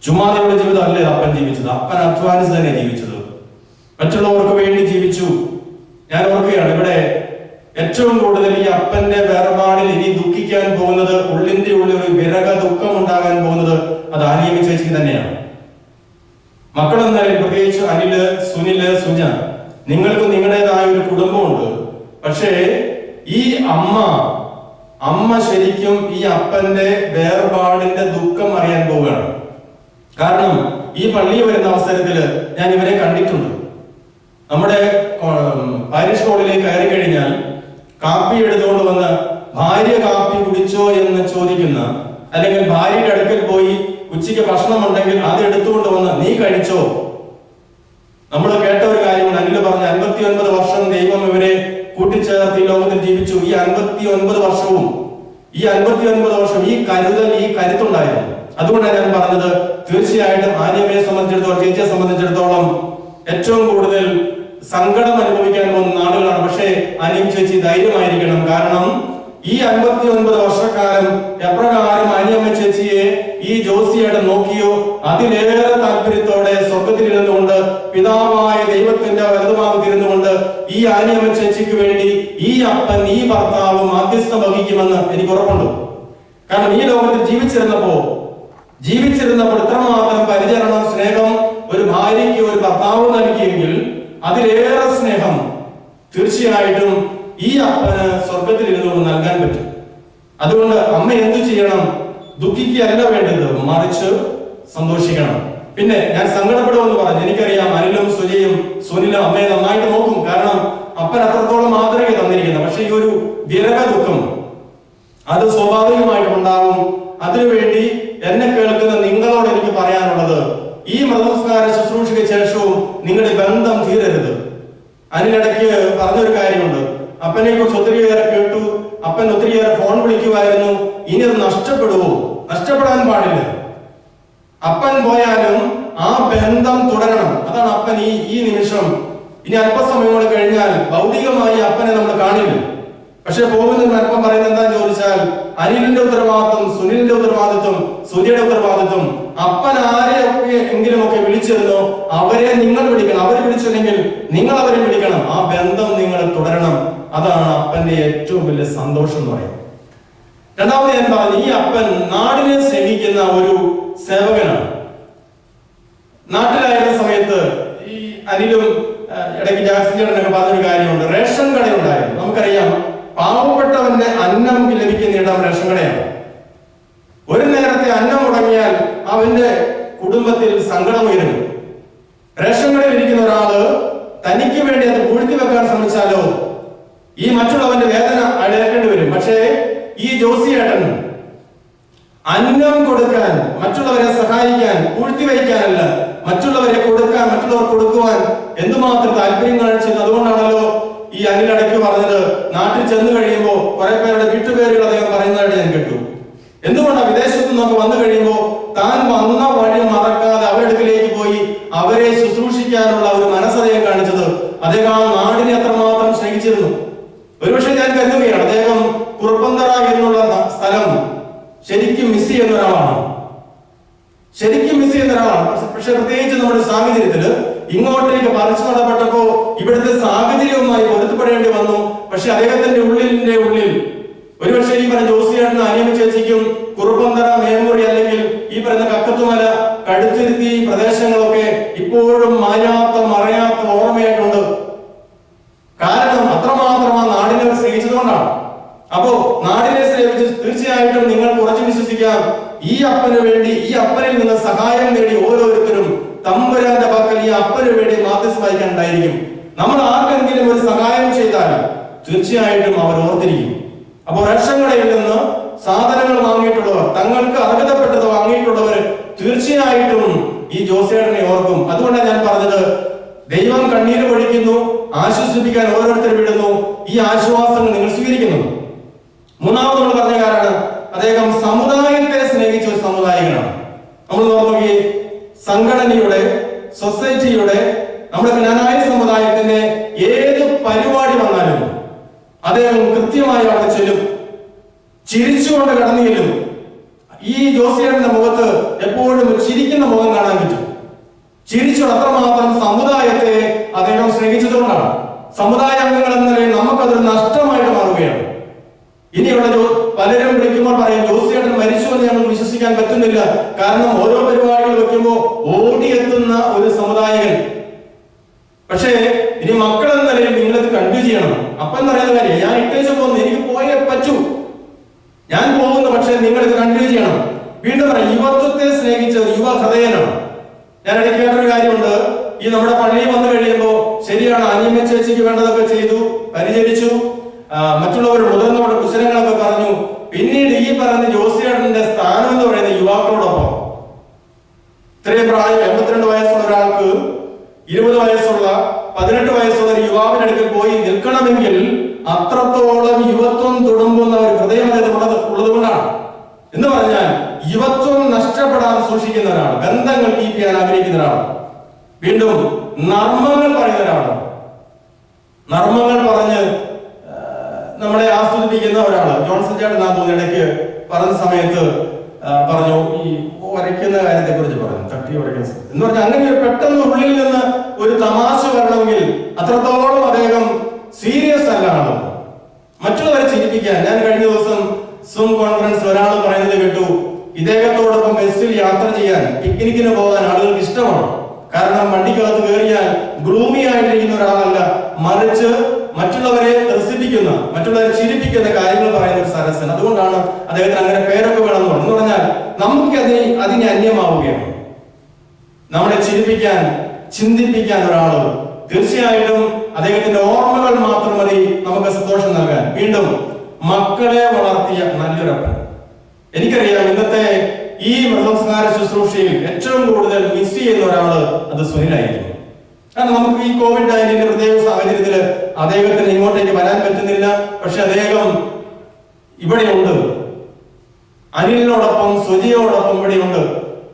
ചുമ്മാതെയുള്ള ജീവിതം അല്ലേ അപ്പൻ ജീവിച്ചത്. അപ്പൻ അധ്വാനിച്ച് തന്നെ ജീവിച്ചത്, മറ്റുള്ളവർക്ക് വേണ്ടി ജീവിച്ചു. ഞാൻ ഓർക്കുകയാണ്, ഇവിടെ ഏറ്റവും കൂടുതൽ ഈ അപ്പന്റെ വേർപാടിൽ ഇനി ദുഃഖിക്കാൻ പോകുന്നത്, ഉള്ളിന്റെ ഉള്ളിൽ ഒരു വിരക ദുഃഖം ഉണ്ടാകാൻ പോകുന്നത് അത് ആനിയമ്മ ചേച്ചിക്ക് തന്നെയാണ്. മക്കളെന്നാലും പ്രത്യേകിച്ച് അനില്, സുനില്, സുജ, നിങ്ങൾക്ക് നിങ്ങളുടേതായ ഒരു കുടുംബമുണ്ട്. പക്ഷേ ഈ അമ്മ ശരിക്കും ഈ അപ്പന്റെ വേർപാടിന്റെ ദുഃഖം അറിയാൻ പോവുകയാണ്. കാരണം ഈ പള്ളിയിൽ വരുന്ന അവസരത്തിൽ ഞാൻ ഇവരെ കണ്ടിട്ടുണ്ട്. നമ്മുടെ പാരിഷ് ഹോളിലേക്ക് കയറി കഴിഞ്ഞാൽ കാപ്പി എടുത്തുകൊണ്ട് വന്ന് ഭാര്യ കാപ്പി കുടിച്ചോ എന്ന് ചോദിക്കുന്ന, അല്ലെങ്കിൽ ഭാര്യയുടെ അടുക്കൽ പോയി ഉച്ചയ്ക്ക് ഭക്ഷണം ഉണ്ടെങ്കിൽ അത് എടുത്തുകൊണ്ട് വന്ന് നീ കഴിച്ചോ. നമ്മൾ കേട്ട ഒരു കാര്യമാണ്, അനിൽ പറഞ്ഞ 59 വർഷം ദൈവം ഇവരെ കൂട്ടിച്ചേർത്ത് ഈ ലോകത്തിൽ ജീവിച്ചു. ഈ 59 വർഷവും ഈ കരുതൽ, ഈ കരുത്തുണ്ടായിരുന്നു. അതുകൊണ്ടാണ് ഞാൻ പറഞ്ഞത്, തീർച്ചയായിട്ടും ആനിയമ്മയെ സംബന്ധിച്ചിടത്തോളം, ചേച്ചിയെ സംബന്ധിച്ചിടത്തോളം ഏറ്റവും കൂടുതൽ സങ്കടം അനുഭവിക്കാൻ പോകുന്ന നാടുകളാണ്. പക്ഷേ ആനിയം ചേച്ചി ധൈര്യമായിരിക്കണം. കാരണം ഈ 59 വർഷക്കാലം എപ്രകാരം ആനിയമ്മ ചേച്ചിയെ ഈ ജോസിയേട്ടൻ നോക്കിയോ, അതിലേറെ താല്പര്യത്തോടെ സ്വർഗത്തിൽ ഇരുന്നുകൊണ്ട്, പിതാവായ ദൈവത്തിന്റെ വലതുഭാഗത്ത് ഇരുന്നുകൊണ്ട് ഈ ആനിയമ്മ ചേച്ചിക്ക് വേണ്ടി ഈ അപ്പൻ, ഈ ഭർത്താവ് മാധ്യസ്ഥം വഹിക്കുമെന്ന് എനിക്ക് ഉറപ്പുണ്ട്. കാരണം ഈ ലോകത്തിൽ ജീവിച്ചിരുന്നപ്പോൾ ഇത്രമാത്രം പരിചരണം, സ്നേഹം ഒരു ഭാര്യയ്ക്ക് ഒരു ഭർത്താവ് നൽകിയെങ്കിൽ അതിലേറെ സ്നേഹം തീർച്ചയായിട്ടും ഈ അപ്പന് സ്വർഗത്തിൽ ഇരുന്നുകൊണ്ട് നൽകാൻ പറ്റും. അതുകൊണ്ട് അമ്മ എന്തു ചെയ്യണം? ദുഃഖിക്കുകയല്ല വേണ്ടത്, മറിച്ച് സന്തോഷിക്കണം. പിന്നെ ഞാൻ സങ്കടപ്പെടുമെന്ന് പറഞ്ഞു, എനിക്കറിയാം അനിലും സുജയും സുനിലും അമ്മയെ നന്നായിട്ട് നോക്കും. കാരണം അപ്പൻ അത്രത്തോളം മാതൃക തന്നിരിക്കുന്നത്. പക്ഷെ ഈ ഒരു വിരക ദുഃഖം അത് സ്വാഭാവികമായിട്ടും ഉണ്ടാവും. അതിനുവേണ്ടി എന്നെ കേൾക്കുന്ന നിങ്ങളോട് എനിക്ക് പറയാനുള്ളത്, ഈ മൃതസംസ്കാര ശുശ്രൂഷയ്ക്ക് ശേഷവും നിങ്ങളുടെ ബന്ധം തീരരുത്. അതിനിടയ്ക്ക് പറഞ്ഞൊരു കാര്യമുണ്ട്, അപ്പനെ കുറിച്ച് ഒത്തിരിയേറെ കേട്ടു, അപ്പൻ ഒത്തിരിയേറെ ഫോൺ വിളിക്കുമായിരുന്നു, ഇനി അത് നഷ്ടപ്പെടുവോ? നഷ്ടപ്പെടാൻ പാടില്ല. അപ്പൻ പോയാലും ആ ബന്ധം തുടരണം. അതാണ് അപ്പൻ ഈ നിമിഷം, ഇനി അല്പസമയം കൂടെ കഴിഞ്ഞാൽ ഭൗതികമായി അപ്പനെ നമ്മൾ കാണില്ല. പക്ഷെ പോകുന്നതിന് അല്പം പറയുന്നത് എന്താന്ന് ചോദിച്ചാൽ, അനിലിന്റെ ഉത്തരവാദിത്വം, സുനിലിന്റെ ഉത്തരവാദിത്വം, സൂര്യയുടെ ഉത്തരവാദിത്വം, അപ്പൻ ആരെയൊക്കെ എങ്കിലുമൊക്കെ വിളിച്ചിരുന്നോ അവരെ നിങ്ങൾ വിളിക്കണം. അവർ വിളിച്ചില്ലെങ്കിൽ നിങ്ങൾ അവരെ വിളിക്കണം. ആ ബന്ധം നിങ്ങൾ തുടരണം. അതാണ് അപ്പന്റെ ഏറ്റവും വലിയ സന്തോഷം എന്ന് പറയുന്നത്. രണ്ടാമത് ഞാൻ പറഞ്ഞു, ഈ അപ്പൻ നാടിനെ സേവിക്കുന്ന ഒരു സേവകനാണ്. നാട്ടിലായിരുന്ന സമയത്ത് ഈ അനിലും ഇടയ്ക്ക് ജാക്സൺ ചേട്ടനൊക്കെ പറഞ്ഞൊരു കാര്യമുണ്ട്, റേഷൻ കടയുണ്ടായിരുന്നു. നമുക്കറിയാം, പാവപ്പെട്ടവന്റെ അന്നം ലഭിക്കുന്ന ഇടം റേഷൻ കടയാണ്. ഒരു നേരത്തെ അന്നം മുടങ്ങിയാൽ അവന്റെ കുടുംബത്തിൽ സങ്കടം ഉയരുന്നു. റേഷൻ കടയിൽ ഇരിക്കുന്ന ഒരാള് തനിക്ക് വേണ്ടി അത് പൂഴ്ത്തി വെക്കാൻ ശ്രമിച്ചാലോ ഈ മറ്റുള്ളവന്റെ വേദന അടയേണ്ടി വരും. പക്ഷേ ഈ ജോസിയേട്ടൻ അന്നം കൊടുക്കാൻ, മറ്റുള്ളവരെ സഹായിക്കാൻ, പൂഴ്ത്തിവയ്ക്കാനല്ല, മറ്റുള്ളവരെ കൊടുക്കാൻ, മറ്റുള്ളവർ കൊടുക്കുവാൻ എന്തുമാത്രം താല്പര്യം കാണിച്ചത്. അതുകൊണ്ടാണല്ലോ ഈ അനിലടയ്ക്ക് പറഞ്ഞത്, നാട്ടിൽ ചെന്ന് കഴിയുമ്പോൾ കുറെ പേരുടെ വീട്ടുപേരുകൾ അദ്ദേഹം പറയുന്നതായിട്ട് ഞാൻ കേട്ടു. എന്തുകൊണ്ടാണ് വിദേശത്തു നിന്നൊക്കെ വന്നു കഴിയുമ്പോൾ താൻ വന്ന വഴി മറക്കാതെ അവരുടെ അടുക്കിലേക്ക് പോയി അവരെ ശുശ്രൂഷിക്കാനുള്ള ഒരു മനസ്സദ്ദേഹം കാണിച്ചത്? അദ്ദേഹം ആ നാടിനെ അത്രമാത്രം സ്നേഹിച്ചിരുന്നു. ഒരുപക്ഷെ ഞാൻ കരുതുകയാണ് അദ്ദേഹം കുറുപ്പന്തറ എന്നുള്ള സ്ഥലം ശരിക്കും മിസ് ചെയ്യുന്ന ഒരാളാണ്. പക്ഷെ പ്രത്യേകിച്ച് നമ്മുടെ സാഹചര്യത്തില് ഇങ്ങോട്ടേക്ക് പറിച്ചു നടപ്പെട്ടപ്പോ ഇവിടുത്തെ സാഹചര്യവുമായി പൊരുത്തപ്പെടേണ്ടി വന്നു. പക്ഷെ അദ്ദേഹത്തിന്റെ ഉള്ളിൽ ഒരുപക്ഷെ ഈ പറഞ്ഞ ജോസിയേട്ടന്, അനിയമ്മ ചേച്ചിക്കും കുറുപ്പന്തറ, മേമുറി അല്ലെങ്കിൽ ഈ പറയുന്ന കക്കത്തുമല, കടുത്തിരുത്തി പ്രദേശങ്ങളൊക്കെ ഇപ്പോഴും മറയാത്ത ഓർമ്മയായിട്ടുണ്ട്. കാരണം അത്രമാത്രം ആ നാടിനെ സ്നേഹിച്ചതുകൊണ്ടാണ്. അപ്പോ നാടിനെ സേവിച്ച് തീർച്ചയായിട്ടും നിങ്ങൾ കുറച്ച് വിശ്വസിക്കാം, ഈ അപ്പന് വേണ്ടി, ഈ അപ്പനിൽ നിന്ന് സഹായം നേടി ഓരോരുത്തരും തമ്പുരാന്റെ പക്കൽ ഈ അപ്പന് വേണ്ടി മാധ്യസ്ഥ വഹിക്കാൻ ഉണ്ടായിരിക്കും. നമ്മൾ ആർക്കെങ്കിലും ഒരു സഹായം ചെയ്താൽ തീർച്ചയായിട്ടും അവർ ഓർത്തിരിക്കും. അപ്പോൾ റേഷൻ കടയിൽ നിന്ന് സാധനങ്ങൾ വാങ്ങിയിട്ടുള്ളവർ, തങ്ങൾക്ക് അർഹതപ്പെട്ടത് വാങ്ങിയിട്ടുള്ളവർ തീർച്ചയായിട്ടും ഈ ജോസിയേട്ടനെ ഓർക്കും. അതുകൊണ്ടാണ് ഞാൻ പറഞ്ഞത്, ദൈവം കണ്ണീര് പൊഴിക്കുന്നു, ആശ്വസിപ്പിക്കാൻ ഓരോരുത്തർ വിടുന്നു. ഈ ആശ്വാസങ്ങൾ നിങ്ങൾ സ്വീകരിക്കുന്നു. മൂന്നാമത് നമ്മൾ പറഞ്ഞ കാരണമാണ് അദ്ദേഹം സമുദായത്തെ സ്നേഹിച്ച ഒരു സമുദായികനാണ്. നമ്മൾ നോക്കി സംഘടനയുടെ, സൊസൈറ്റിയുടെ, നമ്മുടെ ജ്ഞാനായ സമുദായത്തിന്റെ ഏത് പരിപാടി വന്നാലും അദ്ദേഹം കൃത്യമായി അവിടെ ചെല്ലും, ചിരിച്ചുകൊണ്ട് കടന്നു ചെല്ലും. ഈ ജോസിയേട്ടന്റെ മുഖത്ത് എപ്പോഴും ചിരിക്കുന്ന മുഖം കാണാൻ പറ്റും. ചിരിച്ചു അത്രമാത്രം സമുദായത്തെ അദ്ദേഹം സ്നേഹിച്ചതുകൊണ്ടാണ്. സമുദായ അംഗങ്ങൾ എന്ന നിലയിൽ നമുക്കതൊരു നഷ്ടമായിട്ട് മാറുകയാണ്. ഇനിയുള്ള പലരും വിളിക്കുമ്പോൾ പറയും, ജോസിയേട്ടൻ മരിച്ചു എന്ന് ഞങ്ങൾക്ക് വിശ്വസിക്കാൻ പറ്റുന്നില്ല. കാരണം ഓരോ പരിപാടികൾ വെക്കുമ്പോൾ ഓടിയെത്തുന്ന ഒരു സമുദായകൻ. പക്ഷേ ഇനി മക്കൾ എന്ന നിലയിൽ നിങ്ങളിത് കണ്ടു ചെയ്യണം. അപ്പം പറയുന്ന കാര്യം, ഞാൻ ഇട്ടേച്ച് പോകുന്നു, എനിക്ക് പോയേ പറ്റൂ, ഞാൻ പോകുന്നു, പക്ഷെ നിങ്ങളിത് കണ്ടു ചെയ്യണം. വീണ്ടും പറയാം, യുവത്വത്തെ സ്നേഹിച്ച ഒരു യുവ ഹൃദയനാണ്. ഞാൻ ഇടയ്ക്ക് കേട്ടൊരു കാര്യമുണ്ട്, ഈ നമ്മുടെ പള്ളിയിൽ വന്നു കഴിയുമ്പോൾ ശരിയാണ്, അനിയമ്മ ചേച്ചിക്ക് വേണ്ടതൊക്കെ ചെയ്തു, പരിചരിച്ചു, മറ്റുള്ളവർ മുതിർന്നവരുടെ കുശലങ്ങളൊക്കെ പറഞ്ഞു. പിന്നീട് ഈ പറഞ്ഞ ജോസിയേട്ടന്റെ സ്ഥാനം എന്ന് പറയുന്ന യുവാക്കളോടൊപ്പം, ഇത്രയും പ്രായം 82 വയസ്സുള്ള ഒരാൾക്ക് 20 വയസ്സുള്ള 18 വയസ്സുള്ള ഒരു യുവാവിന്റെ അടുക്കൽ പോയി നിൽക്കണമെങ്കിൽ അത്രത്തോളം യുവത്വം തുടുമ്പുന്ന ഒരു ഹൃദയം ഉള്ളത് കൊണ്ടാണ്. എന്ന് പറഞ്ഞാൽ യുവത്വം നഷ്ടപ്പെടാതെ സൂക്ഷിക്കുന്ന ഒരാൾ, ബന്ധങ്ങൾ കീപ്പ് ചെയ്യാൻ ആഗ്രഹിക്കുന്ന ഒരാൾ, വീണ്ടും നർമ്മങ്ങൾ പറയുന്ന ഒരാൾ, നർമ്മങ്ങൾ പറഞ്ഞ് നമ്മളെ ആസ്വദിപ്പിക്കുന്ന ഒരാള്. ജോൺസൺ ചേട്ടൻ ആ തോന്നി ഇടയ്ക്ക് പറഞ്ഞ സമയത്ത് പറഞ്ഞു, ഈ വരയ്ക്കുന്ന കാര്യത്തെ കുറിച്ച് പറഞ്ഞു, തട്ടി വരയ്ക്കുന്ന എന്ന് പറഞ്ഞാൽ അങ്ങനെ പെട്ടെന്ന് ഉള്ളിൽ നിന്ന് ഒരു തമാശ വരണമെങ്കിൽ അത്രത്തോളം അദ്ദേഹം സീരിയസ് അല്ല ആള്. മറ്റുള്ളവരെ ചിരിപ്പിക്കാൻ. ഞാൻ കഴിഞ്ഞ ദിവസം സൂം കോൺഫറൻസ് ഒരാൾ പറയുന്നത് കേട്ടു, ഇദ്ദേഹത്തോടൊപ്പം ബസ്സിൽ യാത്ര ചെയ്യാൻ, പിക്നിക്കിന് പോകാൻ ആളുകൾക്ക് ഇഷ്ടമാണ്. കാരണം വണ്ടിക്കകത്ത് കയറിയാൽ ഗ്ലൂമി ആയിട്ടിരിക്കുന്ന ഒരാളല്ല, മറിച്ച് മറ്റുള്ളവരെ ത്രസിപ്പിക്കുന്ന, മറ്റുള്ളവരെ ചിരിപ്പിക്കുന്ന കാര്യങ്ങൾ പറയുന്ന ഒരു സരസൻ. അതുകൊണ്ടാണ് അദ്ദേഹത്തിന് അങ്ങനെ പേരൊക്കെ വേണമെന്ന് പറഞ്ഞു. എന്ന് പറഞ്ഞാൽ നമുക്ക് അതിനെ അന്യമാവുകയാണ്. നമ്മളെ ചിരിപ്പിക്കാൻ, ചിന്തിപ്പിക്കാൻ ഒരാള്. തീർച്ചയായിട്ടും അദ്ദേഹത്തിന്റെ ഓർമ്മകൾ മാത്രം മതി നമുക്ക് സന്തോഷം നൽകാൻ. വീണ്ടും മക്കളെ വളർത്തിയ നല്ലൊരപ്പൻ. എനിക്കറിയാം ഇന്നത്തെ ഈ മൃതസംസ്കാര ശുശ്രൂഷയിൽ ഏറ്റവും കൂടുതൽ മിസ് ചെയ്യുന്ന ഒരാള് അത് സുനിലായിരിക്കും. കാരണം നമുക്ക് ഈ COVID-19 പ്രത്യേക സാഹചര്യത്തിൽ അദ്ദേഹത്തിന് ഇങ്ങോട്ടേക്ക് വരാൻ പറ്റുന്നില്ല. പക്ഷെ അദ്ദേഹം ഇവിടെയുണ്ട്, അനിലിനോടൊപ്പം, സുജിയോടൊപ്പം ഇവിടെയുണ്ട്.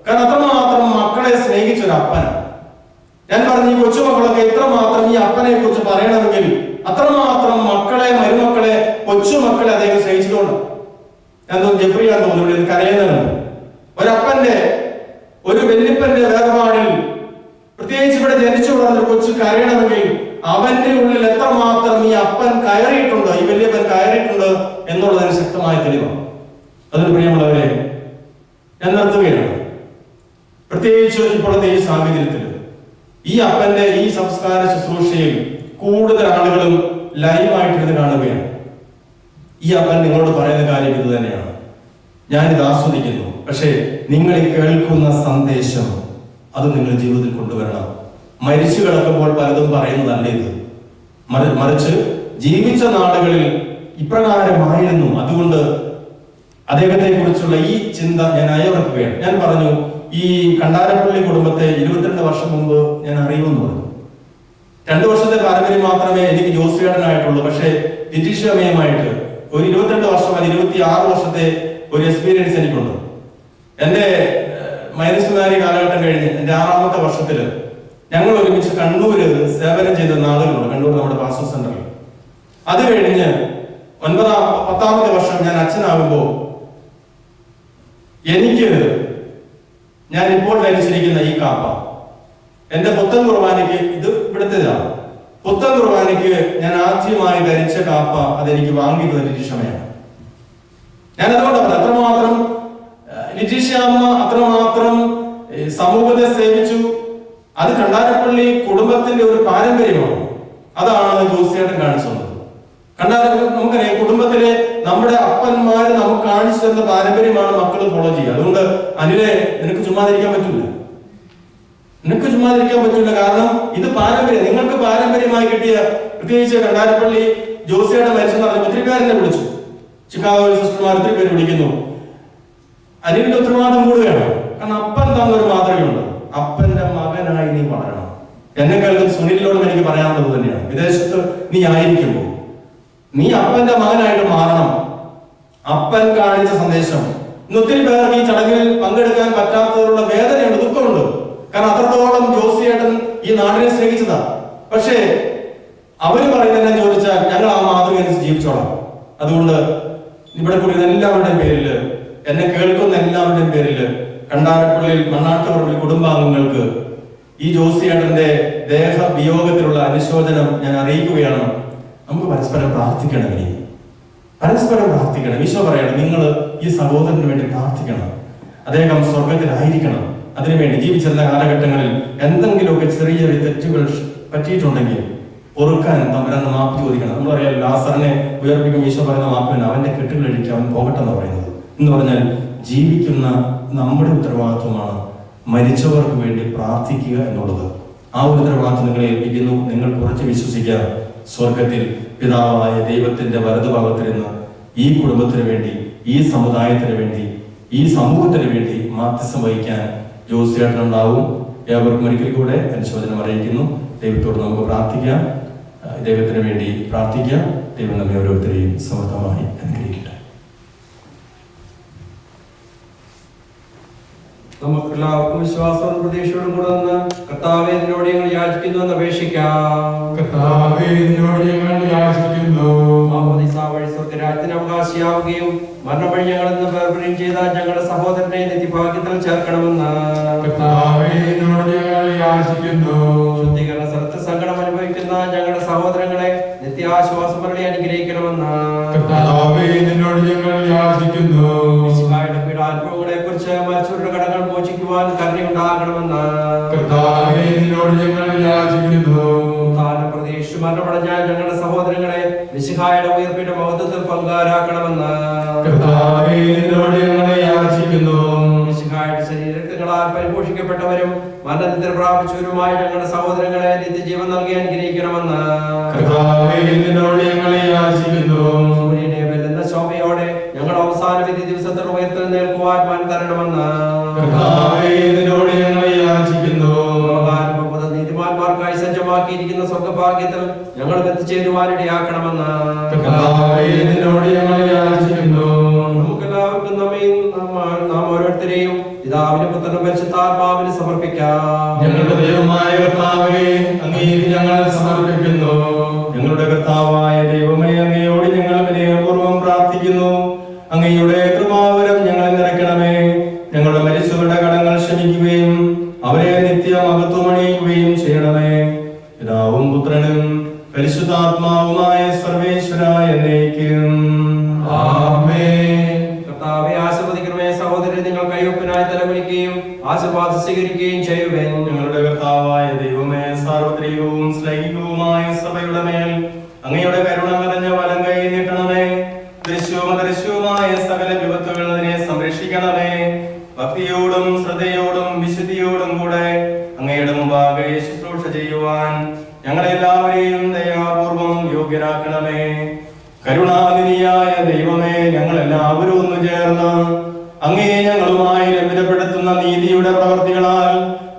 കാരണം അത്രമാത്രം മക്കളെ സ്നേഹിച്ചൊരു അപ്പൻ. ഞാൻ പറഞ്ഞു, ഈ കൊച്ചുമക്കളൊക്കെ എത്രമാത്രം ഈ അപ്പനെ കുറിച്ച് പറയണമെങ്കിൽ അത്രമാത്രം മക്കളെ, മരുമക്കളെ, കൊച്ചുമക്കളെ അദ്ദേഹം സ്നേഹിച്ചതുകൊണ്ട്. ഞാൻ ജെഫ്രി ഞാൻ തോന്നുന്നു ഇവിടെ കരയുന്നുണ്ട്. ഒരപ്പന്റെ, ഒരു വല്യപ്പന്റെ വേർപാടിൽ, പ്രത്യേകിച്ച് ഇവിടെ ജനിച്ചു വളർന്ന കൊച്ചു കരയണമെങ്കിൽ അവന്റെ ഉള്ളിൽ എത്രമാത്രം ഈ അപ്പൻ കയറിയിട്ടുണ്ട്, ഈ വല്യപ്പൻ കയറിയിട്ടുണ്ട് എന്നുള്ളതിന് ശക്തമായ തെളിവാണ്. അതിന് പ്രിയമുള്ളവരെ, ഞാൻ നിർത്തുകയാണ്. പ്രത്യേകിച്ച് ഇപ്പോഴത്തെ ഈ സാഹചര്യത്തിൽ ഈ അപ്പന്റെ ഈ സംസ്കാര ശുശ്രൂഷയിൽ കൂടുതൽ ആളുകളും ലൈവായിട്ടിരുന്ന് കാണുകയാണ്. ഈ അപ്പൻ നിങ്ങളോട് പറയുന്ന കാര്യം ഇത് തന്നെയാണ്, ഞാനിത് ആസ്വദിക്കുന്നു. പക്ഷേ നിങ്ങൾ ഈ കേൾക്കുന്ന സന്ദേശം അത് നിങ്ങൾ ജീവിതത്തിൽ കൊണ്ടുവരണം. മരിച്ചു കിടക്കുമ്പോൾ പലതും പറയുന്നതല്ല ഇത്, മറിച്ച് ജീവിച്ച നാടുകളിൽ ഇപ്രകാരമായിരുന്നു, അതുകൊണ്ട് അദ്ദേഹത്തെ കുറിച്ചുള്ള ഈ ചിന്ത ഞാൻ അയവിറക്കുകയാണ്. ഞാൻ പറഞ്ഞു, ഈ കണ്ടാരപ്പള്ളി കുടുംബത്തെ 22 വർഷം മുമ്പ് ഞാൻ അറിയുമെന്ന് പറഞ്ഞു. 2 വർഷത്തെ പാരമ്പര്യം മാത്രമേ എനിക്ക് ജോസിയേട്ടനായിട്ടുള്ളൂ. പക്ഷേ ലിറ്റീഷ്യമയുമായിട്ട് ഒരു 22 വർഷം അല്ല 26 വർഷത്തെ ഒരു എക്സ്പീരിയൻസ് എനിക്കുണ്ട്. എൻ്റെ മൈനസ്മാരി കാലഘട്ടം കഴിഞ്ഞ് എൻ്റെ 6ാമത്തെ വർഷത്തില് ഞങ്ങൾ ഒരുമിച്ച് കണ്ണൂര് സേവനം ചെയ്ത നാളുകളുണ്ട്. കണ്ണൂർ നമ്മുടെ പാസ്റ്റർ സെന്ററിൽ. അത് കഴിഞ്ഞ് 10ാമത്തെ വർഷം ഞാൻ അച്ഛനാകുമ്പോൾ ഞാൻ ഇപ്പോൾ ധരിച്ചിരിക്കുന്ന ഈ കാപ്പ എന്റെ പുത്തൻ കുർബാനയ്ക്ക്, ഇത് ഇവിടുത്തേതാണ്, പുത്തൻ കുർബാനയ്ക്ക് ഞാൻ ആദ്യമായി ധരിച്ച കാപ്പ അതെനിക്ക് വാങ്ങി തന്ന ലിറ്റീഷ്യമ്മയാണ്. ഞാൻ അതുകൊണ്ടാണ് അത്രമാത്രം ലിറ്റീഷ്യാമ്മ അത്രമാത്രം സമൂഹത്തെ സേവിച്ചു. അത് കണ്ടാരപ്പള്ളി കുടുംബത്തിന്റെ ഒരു പാരമ്പര്യമാണ്. അതാണ് ജോസിയേട്ടൻ കാണിച്ചു തന്നത്. നമുക്കറിയാം, കുടുംബത്തിലെ നമ്മുടെ അപ്പന്മാര് നമുക്ക് കാണിച്ചു തന്ന പാരമ്പര്യമാണ് മക്കൾ ഫോളോ ചെയ്യുക. അതുകൊണ്ട് അനിലെ നിനക്ക് ചുമ്മാതിരിക്കാൻ പറ്റൂല, കാരണം ഇത് പാരമ്പര്യം, നിങ്ങൾക്ക് പാരമ്പര്യമായി കിട്ടിയ, പ്രത്യേകിച്ച് കണ്ടാരപ്പള്ളി ജോസിയേട്ടൻ മരിച്ചെന്ന് പറഞ്ഞ ഒത്തിരി പേരെന്നെ വിളിച്ചു. ചിക്കാഗോയിൽ സിസ്റ്റർമാർ ഒത്തിരി പേര് വിളിക്കുന്നു. അനിലിന്റെ ഉത്തരവാദിത്വം കൂടുകയാണ്. കാരണം അപ്പൻ തന്നൊരു മാതൃകയുണ്ട്. അപ്പന്റെ മകനായി നീ വളരണം. എന്നെ കേൾക്കുന്ന സുനിലിനോടും എനിക്ക് പറയാനുള്ളത് തന്നെയാണ്. വിദേശത്ത് നീ ആയിരിക്കുമ്പോൾ നീ അപ്പന്റെ മകനായിട്ട് മാറണം. അപ്പൻ കാണിച്ച സന്ദേശം ഇന്ന് ഒത്തിരി പേർക്ക് ഈ ചടങ്ങിൽ പങ്കെടുക്കാൻ പറ്റാത്തതിലുള്ള വേദനയുണ്ട്, ദുഃഖമുണ്ട്. കാരണം അത്രത്തോളം ജോസിയേട്ടൻ ഈ നാടിനെ സ്നേഹിച്ചതാ. പക്ഷേ അവര് പറയുന്നതെന്നെ ചോദിച്ചാൽ ഞങ്ങൾ ആ മാതൃക അനുസരിച്ച് ജീവിച്ചോളാം. അതുകൊണ്ട് ഇവിടെ കൂടി എല്ലാവരുടെയും പേരില്, എന്നെ കേൾക്കുന്ന എല്ലാവരുടെയും പേരില്, കണ്ടാരപ്പള്ളിയിൽ മണ്ണാട്ടുപറമ്പിൽ കുടുംബാംഗങ്ങൾക്ക് ഈ ജോസിയേട്ടന്റെ ദേഹവിയോഗത്തിലുള്ള അനുശോചനം ഞാൻ അറിയിക്കുകയാണ്. നമുക്ക് പരസ്പരം പ്രാർത്ഥിക്കണം. ഈശോ പറയണം, നിങ്ങൾ ഈ സഹോദരന് വേണ്ടി പ്രാർത്ഥിക്കണം. അദ്ദേഹം സ്വർഗത്തിലായിരിക്കണം. അതിനുവേണ്ടി ജീവിച്ചിരുന്ന കാലഘട്ടങ്ങളിൽ എന്തെങ്കിലുമൊക്കെ ചെറിയ ചെറിയ തെറ്റുകൾ പറ്റിയിട്ടുണ്ടെങ്കിൽ പൊറുക്കാൻ തമ്പുരാൻ മാപ്പ് ചോദിക്കണം. നമ്മളറിയാം, ലാസറിനെ ഉയർപ്പിക്കും ഈശോ പറയുന്ന വാക്കുവിന് അവന്റെ കെട്ടുകളഴിക്ക് അവൻ പോകട്ടെ എന്ന് പറയുന്നത്. എന്ന് പറഞ്ഞാൽ ജീവിക്കുന്ന നമ്മുടെ ഉത്തരവാദിത്വമാണ് മരിച്ചവർക്ക് വേണ്ടി പ്രാർത്ഥിക്കുക എന്നുള്ളത്. ആ ഒരു ഉത്തരവാദിത്വം നിങ്ങളെ ഏൽപ്പിക്കുന്നു. നിങ്ങൾ കുറച്ച് വിശ്വസിക്കുക, സ്വർഗത്തിൽ പിതാവായ ദൈവത്തിന്റെ വലതുഭാഗത്തിരുന്ന് ഈ കുടുംബത്തിന് വേണ്ടി, ഈ സമുദായത്തിന് വേണ്ടി, ഈ സമൂഹത്തിന് വേണ്ടി മാധ്യസ്ഥം വഹിക്കാൻ ജോസിയേട്ടനുണ്ടാവും. ഏവർക്കും ഒരിക്കൽ കൂടെ അനുശോചനം അറിയിക്കുന്നു. ദൈവത്തോട് നമുക്ക് പ്രാർത്ഥിക്കാം, ദൈവത്തിന് വേണ്ടി പ്രാർത്ഥിക്കാം. ദൈവം നമ്മെ ഓരോരുത്തരെയും സമൃദ്ധമായി അനുഗ്രഹിക്കട്ടെ. നമുക്കെല്ലാവർക്കും വിശ്വാസവും പ്രതീക്ഷയോടും കൂടെ നിന്ന് കർത്താവേ നിന്നോട് ഞങ്ങൾ യാചിക്കുന്നു എന്ന് അപേക്ഷിക്കാം. കർത്താവേ നിന്നോട് ഞങ്ങൾ യാചിക്കുന്നു. വഴി സ്വർഗ്ഗരാജ്യത്തിന് അവകാശിയാവുകയും മരണം വഴി ഞങ്ങളിൽ നിന്ന് വേർപിരിയും ചെയ്ത ഞങ്ങളുടെ സഹോദരനെ നിത്യഭാഗ്യത്തിൽ ചേർക്കണമെന്ന് കർത്താവേ നിന്നോട് ഞങ്ങൾ യാചിക്കുന്നു. ശുദ്ധീകരണ സ്ഥലത്ത് സങ്കടം അനുഭവിക്കുന്ന ഞങ്ങളുടെ സഹോദരങ്ങളെ നിത്യാശ്വാസം വഴി അനുഗ്രഹിക്കണമെന്ന് കർത്താവേ നിന്നോട് ഞങ്ങൾ യാചിക്കുന്നു. പീഡാനുഭവങ്ങളെ കുറിച്ച് മരിച്ചവരുടെ കടങ്ങൾ മോചിക്കുവാൻ കരുണയുണ്ടാകണമെന്ന് കർത്താവേ നിന്നോട് ഞങ്ങൾ യാചിക്കുന്നു. പ്രതീക്ഷിച്ച് മരണമടഞ്ഞ ഞങ്ങളുടെ സഹോദരങ്ങളെ മിശിഹായുടെ ഉയർപ്പിന്റെ മഹത്വത്തിൽ പങ്കാരാക്കണമെന്ന് കർത്താവേ നിന്നോട് ഞങ്ങൾ യാചിക്കുന്നു. മിശിഹായുടെ ശരീരങ്ങളാൽ പരിപോഷിക്കപ്പെട്ടവരും മരണത്തിൽ പ്രാപിച്ചവരുമായ ഞങ്ങളുടെ സഹോദരങ്ങളെ നിത്യജീവൻ നൽകി അനുഗ്രഹിക്കണമെന്ന് കർത്താവേ നിന്നോട് ഞങ്ങൾ യാചിക്കുന്നു. സൂര്യനെ വെല്ലുന്ന ശോഭയോടെ ഞങ്ങൾ അവസാന വിധി ദിവസത്തിൽ ഉയർത്തെഴുന്നേൽക്കുവാൻ മാൻ തരണമെന്ന് കർത്താവേ നിന്നോട് ഞങ്ങൾ യാചിക്കുന്നു. നീതിമാന്മാർക്കായി സജ്ജമാക്കിയിരിക്കുന്ന സ്വർഗ്ഗഭാഗ്യത്തിൽ ഞങ്ങൾ എത്തിച്ചേരുവാനിടയാക്കണമെന്ന് കർത്താവേ നിന്നോട് ഞങ്ങൾ യാചിക്കുന്നു. നമുക്കെല്ലാവർക്കും നാം ഓരോരുത്തരെയും പിതാവിനും പുത്രനും പരിശുദ്ധാത്മാവിന് സമർപ്പിക്കാം. ഞങ്ങളുടെ ദൈവമായ കർത്താവേ, അങ്ങേക്ക് ഞങ്ങൾ സമർപ്പിക്കുന്നു. ഞങ്ങളുടെ കർത്താവായ ദൈവമേ, അങ്ങയോട് ഞങ്ങൾ വിനയപൂർവ്വം പ്രാർത്ഥിക്കുന്നു. അങ്ങയുടെ കൃപാവരം ഞങ്ങളെ നിറയ്ക്കണമേ. ഞങ്ങളുടെ മരിച്ചവരുടെ കടങ്ങൾ ക്ഷമിക്കുകയും അവരെ നിത്യമഹത്വമണിയുകയും ചെയ്യണമേ. പിതാവും പുത്രനും പരിശുദ്ധാത്മാവുമായ സർവേശ്വര എന്നേക്കും ആമേൻ. കർത്താവേ ആശീർവദിക്കണമേ. സഹോദരൻ നിങ്ങൾ കയ്യൊപ്പിനായി തലകുനിക്കുകയും ആശീർവാദം സ്വീകരിക്കുകയും ചെയ്യുവേൻ. ഞങ്ങളുടെ കർത്താവായ ദൈവമേ, സാർവത്രികവും ശ്ലൈഹികവുമായ സഭയുടെ മേൽ അങ്ങയുടെ കരുണ നിറഞ്ഞ വലം കൈ നീട്ടണമേ. ദൃശ്യവും അദൃശ്യവുമായ സകല വിപത്തുകൾ അതിനെ സംരക്ഷിക്കണമേ. ഭക്തിയോടും ശ്രദ്ധയോടും വിശുദ്ധിയോടും കൂടെ അങ്ങയുടെ മുമ്പാകെ ശുശ്രൂഷ ചെയ്യുവാൻ ഞങ്ങളെല്ലാവരെയും ദയാപൂർവം യോഗ്യരാക്കണമേ. കരുണാനിധിയായ ദൈവമേ, ഞങ്ങൾ എല്ലാവരും ഒന്നു ചേർന്ന് അങ്ങേ ഞങ്ങളുമായി രമ്യപ്പെടുത്തുന്ന നീതിയുടെ പ്രവർത്തികളാൽ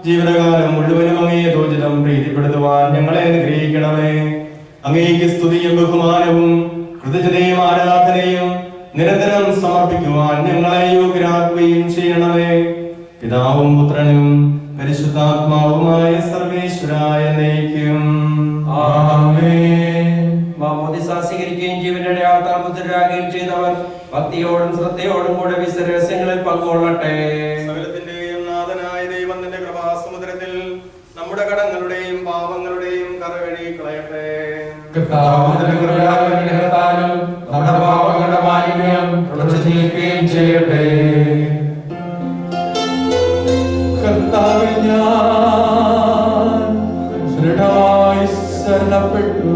ജീവിതകാലം മുഴുവനും അങ്ങേ ദോചിതം പ്രീതിപ്പെടുത്തുവാൻ ഞങ്ങളെ അനുഗ്രഹിക്കണമേ. അങ്ങേക്ക് സ്തുതിയും ബഹുമാനവും കൃതജ്ഞതയും ആരാധനയും നിരന്തരം സമർപ്പിക്കുവാൻ ഞങ്ങളെ യോഗ്യരാക്കുകയും ചെയ്യണമേ. പിതാവും പുത്രനും പരിശുദ്ധാത്മാവുമായ സർവേശ്വരായ എന്നേക്കും ആമേൻ. മാമോദിസ സ്വീകരിക്കുകയും ജീവന്റെ അടയാളത്താൽ മുദ്രരാകുകയും ചെയ്തവർ ഭക്തിയോടും ശ്രദ്ധയോടും കൂടെ വിശ്വാസങ്ങളിൽ പങ്കുകൊള്ളട്ടെ. സകലത്തിന്റെയും നാഥനായ ദൈവം തന്റെ കൃപാസമുദ്രത്തിൽ നമ്മുടെ കടങ്ങളുടെയും പാപങ്ങളുടെയും കറകഴുകി കളയട്ടെ. നമ്മുടെ പാപങ്ങളുടെ മാലിന്യം തുടച്ചു നീക്കുകയും ചെയ്യട്ടെ. കർത്താവിൽ ഞാൻ ദൃഢമായി ശരണപ്പെട്ടു.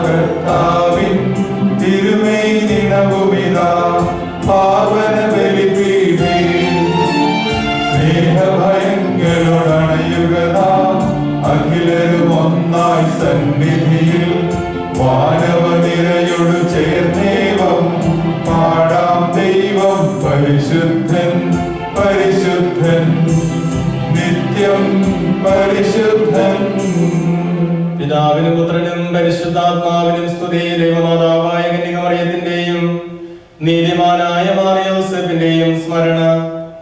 കർത്താവിൻ തിരുമൈ നിണവുമിതാ പാവന ബലിപീഠേ സ്നേഹഭയങ്ങളോടണയുക അഖിലരും ഒന്നായി സന്നിധിയിൽ വാനവനിരയോട് ചേർന്നേവം പാടാം ദൈവം പരിശുദ്ധൻ പരിശുദ്ധൻ നിത്യം പരിശുദ്ധൻ. പിതാവിനും പുത്രനും പരിശുദ്ധാത്മാവിനും സ്തുതി. ദൈവമാതാവായ കന്യകമറിയത്തിന്റെയും നീതിമാനായ മാർ യോസേഫിന്റെയും സ്മരണ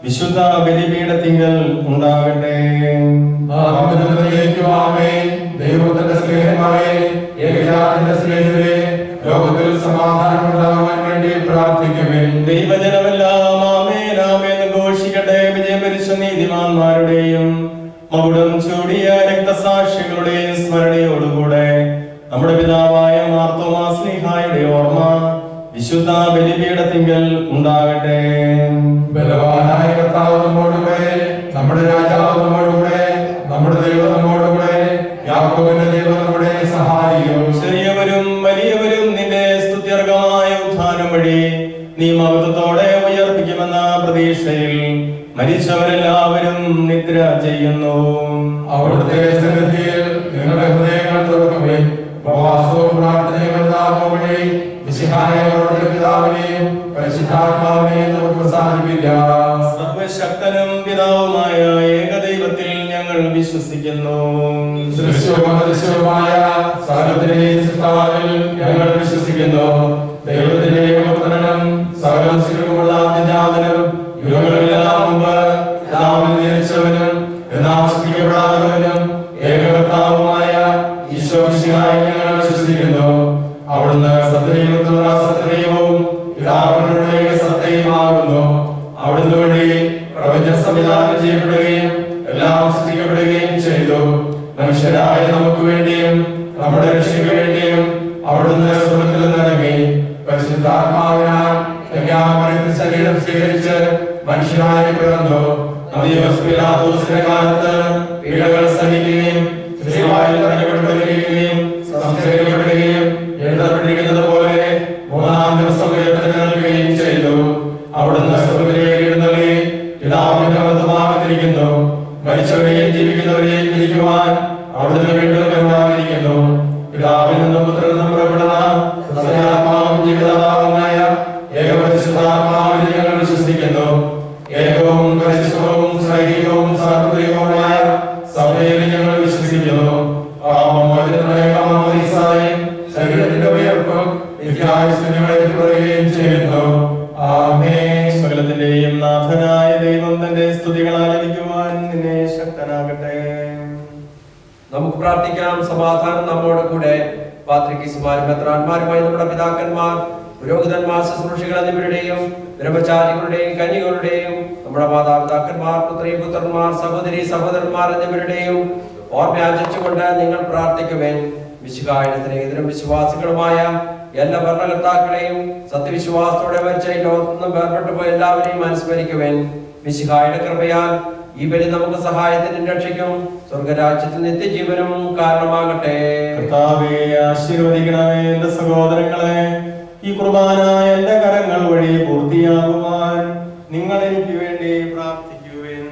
വിശുദ്ധ ബലിപീഠത്തിങ്കൽ ഉണ്ടാകട്ടെ. ദൈവത്തിന്റെ സ്നേഹമായി ഏകജാതന്റെ സ്നേഹിതരെ ലോകത്തിൽ സമാധാനം ഉണ്ടാകാൻ വേണ്ടി പ്രാർത്ഥിക്കുവിൻ. ദൈവജനമെല്ലാം ആമേൻ ആമേൻ ഘോഷിക്കട്ടെ. വിജയം വരിച്ച നീതിമാന്മാരുടെയും മകുടം ചൂടിയ രക്തസാക്ഷികളുടെയും സ്മരണയോടുകൂടെ നമ്മുടെ പിതാവായ മാർത്തോമാ സ്ലീഹായുടെ ഓർമ്മ വിശുദ്ധ ബലിപീഠത്തിങ്കൽ ഉണ്ടാകട്ടെ. ബലവാനായ കർത്താവ് നമ്മോടുകൂടെ, നമ്മുടെ രാജാവ് നമ്മോടുകൂടെ, നമ്മുടെ ദൈവം നമ്മോടുകൂടെ, യാക്കോബിന്റെ ദൈവം നമ്മുടെ സഹായിയും. ചെറിയവരും വലിയവരും നിന്റെ സ്തുത്യർഹമായ ഉത്ഥാനം വഴി നീ മഹത്വത്തോടെ ഉയർപ്പിക്കുമെന്ന പ്രതീക്ഷയിൽ മരിച്ചവരെല്ലാവരും നിദ്ര ചെയ്യുന്നു. അവിടുത്തെ സന്നിധിയിൽ നിങ്ങളുടെ ഹൃദയങ്ങൾ തുറക്കുവിൻ. ഉപവാസവും പ്രാർത്ഥനയും വഴി മിശിഹായുടെ പിതാവിനെയും പരിശുദ്ധാത്മാവിനെയും നമുക്ക് പ്രസാദിപ്പിക്കാം. സർവശക്തനും പിതാവുമായ ഏകദൈവത്തിൽ ഞങ്ങൾ വിശ്വസിക്കുന്നു. ദൃശ്യവും അദൃശ്യവുമായ സകലത്തിന്റെയും സൃഷ്ടാവിൽ ഞങ്ങൾ വിശ്വസിക്കുന്നു. ദൈവത്തിന്റെയും പുത്രനും സകല ശിവമുള്ള ആദ്യജാതനും യുഗങ്ങളെല്ലാം മുമ്പ് പിതാവിൽ ജനിച്ചവനും എന്നാൽ സൃഷ്ടിക്കപ്പെടാത്തവനും ഏകകർത്താവുമായ ഈശോ മിശിഹായിൽ ഞങ്ങൾ വിശ്വസിക്കുന്നു. അവിടുന്ന് സത്യദൈവത്തിലുള്ള സത്യദൈവവും പിതാവിനോട് സത്യമാകുന്നു. അവിടുന്ന് വഴി പ്രപഞ്ചം സംവിധാനം ചെയ്യപ്പെടുകയും എല്ലാം സൃഷ്ടിക്കപ്പെടുകയും ചെയ്തു. മനുഷ്യരായ നമുക്ക് വേണ്ടിയും നമ്മുടെ രക്ഷയ്ക്ക് വേണ്ടിയും അവിടുന്ന് സ്വർഗ്ഗത്തിൽ നിന്നിറങ്ങി പരിശുദ്ധാത്മാവിനാൽ ശരീരം സ്വീകരിച്ച് മനുഷ്യനായി പിറന്നു. പിലാത്തോസിന്റെ കാലത്ത് പീഡകൾ സഹിക്കുകയും സ്ത്രീവായിൽ തടയപ്പെടുകയും സംസ്കരിക്കപ്പെടുകയും എഴുതപ്പെട്ടിരിക്കുന്നത് പോലെ മൂന്നാം ദിവസം ഉയർത്തെഴുന്നേൽക്കുകയും ചെയ്തു. അവിടുന്ന് സ്വർഗ്ഗത്തിലേക്ക് എഴുന്നള്ളി പിതാവിന്റെ വലത്തുഭാഗത്തിരിക്കുന്നു. മരിച്ചവരെയും ജീവിക്കുന്നവരെയും വിധിക്കുവാൻ അവിടുന്ന് വീണ്ടും വരുവാനിരിക്കുന്നു. പിതാവിൽ നിന്നും പുത്രനിൽ നിന്നും പുറപ്പെടുന്ന സത്യാത്മാവും ജീവിതാത്മാവുമായ ഏകപരിശുദ്ധാത്മാവിൽ ഞങ്ങൾ വിശ്വസിക്കുന്നു. ഏകവും പരിശുദ്ധവും സൈനികവും സാർവത്രികവുമായ സഭയിൽ ഞങ്ങൾ വിശ്വസിക്കുന്നു. ശരീരത്തിന്റെ ഉയർപ്പും നിത്യായുസ്സുകളെയും ചെയ്യുന്നു. ആമേൻ. സകലത്തിന്റെയും നാഥനായ ദൈവം തന്റെ സ്തുതികൾ ആലപിക്കുവാൻ നിന്നെ ശക്തനാകട്ടെ. നമുക്ക് പ്രാർത്ഥിക്കാം. സമാധാനം നമ്മോട് കൂടെ. പാത്രികീസുമാരും മെത്രാന്മാരുമായി നമ്മുടെ പിതാക്കന്മാർ, പുരോഹിതന്മാർ, ശുശ്രൂഷികൾ എന്നിവരുടെയും ബ്രഹ്മചാരികളുടെയും കന്യകളുടെയും നമ്മുടെ മാതാപിതാക്കന്മാർ, പുത്രിപുത്രന്മാർ, സഹോദരി സഹോദരന്മാർ എന്നിവരുടെയും ഓർമ്മയാചിച്ചുകൊണ്ട് നിങ്ങൾ പ്രാർത്ഥിക്കുവേൻ. മിശിഹായുടെ സ്നേഹിതരും വിശ്വാസികളുമായ എല്ലാ ഭരണകർത്താക്കളെയും സത്യവിശ്വാസത്തോടെ മരിച്ച ഈ ലോകത്തുനിന്നും വേർപെട്ടു പോയ എല്ലാവരെയും അനുസ്മരിക്കുവേൻ. മിശിഹായുടെ കൃപയാൽ ഈ ബലി നമുക്ക് സഹായത്തിനും രക്ഷയ്ക്കും സ്വർഗരാജ്യത്തിൽ നിത്യജീവനും കാരണമാകട്ടെ. കർത്താവേ, ആശീർവദിക്കണമേ എന്റെ സഹോദരങ്ങളെ. ഈ കുർബാന എന്റെ കരങ്ങൾ വഴി പൂർത്തിയാകുവാൻ നിങ്ങൾ എനിക്ക് വേണ്ടി പ്രാർത്ഥിക്കുവേൻ.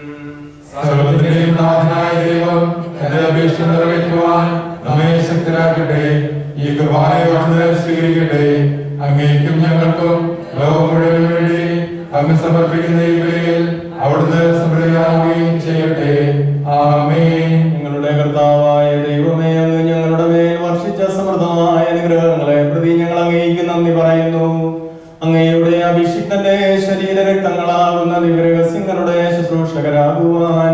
സർവ്വത്തിന്റെയും നാഥനായ ദൈവം എന്റെ അപേക്ഷ നിറവേറ്റുവാൻ നമ്മെ ശക്തരാക്കട്ടെ. ഈ കൃപാനെ സ്വീകരിക്കട്ടെ. അങ്ങേക്കും ഞങ്ങൾക്കും ലോകം മുഴുവൻ വേണ്ടി അങ്ങ് സമർപ്പിക്കുന്ന ഈ ബലിയിൽ അവിടുന്ന് സമൃദ്ധിയാവുകയും ചെയ്യട്ടെ. ആമേൻ. ഞങ്ങളുടെ കർത്താവായ ദൈവമേ, അങ്ങ് ഞങ്ങളുടെ മേൽ വർഷിച്ച സമൃദ്ധമായ അനുഗ്രഹങ്ങളെ പ്രതി ഞങ്ങൾ അങ്ങേക്ക് നന്ദി പറയുന്നു. അങ്ങയുടെ അഭിഷിക്തന്റെ ശരീരരക്തങ്ങളാകുന്ന ദിവ്യരഹസ്യങ്ങളുടെ ശുശ്രൂഷകരാകുവാൻ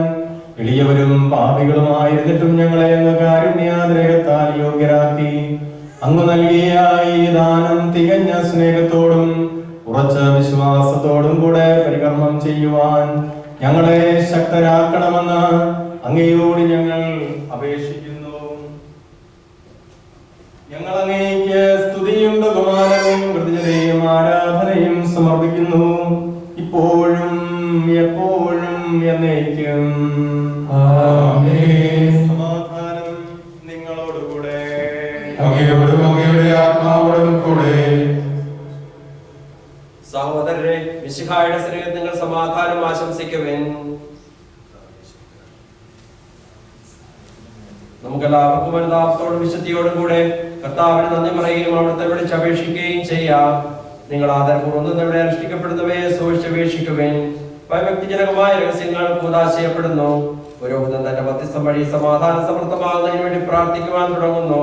എളിയവരും പാപികളുമായിരുന്നിട്ടും ഞങ്ങളെ അങ്ങ് കാരുണ്യാതിരകത്താൽ യോഗ്യരാക്കി. അങ്ങ് നൽകിയ ഈ ദാനം തികഞ്ഞ സ്നേഹത്തോടും ഉറച്ച വിശ്വാസത്തോടും കൂടെ പരികർമ്മം ചെയ്യുവാൻ ഞങ്ങളെ ശക്തരാക്കണമെന്ന് അങ്ങയോട് ഞങ്ങൾ അപേക്ഷിക്കുന്നു. ഞങ്ങൾ അങ്ങേക്ക് സ്തുതിയും ബഹുമാനവും കൃതജ്ഞതയും ആരാധനയും സമർപ്പിക്കുന്നു, ഇപ്പോഴും എപ്പോഴും എന്നേക്കും. ആമേൻ. സമാധാനം നിങ്ങളോടുകൂടെ. അങ്ങയോടും അങ്ങയുടെ ആത്മാവോടും കൂടെ. സഹോദരരെ, മിശിഹായുടെ സ്നേഹത്തിൽ നിങ്ങൾ സമാധാനം ആശംസിക്കുവിൻ. നമുക്കെല്ലാവർക്കും അനുതാപത്തോടും വിശുദ്ധിയോടും കൂടെ കർത്താവിന് നന്ദി പറയുകയും അവിടുത്തെ വിളിച്ചപേക്ഷിക്കുകയും ചെയ്യാം. നിങ്ങൾ ആദരപൂർവ്വം ഇവിടെ അനുഷ്ഠിക്കപ്പെടുന്നവയെ സൂക്ഷിച്ചപേക്ഷിക്കുവിൻ. ഭയഭക്തിജനകമായ രഹസ്യങ്ങൾ കൂതാശയപ്പെടുന്നു. പുരോഹിതൻ തന്റെ മധ്യസ്ഥം വഴി സമാധാന സമൃദ്ധമാകുന്നതിന് വേണ്ടി പ്രാർത്ഥിക്കുവാൻ തുടങ്ങുന്നു.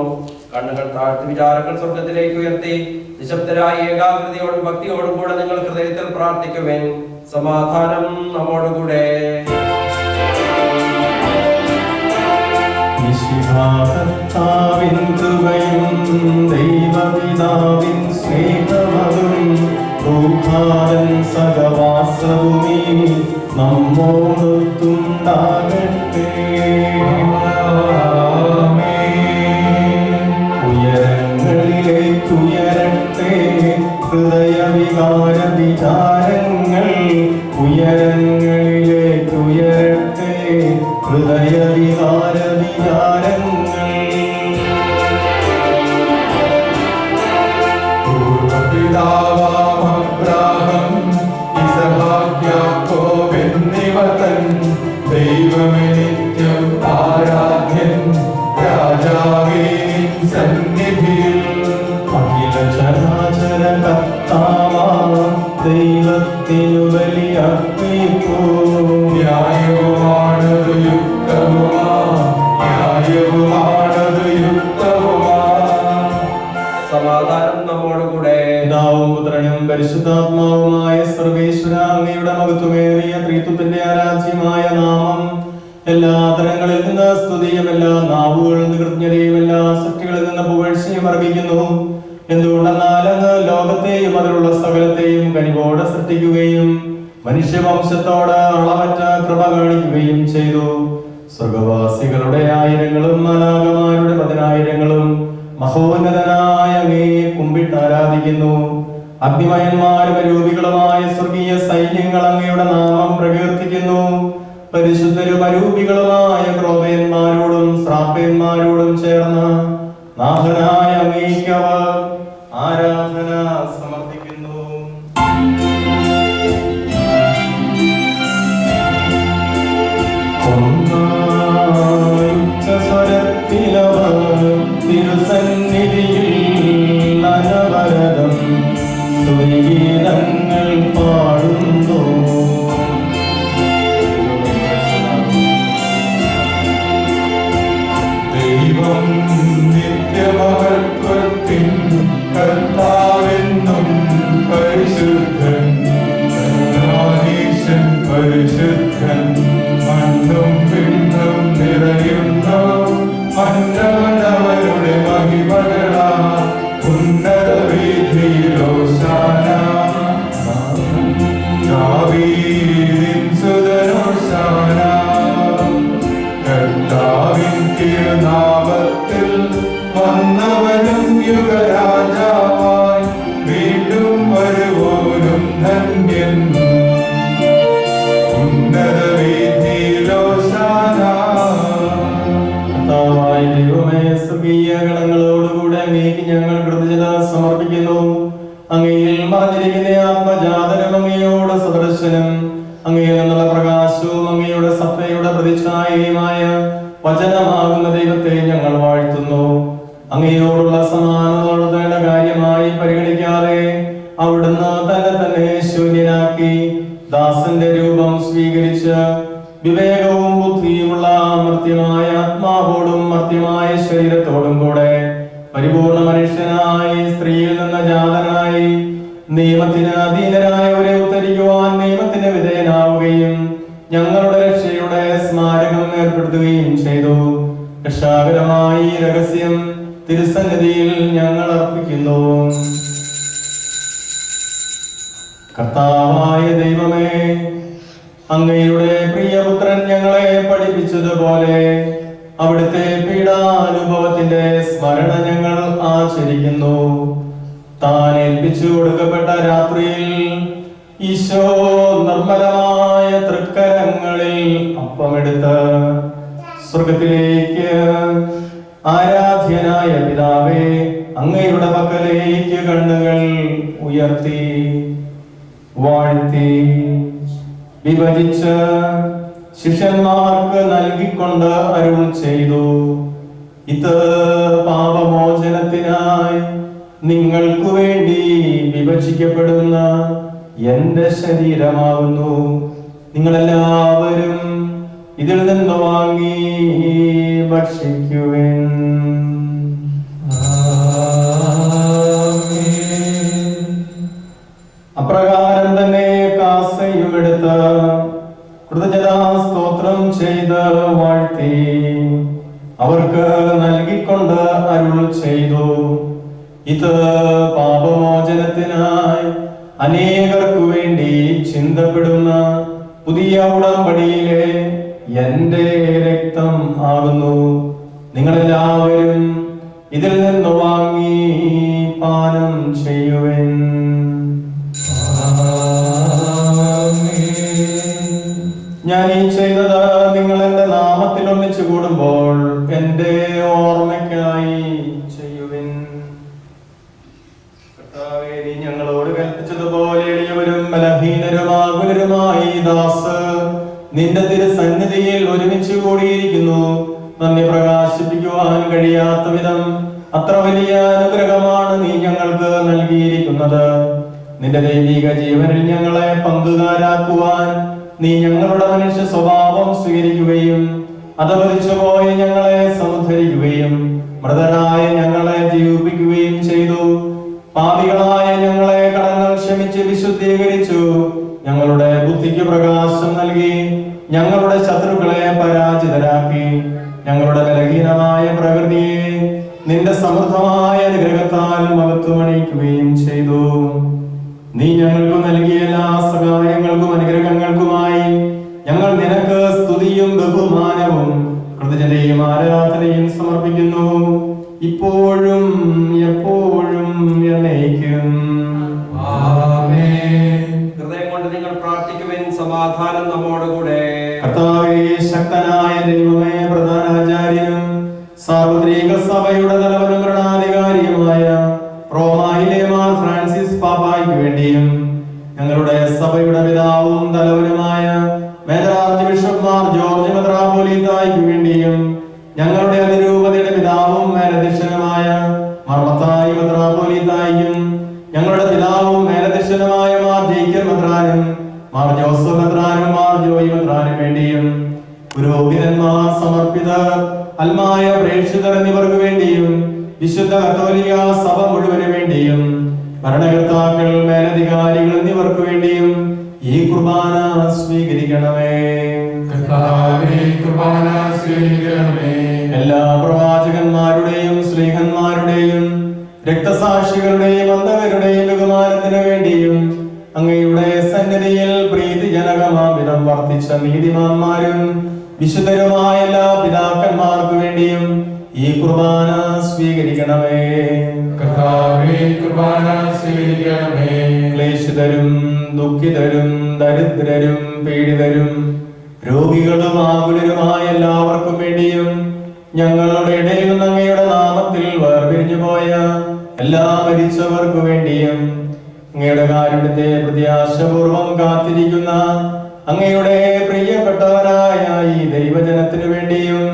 കണ്ണുകൾ താഴ്ത്തി വിചാരങ്ങൾ സ്വർഗത്തിലേക്ക് ഉയർത്തി നിശബ്ദരായ ഏകാഗ്രതയോടും ഭക്തിയോടും കൂടെ നിങ്ങൾ ഹൃദയത്തിൽ പ്രാർത്ഥിക്കുവിൻ. സമാധാനം നമ്മോടുകൂടെ. കർത്താവിൻ കൃപയും ദൈവപിതാവിൻ സ്നേഹമതും റൂഹാൻ സഹവാസവുമീ നമ്മോടൊത്തുണ്ടാകട്ടെ. ഉയരങ്ങളിലേക്കുയരട്ടെ ഹൃദയവികാര വിചാരങ്ങൾ. ഉയരങ്ങളിലേക്കുയരട്ടെ ഹൃദയവികാര വിചാരങ്ങൾ. പൂർവപിതാവാം അബ്രാഹം ഇസഹാക്ക് യാക്കോബ് എന്നിവർ തൻ ദൈവമേ നിത്യം ആരാധ്യൻ രാജാവേ നിൻ സന്നിധിയിൽ. അഖില ചരാചര കർത്താവാം ദൈവത്തിനു ബലിയർപ്പിപ്പൂ. ന്യായവുമാണത് യുക്തവുമാ, ന്യായവുമാണത് യുക്തവുമാ. സമാധാനം നമ്മോടുകൂടെ. പിതാവും പുത്രനും പരിശുദ്ധാത്മാവുമായ സർവേശ്വര, അങ്ങയുടെ മഹത്വമേറിയ ത്രിത്വത്തിന്റെ ആരാധ്യമായ നാമം എല്ലാ തരങ്ങളിൽ നിന്ന് സ്തുതിയും എല്ലാ നാവുകളിൽ നിന്ന് കൃതജ്ഞതയും എല്ലാ സൃഷ്ടികളിൽ നിന്ന് പുകഴ്ചയും അർപ്പിക്കുന്നു. എന്തുകൊണ്ടെന്നാൽ അങ്ങ് ലോകത്തെയും അതിലുള്ള സകലത്തെയും കനിവോടെ സൃഷ്ടിക്കുകയും മനുഷ്യവംശത്തോട് അളവറ്റ കൃപ കാണിക്കുകയും ചെയ്തു. സ്വർഗവാസികളുടെ ആയിരങ്ങളും മാലാഖമാരുടെ പതിനായിരങ്ങളും മഹോന്നതനായ അങ്ങയെ കുമ്പിട്ട് ആരാധിക്കുന്നു. അഗ്നിമയന്മാരും അരൂപികളുമായ സ്വർഗീയ സൈന്യങ്ങൾ അങ്ങയുടെ നാമം പ്രകീർത്തിക്കുന്നു. പരിശുദ്ധരും അരൂപികളുമായ ക്രോധയന്മാരോടും ശ്രാപ്പയന്മാരോടും ചേർന്ന് നാഥനായ അങ്ങേക്ക് അവർ ആരാധന സമർപ്പിക്കുന്നു. സ്വരത്തിലവർ തിരുസന്നിധിയിൽ അനവരതം സ്തുതിഗീതങ്ങൾ പാടുന്നു. ദൈവം നിത്യമഹത്വത്തിൻ കർത്താവെന്നും പരിശുദ്ധൻ, കർത്താവീശൻ പരിശുദ്ധൻ. മണ്ണും പിണ്ടും നിറയുന്നു മന്നവനവരുടെ മഹിമകളാ. ഉന്നത വീഥിയിലോശാന, ദാവീദിൻ സുതനോശാന. കർത്താവിൻ തിരുനാമത്തിൽ വന്നവനും യുഗരാജാവായി വീണ്ടും വരുവോനും ധന്യൻ. ഉന്നത വീഥിയിലോശാന. കർത്താവായ ദൈവമേ, സ്വർഗീയ ഗണങ്ങളോടുകൂടെ അങ്ങേക്ക് ഞങ്ങൾ കൃതജ്ഞത സമർപ്പിക്കുന്നു. അങ്ങയിൽ മറഞ്ഞിരിക്കുന്ന ആത്മജാതനും അങ്ങയോട് സദൃശനും അങ്ങയിൽ നിന്നുള്ള പ്രകാശവും അങ്ങയുടെ സത്തയുടെ പ്രതിച്ഛായയുമായ വചനമാകുന്ന ദൈവത്തെ ഞങ്ങൾ വാഴ്ത്തുന്നു. അങ്ങയോടുള്ള സമാനതയുടെ കാര്യമായി പരിഗണിക്കാതെ അവിടുന്ന് തന്നെ ശൂന്യനാക്കി ദാസന്റെ രൂപം സ്വീകരിച്ച് വിവേകവും ബുദ്ധിയുമുള്ള മർത്യമായ ആത്മാവോടും മർത്യമായ ശരീരത്തോടും കൂടെ പരിപൂർണ മനുഷ്യനായി സ്ത്രീയിൽ നിന്ന് ജാതനായി നിയമത്തിന് അധീനരായവരെ ഉദ്ധരിക്കുവാൻ നിയമത്തിന് വിധേയനാവുകയും ഞങ്ങളുടെ രക്ഷയുടെ സ്മാരകം ഏർപ്പെടുത്തുകയും ചെയ്തു. രക്ഷാകരമായി രഹസ്യം തിരുസന്നിധിയിൽ ഞങ്ങൾ അർപ്പിക്കുന്നു. കർത്താവായ ദൈവമേ, അങ്ങയുടെ പ്രിയപുത്രൻ ഞങ്ങളെ പഠിപ്പിച്ചതുപോലെ അവിടുത്തെ പീഡാനുഭവത്തിന്റെ സ്മരണ ഞങ്ങൾ ആചരിക്കുന്നു. താൻ ഏൽപ്പിച്ചു കൊടുക്കപ്പെട്ട രാത്രിയിൽ ഈശോ നിർമ്മലമായ തൃക്കരങ്ങളിൽ അപ്പമെടുത്ത് സ്വർഗത്തിലേക്ക് ആരാധ്യനായ പിതാവേ, അങ്ങയുടെ പക്കലേക്ക് കണ്ണുകൾ ഉയർത്തി വാഴ്ത്തി വിഭജിച്ച് ശിഷ്യന്മാർക്ക് നൽകിക്കൊണ്ട് അരുൾ ചെയ്തു, ഇത് പാപമോചനത്തിനായി നിങ്ങൾക്കു വേണ്ടി വിഭജിക്കപ്പെടുന്ന എന്റെ ശരീരമാകുന്നു. നിങ്ങളെല്ലാവരും ഇതിൽ നിന്ന് വാങ്ങി ഭക്ഷിക്കുവിൻ. അപ്രകാരം തന്നെ കാസയുമെടുത്ത് കൃതജ്ഞതാസ്തോത്രം ചെയ്ത് വാഴ്ത്തി അവർക്ക് നൽകിക്കൊണ്ട് അരുൾ ചെയ്തു, ഇത് പാപമോചനത്തിനായി അനേകർക്കു വേണ്ടി ചിന്തപ്പെടുന്ന പുതിയ ഉടമ്പടിയിലെ എന്റെ രക്തം ആകുന്നു. നിങ്ങളെല്ലാവരും ഇതിൽ നിന്ന് വാങ്ങി പാനം ചെയ്യുവിൻ. ഞാൻ ഈ ചെയ്തത് നിങ്ങൾ എന്റെ നാമത്തിൽ ഒന്നിച്ചു കൂടുമ്പോൾ എന്റെ ഓർമ്മയ്ക്കായി ചെയ്യുവിൻ. കർത്താവേ, നീ ഞങ്ങളോട് കൽപ്പിച്ചതുപോലെ എളിയവരും ബലഹീനരുമാകുലരുമായി ദാസ് നിന്റെ തിരുസന്നിധിയിൽ ഒരുമിച്ച് കൂടിയിരിക്കുന്നു. നന്ദി പ്രകാശിപ്പിക്കുവാൻ കഴിയാത്ത വിധം അത്ര വലിയ അനുഗ്രഹമാണ് നീ ഞങ്ങൾക്ക് നൽകിയിരിക്കുന്നത്. നിന്റെ ദൈവിക ജീവനിൽ ഞങ്ങളെ പങ്കുകാരാക്കുവാൻ നീ ഞങ്ങളുടെ മനുഷ്യ സ്വഭാവം സ്വീകരിക്കുകയും അധപതിച്ചുപോയ ഞങ്ങളെ സമുദ്ധരിക്കുകയും മൃതരായ ഞങ്ങളെ ജീവിപ്പിക്കുകയും ചെയ്തു. പാപികളായ ഞങ്ങളെ കടങ്ങൾ ക്ഷമിച്ച് വിശുദ്ധീകരിച്ചു. ഞങ്ങളുടെ ബുദ്ധിക്ക് പ്രകാശം നൽകി ഞങ്ങളുടെ ശത്രുക്കളെ പരാജിതരാക്കി. ഞങ്ങളുടെ ബലഹീനമായ പ്രകൃതിയെ നിന്റെ സമൃദ്ധമായ അനുഗ്രഹത്താൽ മഹത്വമണിയിക്കുകയും ചെയ്തു. നീ ഞങ്ങൾക്ക് നൽകിയ എല്ലാ സഹായങ്ങൾക്കും അനുഗ്രഹങ്ങൾക്കുമായി ഞങ്ങൾ നിനക്ക് സ്തുതിയും ബഹുമാനവും കൃതജ്ഞതയും ആരാധനയും സമർപ്പിക്കുന്നു, ഇപ്പോഴും എപ്പോഴും എന്നേക്കും. ഹൃദയം കൊണ്ട് നിങ്ങൾ പ്രാർത്ഥിക്കുവിൻ. സമാധാനം നമ്മോടുകൂടെ. കർത്താവേ, ശക്തനായ ദൈവമേ, പ്രധാനാചാര്യനും സാർവത്രിക സഭയുടെ തലവനും ഭരണാധികാരിയുമായ റോമായിലെ മാർ ഫ്രാൻസിസ് പാപ്പായ്ക്ക് വേണ്ടിയും ഞങ്ങളുടെ സഭയുടെ പിതാവും തലവനുമായ major archbishop Mar George മെത്രാപ്പോലീത്തായ്ക്ക് വേണ്ടിയും ഞങ്ങളുടെ അതിരൂപതയുടെ പിതാവും മേലധ്യക്ഷനുമായ മാർ മത്തായി മെത്രാപ്പോലീത്തായ്ക്കും ഞങ്ങളുടെ പിതാവും മേലധ്യക്ഷനുമായ മാർ ജേക്കബ് മെത്രാനും മാർ ജോസഫ് മെത്രാനും മാർ ജോയി മെത്രാനും വേണ്ടിയും പുരോഹിതന്മാർ, സമർപ്പിതർ, അൽമായ പ്രേക്ഷിതർ എന്നിവർക്ക് വേണ്ടിയും വിശുദ്ധ കത്തോലിക്ക സഭ മുഴുവന് വേണ്ടിയും ഭരണകർത്താക്കൾ, മേലധികാരികൾ എന്നിവർക്ക് വേണ്ടിയും ഈ കുർബാന സ്വീകരിക്കണമേ. എല്ലാ പ്രവാചകന്മാരുടെയും സ്ലീഹന്മാരുടെയും രക്തസാക്ഷികളുടെയും അന്ധകരുടെയും ബഹുമാനത്തിനു വേണ്ടിയും അങ്ങയുടെ സന്നിധിയിൽ പ്രീതിജനകമാവിധം വർദ്ധിച്ച നീതിമാന്മാരും വിശുദ്ധരുമായ എല്ലാ പിതാക്കന്മാർക്ക് വേണ്ടിയും ഈ കുർബാന സ്വീകരിക്കണമേ. ക്ലേശിതരും ദുഃഖിതരും ദരിദ്രരും പീഡിതരും രോഗികളും ആകുലരുമായ എല്ലാവർക്കും വേണ്ടിയും ഞങ്ങളുടെ ഇടയിൽ നിന്ന് അങ്ങയുടെ നാമത്തിൽ വേർപിരിഞ്ഞു പോയ എല്ലാ മരിച്ചവർക്കു വേണ്ടിയും അങ്ങയുടെ കാരുണ്യത്തെ പ്രത്യാശപൂർവം കാത്തിരിക്കുന്ന അങ്ങയുടെ പ്രിയപ്പെട്ടവരായ ഈ ദൈവജനത്തിനു വേണ്ടിയും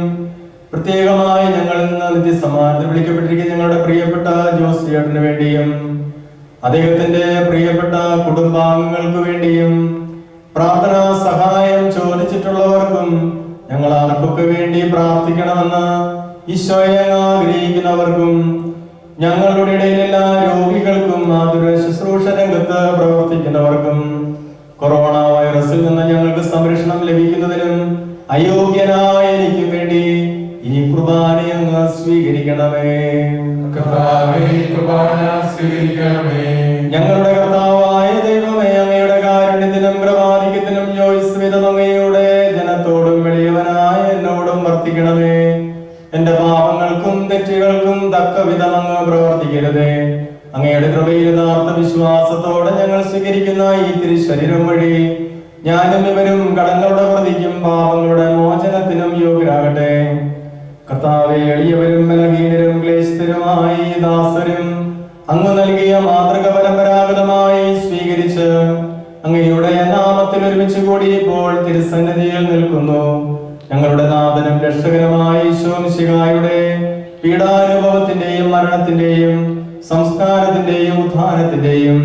പ്രത്യേകമായി ഞങ്ങളിൽ നിന്ന് നിത്യസമാനത്തിൽ വിളിക്കപ്പെട്ടിരിക്കുന്ന ഞങ്ങളുടെ പ്രിയപ്പെട്ട ജോസ് ചേട്ടന് വേണ്ടിയും അദ്ദേഹത്തിന്റെ പ്രിയപ്പെട്ട കുടുംബാംഗങ്ങൾക്ക് വേണ്ടിയും പ്രാർത്ഥനാ സഹായം ചോദിച്ചിട്ടുള്ളവർക്കും ഞങ്ങൾ ആർക്കൊക്കെ വേണ്ടി പ്രാർത്ഥിക്കണമെന്ന് ഈശോയെ ആഗ്രഹിക്കുന്നവർക്കും ഞങ്ങളുടെ ഇടയിലെല്ലാ രോഗികൾക്കും ആതുര ശുശ്രൂഷ രംഗത്ത് പ്രവർത്തിക്കുന്നവർക്കും കൊറോണ വൈറസിൽ നിന്ന് ഞങ്ങൾക്ക് സംരക്ഷണം ലഭിക്കുന്നതിനും അയോഗ്യനായ എനിക്കും വേണ്ടി ഈ കുർബാന അങ്ങ് സ്വീകരിക്കണമേ. ഞങ്ങളുടെ കർത്താവായ ദൈവമേ, അങ്ങയുടെ കാരുണ്യത്തിനും പ്രവാദിക്കത്തിനും യോഗ്യവിധം അങ്ങയുടെ ജനത്തോടും എളിയവനായ എന്നോടും വർത്തിക്കണമേ. എന്റെ പാപങ്ങൾക്കും തെറ്റുകൾക്കും തക്ക വിധം അങ്ങ് പ്രവർത്തിക്കരുതേ. അങ്ങയുടെ കൃപയിൽ യഥാർത്ഥ വിശ്വാസത്തോടെ ഞങ്ങൾ സ്വീകരിക്കുന്ന ഈ തിരുശരീരം വഴി ഞാനും ഇവരും കടങ്ങളുടെ പ്രതിക്കും പാപങ്ങളുടെ മോചനത്തിനും യോഗ്യരാകട്ടെ. കർത്താവേ, എളിയവരും ബലഹീനരും ക്ലേശിതരുമായി ദാസരും അങ്ങ് നൽകിയ മാതൃക പരമ്പരാഗതമായി സ്വീകരിച്ച് അങ്ങയുടെ നാമത്തിൽ ഒരുമിച്ച് കൂടി ഇപ്പോൾ തിരുസന്നിധിയിൽ നിൽക്കുന്നു. ഞങ്ങളുടെ നാഥനും രക്ഷകനുമായ ഈശോ മിശിഹായുടെ പീഡാനുഭവത്തിന്റെയും മരണത്തിന്റെയും സംസ്കാരത്തിന്റെയും ഉത്ഥാനത്തിന്റെയും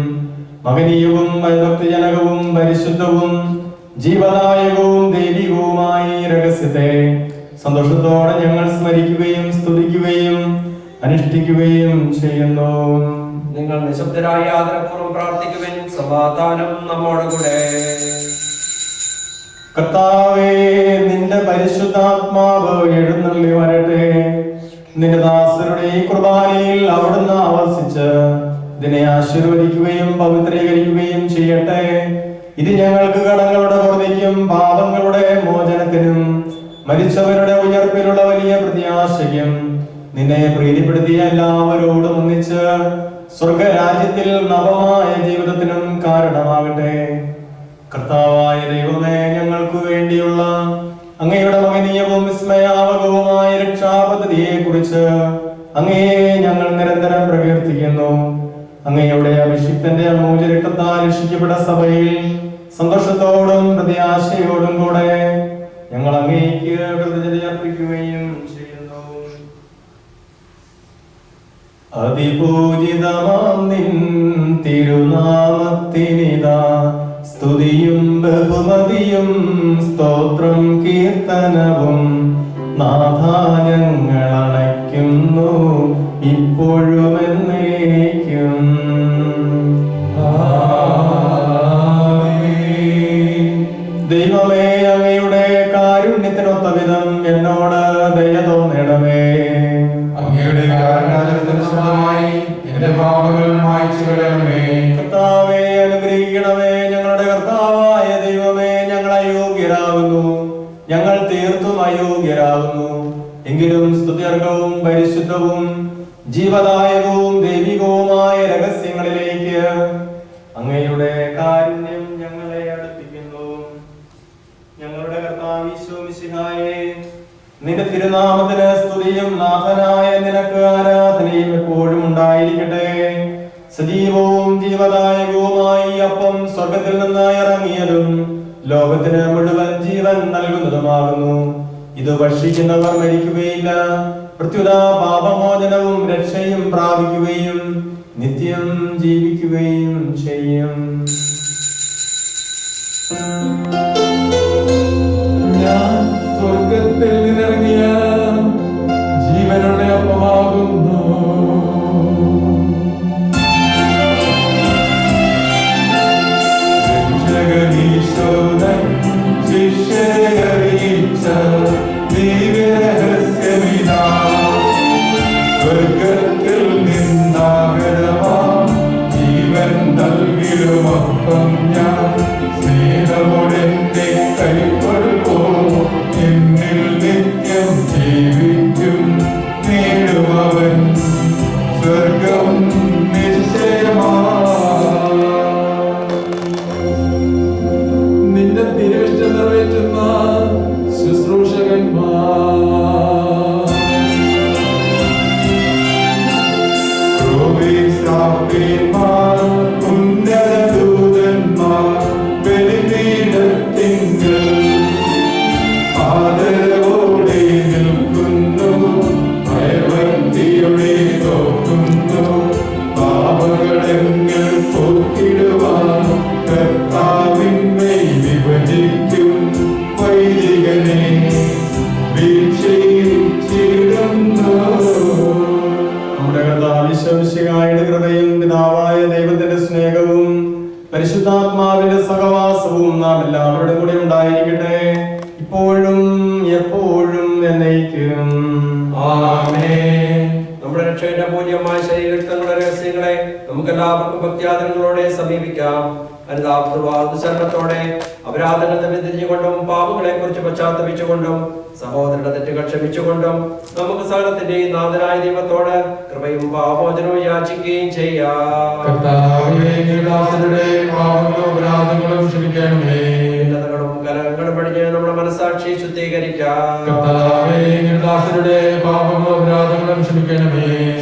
മഹനീയവും ഭക്തിജനകവും പരിശുദ്ധവും ജീവദായകവും ദൈവികവുമായ രഹസ്യത്തെ സന്തോഷത്തോടെ ഞങ്ങൾ സ്മരിക്കുകയും സ്തുതിക്കുകയും അനുഷ്ഠിക്കുകയും ചെയ്യുന്നു. നിങ്ങൾ നിശബ്ദരായി ആദരപൂർവ്വം പ്രാർത്ഥിക്കുവാൻ സമാധാനം നമ്മോടുകൂടെ. കർത്താവേ, നിന്റെ പരിശുദ്ധാത്മാവ് എഴുന്നള്ളി വരട്ടെ. നിന്റെ ദാസരുടെ ഈ കുർബാനയിൽ അവിടുന്ന് ആവസിച്ച് ഇതിനെ ആശീർവദിക്കുകയും പവിത്രീകരിക്കുകയും ചെയ്യട്ടെ. ഇത് ഞങ്ങൾക്ക് കടങ്ങളുടെ പൊറുതിക്കും പാപങ്ങളുടെ മോചനത്തിനും മരിച്ചവരുടെ ഉയർപ്പിലുള്ള വലിയ പ്രത്യാശയ്ക്കും നിന്നെ പ്രീതിപ്പെടുത്തിയ എല്ലാവരോടും ഒന്നിച്ച് സ്വർഗരാജ്യത്തിൽ നവമായ ജീവിതത്തിനും കാരണമാകട്ടെ. കർത്താവായ ദൈവമേ, ഞങ്ങൾക്ക് വേണ്ടിയുള്ള അങ്ങയുടെ മഹനീയവും വിസ്മയാവകവുമായ രക്ഷാപദ്ധതിയെ കുറിച്ച് അങ്ങയെ ഞങ്ങൾ നിരന്തരം പ്രകീർത്തിക്കുന്നു. അങ്ങയുടെ അഭിഷിക്തന്റെ അമൂല്യ രക്തത്താൽ രക്ഷിക്കപ്പെട്ട സഭയിൽ സന്തോഷത്തോടും പ്രത്യാശയോടും കൂടെ ഞങ്ങൾ അങ്ങേക്ക് കൃതജ്ഞത അർപ്പിക്കുകയും ചെയ്യുന്നു. അതിപൂജിതമാം നിൻ തിരുനാമത്തിനിതാ സ്തുതിയും ബഹുമതിയും സ്തോത്രം കീർത്തനവും നാഥ ഞങ്ങൾ അണയ്ക്കുന്നു ഇപ്പോഴും എന്നേക്കും. ദൈവമേ, അങ്ങയുടെ കാരുണ്യത്തിനൊത്ത വിധം എന്നോട് ദയ തോന്നണമേ. അങ്ങയുടെ കാരുണ്യമായി എന്റെ പാപങ്ങൾ മായ്ച്ചു കളയണമേ. കർത്താവേ, അനുഗ്രഹിക്കണമേ. ഞങ്ങളുടെ കർത്താവായ ദൈവമേ, ഞങ്ങൾ അയോഗ്യരാകുന്നു, ഞങ്ങൾ തീർത്തും അയോഗ്യരാകുന്നു. എങ്കിലും സ്തുത്യർഹവും പരിശുദ്ധവും ജീവദായകവും ദൈവികവുമായ രഹസ്യങ്ങളിലേക്ക് അങ്ങയുടെ കാരുണ്യം ഞങ്ങളെ അടുപ്പിക്കുന്നു. ഞങ്ങളുടെ കർത്താവ് ഈശോ മിശിഹായേ, നിന്റെ തിരുനാമത്തിന് സ്തുതിയും നാഥനായ നിനക്ക് ആരാധനയും എപ്പോഴും ഉണ്ടായിരിക്കട്ടെ. സജീവവും ജീവദായകവുമായി അപ്പം സ്വർഗത്തിൽ നിന്ന് ഇറങ്ങിയതും ലോകത്തിന് മുഴുവൻ ജീവൻ നൽകുന്നതുമാകുന്നു. ഇത് ഭക്ഷിക്കുന്നവർ മരിക്കുകയില്ല, പ്രത്യുത പാപമോചനവും രക്ഷയും പ്രാപിക്കുകയും നിത്യം ജീവിക്കുകയും ചെയ്യും. ഞാൻ സ്വർഗത്തിൽ നിന്നിറങ്ങിയ ജീവനുള്ള അപ്പമാകുന്നു. രക്ഷകനീശോദൻ ശിഷ്യരെ അറിയിച്ച ദിവ്യരഹസ്യമിതാ, സ്വർഗത്തിൽ നിന്നാകരമാ ജീവൻ നൽകിടുമപ്പം ഞാൻ സ്നേഹമോടെന്റെ കൈക്കൊള്ളുമോ, എന്നിൽ നിത്യം ജീവിക്കും നേടുമവൻ സ്വർഗം നിശ്ചയമാ. നിന്റെ തിരുവിഷ്ടം നിറവേറ്റുന്ന ശുശ്രൂഷകന്മാർ, ക്രോവീസാപ്പിന്മാർ, ഉന്നതദൂതന്മാർ, ബലിപീഠത്തിങ്കൽ ആദരവോടെ നിൽക്കുന്നു ഈശോമിശിഹായുടെ കൃപയും പിതാവായ ദൈവത്തിന്റെ സ്നേഹവും പരിശുദ്ധാത്മാവിന്റെ സഹവാസവും നാം എല്ലാവരുടെ കൂടെ ഉണ്ടായിരിക്കട്ടെ, ഇപ്പോഴും എപ്പോഴും എന്നേക്കും. ആമേൻ. നമ്മുടെ രക്ഷയുടെ പൂജ്യമായ ശരീരങ്ങളുടെ രഹസ്യങ്ങളെ നമുക്ക് എല്ലാവർക്കും ഭക്തിയാദരങ്ങളോടെ സമീപിക്കാം. അനുതാപത്തോടെ അപരാധങ്ങൾ തമ്മിൽ തിരിഞ്ഞുകൊണ്ടും പാപങ്ങളെ കുറിച്ച് പശ്ചാത്തപിച്ചുകൊണ്ടും സഹോദരന്റെ തെറ്റുകൾ ക്ഷമിച്ചുകൊണ്ടും നമുക്ക് സകലത്തിന്റെ നാഥനായ ദൈവത്തോട് കൃപയും പാപമോചനവും യാചിക്കുകയും ചെയ്യാം. ഭിന്നതകളും കലഹങ്ങളും പഠിച്ച് നമ്മുടെ മനസാക്ഷി ശുദ്ധീകരിക്കാം.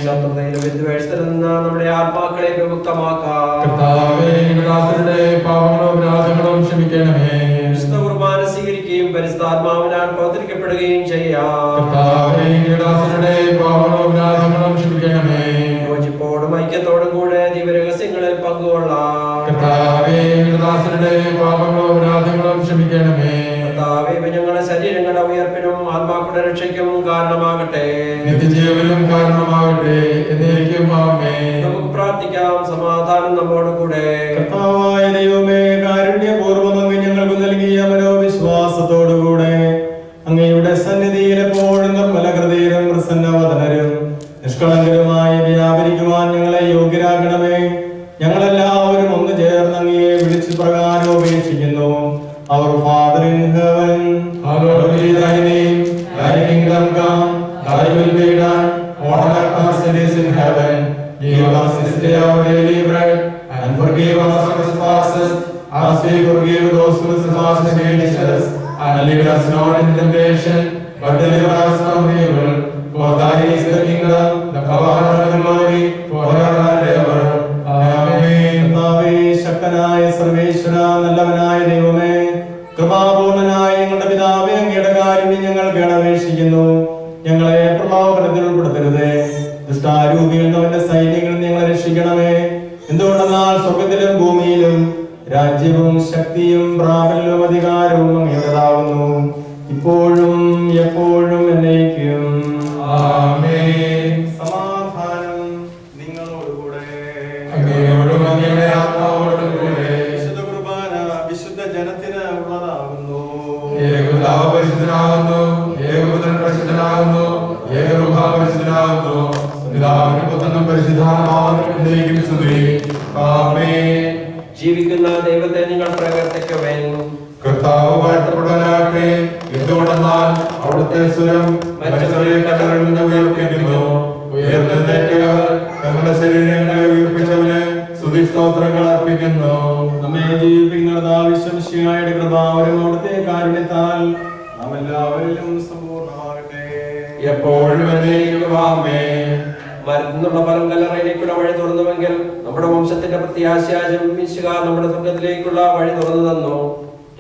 ശത്രുതയിലും വിദ്വേഷത്തിൽ നിന്ന് നമ്മുടെ ആത്മാക്കളെ വിമുക്തമാക്കാം. വിശുദ്ധ കുർബാന സ്വീകരിക്കുകയും പരിശുദ്ധാത്മാവിനാൽ പ്രവർത്തിക്കപ്പെടുകയും ചെയ്യാം. യോജിപ്പോടും ഐക്യത്തോടും കൂടെ ദിവ്യരഹസ്യങ്ങളിൽ പങ്കുകൊള്ളാം. ഞങ്ങളുടെ ശരീരങ്ങളുടെ ഉയർപ്പിനും ആത്മാക്കളുടെ രക്ഷയ്ക്കും കാരണമാകട്ടെ, നിത്യജീവനും കാരണമാകട്ടെ. നമുക്ക് പ്രാർത്ഥിക്കാം. സമാധാനം നമ്മോട് കൂടെ. കർത്താവായ ദൈവമേ, കാരുണ്യപൂർവ്വം അങ്ങ് ഞങ്ങൾക്ക് നൽകിയ മനോവിശ്വാസത്തോടുകൂടെ അങ്ങയുടെ സന്നിധിയിൽ എപ്പോഴും നിർമ്മല ഹൃദയരും പ്രസന്നവദനരും നിഷ്കളങ്കരുമായി വ്യാപരിക്കുവാൻ ഞങ്ങളെ യോഗ്യരാക്കണമേ. ഞങ്ങളെല്ലാവരും ഒന്ന് ചേർന്ന് അങ്ങയെ വിളിച്ചു പ്രകാരം ഉപേക്ഷിക്കുന്നു. Our Father in heaven, hallowed be thy name. Thy kingdom come, thy will be done, on earth as it is in heaven. Give us this day our daily bread, and forgive us our trespasses, as we forgive those who trespass against us. And lead us not into temptation, but deliver us from evil. For thine is the kingdom, the power, and the glory, forever and ever. Amen. കർത്താവേ, ശക്തനായ സർവേശ്വര, നല്ലവനായ ദൈവമേ, കൃപാപൂർണനായ ഞങ്ങളുടെ പിതാവേ, അങ്ങയുടെ കാരുണ്യം ഞങ്ങൾ അപേക്ഷിക്കുന്നു. ഞങ്ങളെ പ്രലോഭനത്തിൽ ഉൾപ്പെടുത്തരുതേ, ദുഷ്ടാരൂപിയിൽ നിന്ന് അവന്റെ സൈന്യങ്ങളിൽ ഞങ്ങളെ രക്ഷിക്കണമേ. എന്തുകൊണ്ടെന്നാൽ സ്വർഗത്തിലും ഭൂമിയിലും രാജ്യവും ശക്തിയും പ്രാബല്യവും അധികാരവും അങ്ങയുടേതാകുന്നു, ഇപ്പോഴും എപ്പോഴും എന്നേക്കും. ആമേൻ. സമാധാനം നിങ്ങളോടുകൂടെ. വിശുദ്ധ കുർബാന വിശുദ്ധ ജനത്തിന് ഉള്ളതാകുന്നു. ഏകപിതാവ് പരിശുദ്ധനാകുന്നു, ഏകപുത്രൻ പരിശുദ്ധനാകുന്നു, ഏകരൂഹ പരിശുദ്ധനാകുന്നു. പിതാവിനും പുത്രനും പരിശുദ്ധാത്മാവിനും എന്നേക്കും സ്തുതി. ആമേൻ. ജീവിക്കുന്ന ദൈവത്തെ നിങ്ങൾ പ്രവർത്തിക്കുവേൻ. കർത്താവ് വാഴ്ത്തപ്പെട്ടവനാകട്ടെ. എന്തുകൊണ്ടെന്നാൽ അവിടുത്തെ സ്വരം മരിച്ചവരെ കല്ലറിൽ നിന്ന് ഉയർപ്പിക്കുന്നു. ഉയർന്നെഴുന്നേറ്റവർ തങ്ങളുടെ ശരീരങ്ങളെ ഉയർപ്പിച്ചവന് സ്തുതിസ്തോത്രങ്ങൾ അർപ്പിക്കുന്നു. നമ്മെ ജീവിപ്പിക്കുന്ന ഈശോമിശിഹായുടെ കൃപാവരം അവിടുത്തെ കാരുണ്യത്താൽ നാം എല്ലാവരിലും സമ്പൂർണ്ണമാകട്ടെ, എപ്പോഴും എന്നേക്കും. ആമേൻ. മരുന്നുള്ള ഫലം കല്ലറയിലേക്കുള്ള വഴി തുറന്നുവെങ്കിൽ നമ്മുടെ വംശത്തിന്റെ പ്രത്യാശാചം മിശിഹ നമ്മുടെ സ്വർഗത്തിലേക്കുള്ള വഴി തുറന്നു തന്നു.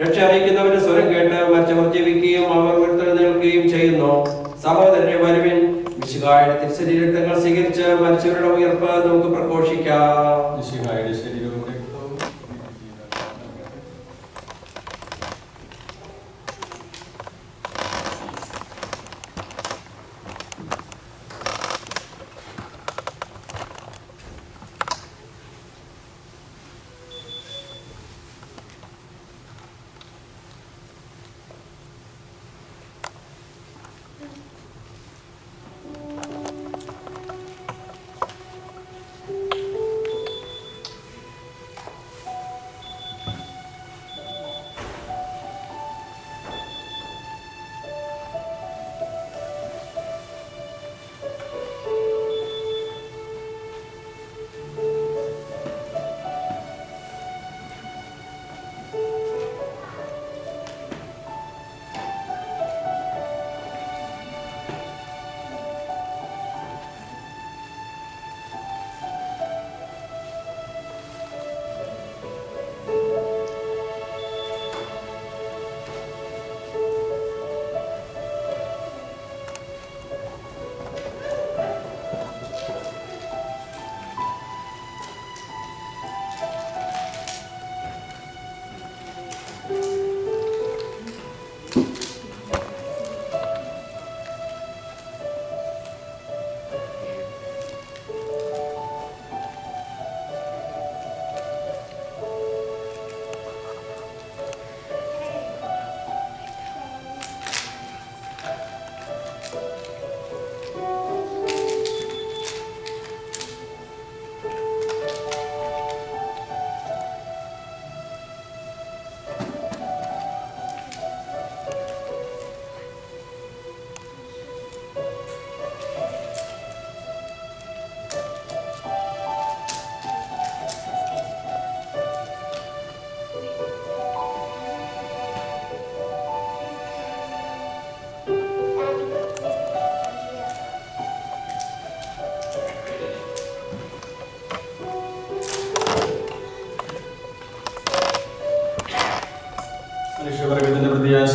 രക്ഷ അറിയിക്കുന്നവന്റെ സ്വരം കേട്ട് മരിച്ചവർ ജീവിക്കുകയും അവർ ഉയർത്തെഴുന്നേൽക്കുകയും ചെയ്യുന്നു. സഹോദരനെ വരുവിൻ, മിശിഹായുടെ തിരുശരീരങ്ങൾ സ്വീകരിച്ച് മരിച്ചവരുടെ ഉയർപ്പ് നമുക്ക് പ്രഘോഷിക്കാം. മിശിഹായുടെ ശരീരവും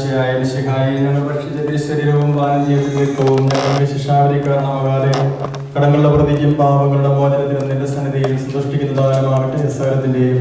പ്രത്യാശയായ മിശിഹായെ ഞങ്ങൾ ഭക്ഷിച്ച ശരീരവും പാനം ചെയ്ത രക്തവും ഞങ്ങളുടെ ശിക്ഷാവധി കാരണമാകാതെ കടങ്ങളുടെ പ്രതിക്കും പാപങ്ങളുടെ മോചനത്തിനും നിന്റെ സന്നിധിയിൽ സന്തുഷ്ടിക്കുന്ന ദാനമാകട്ടെ സകലത്തിന്റെയും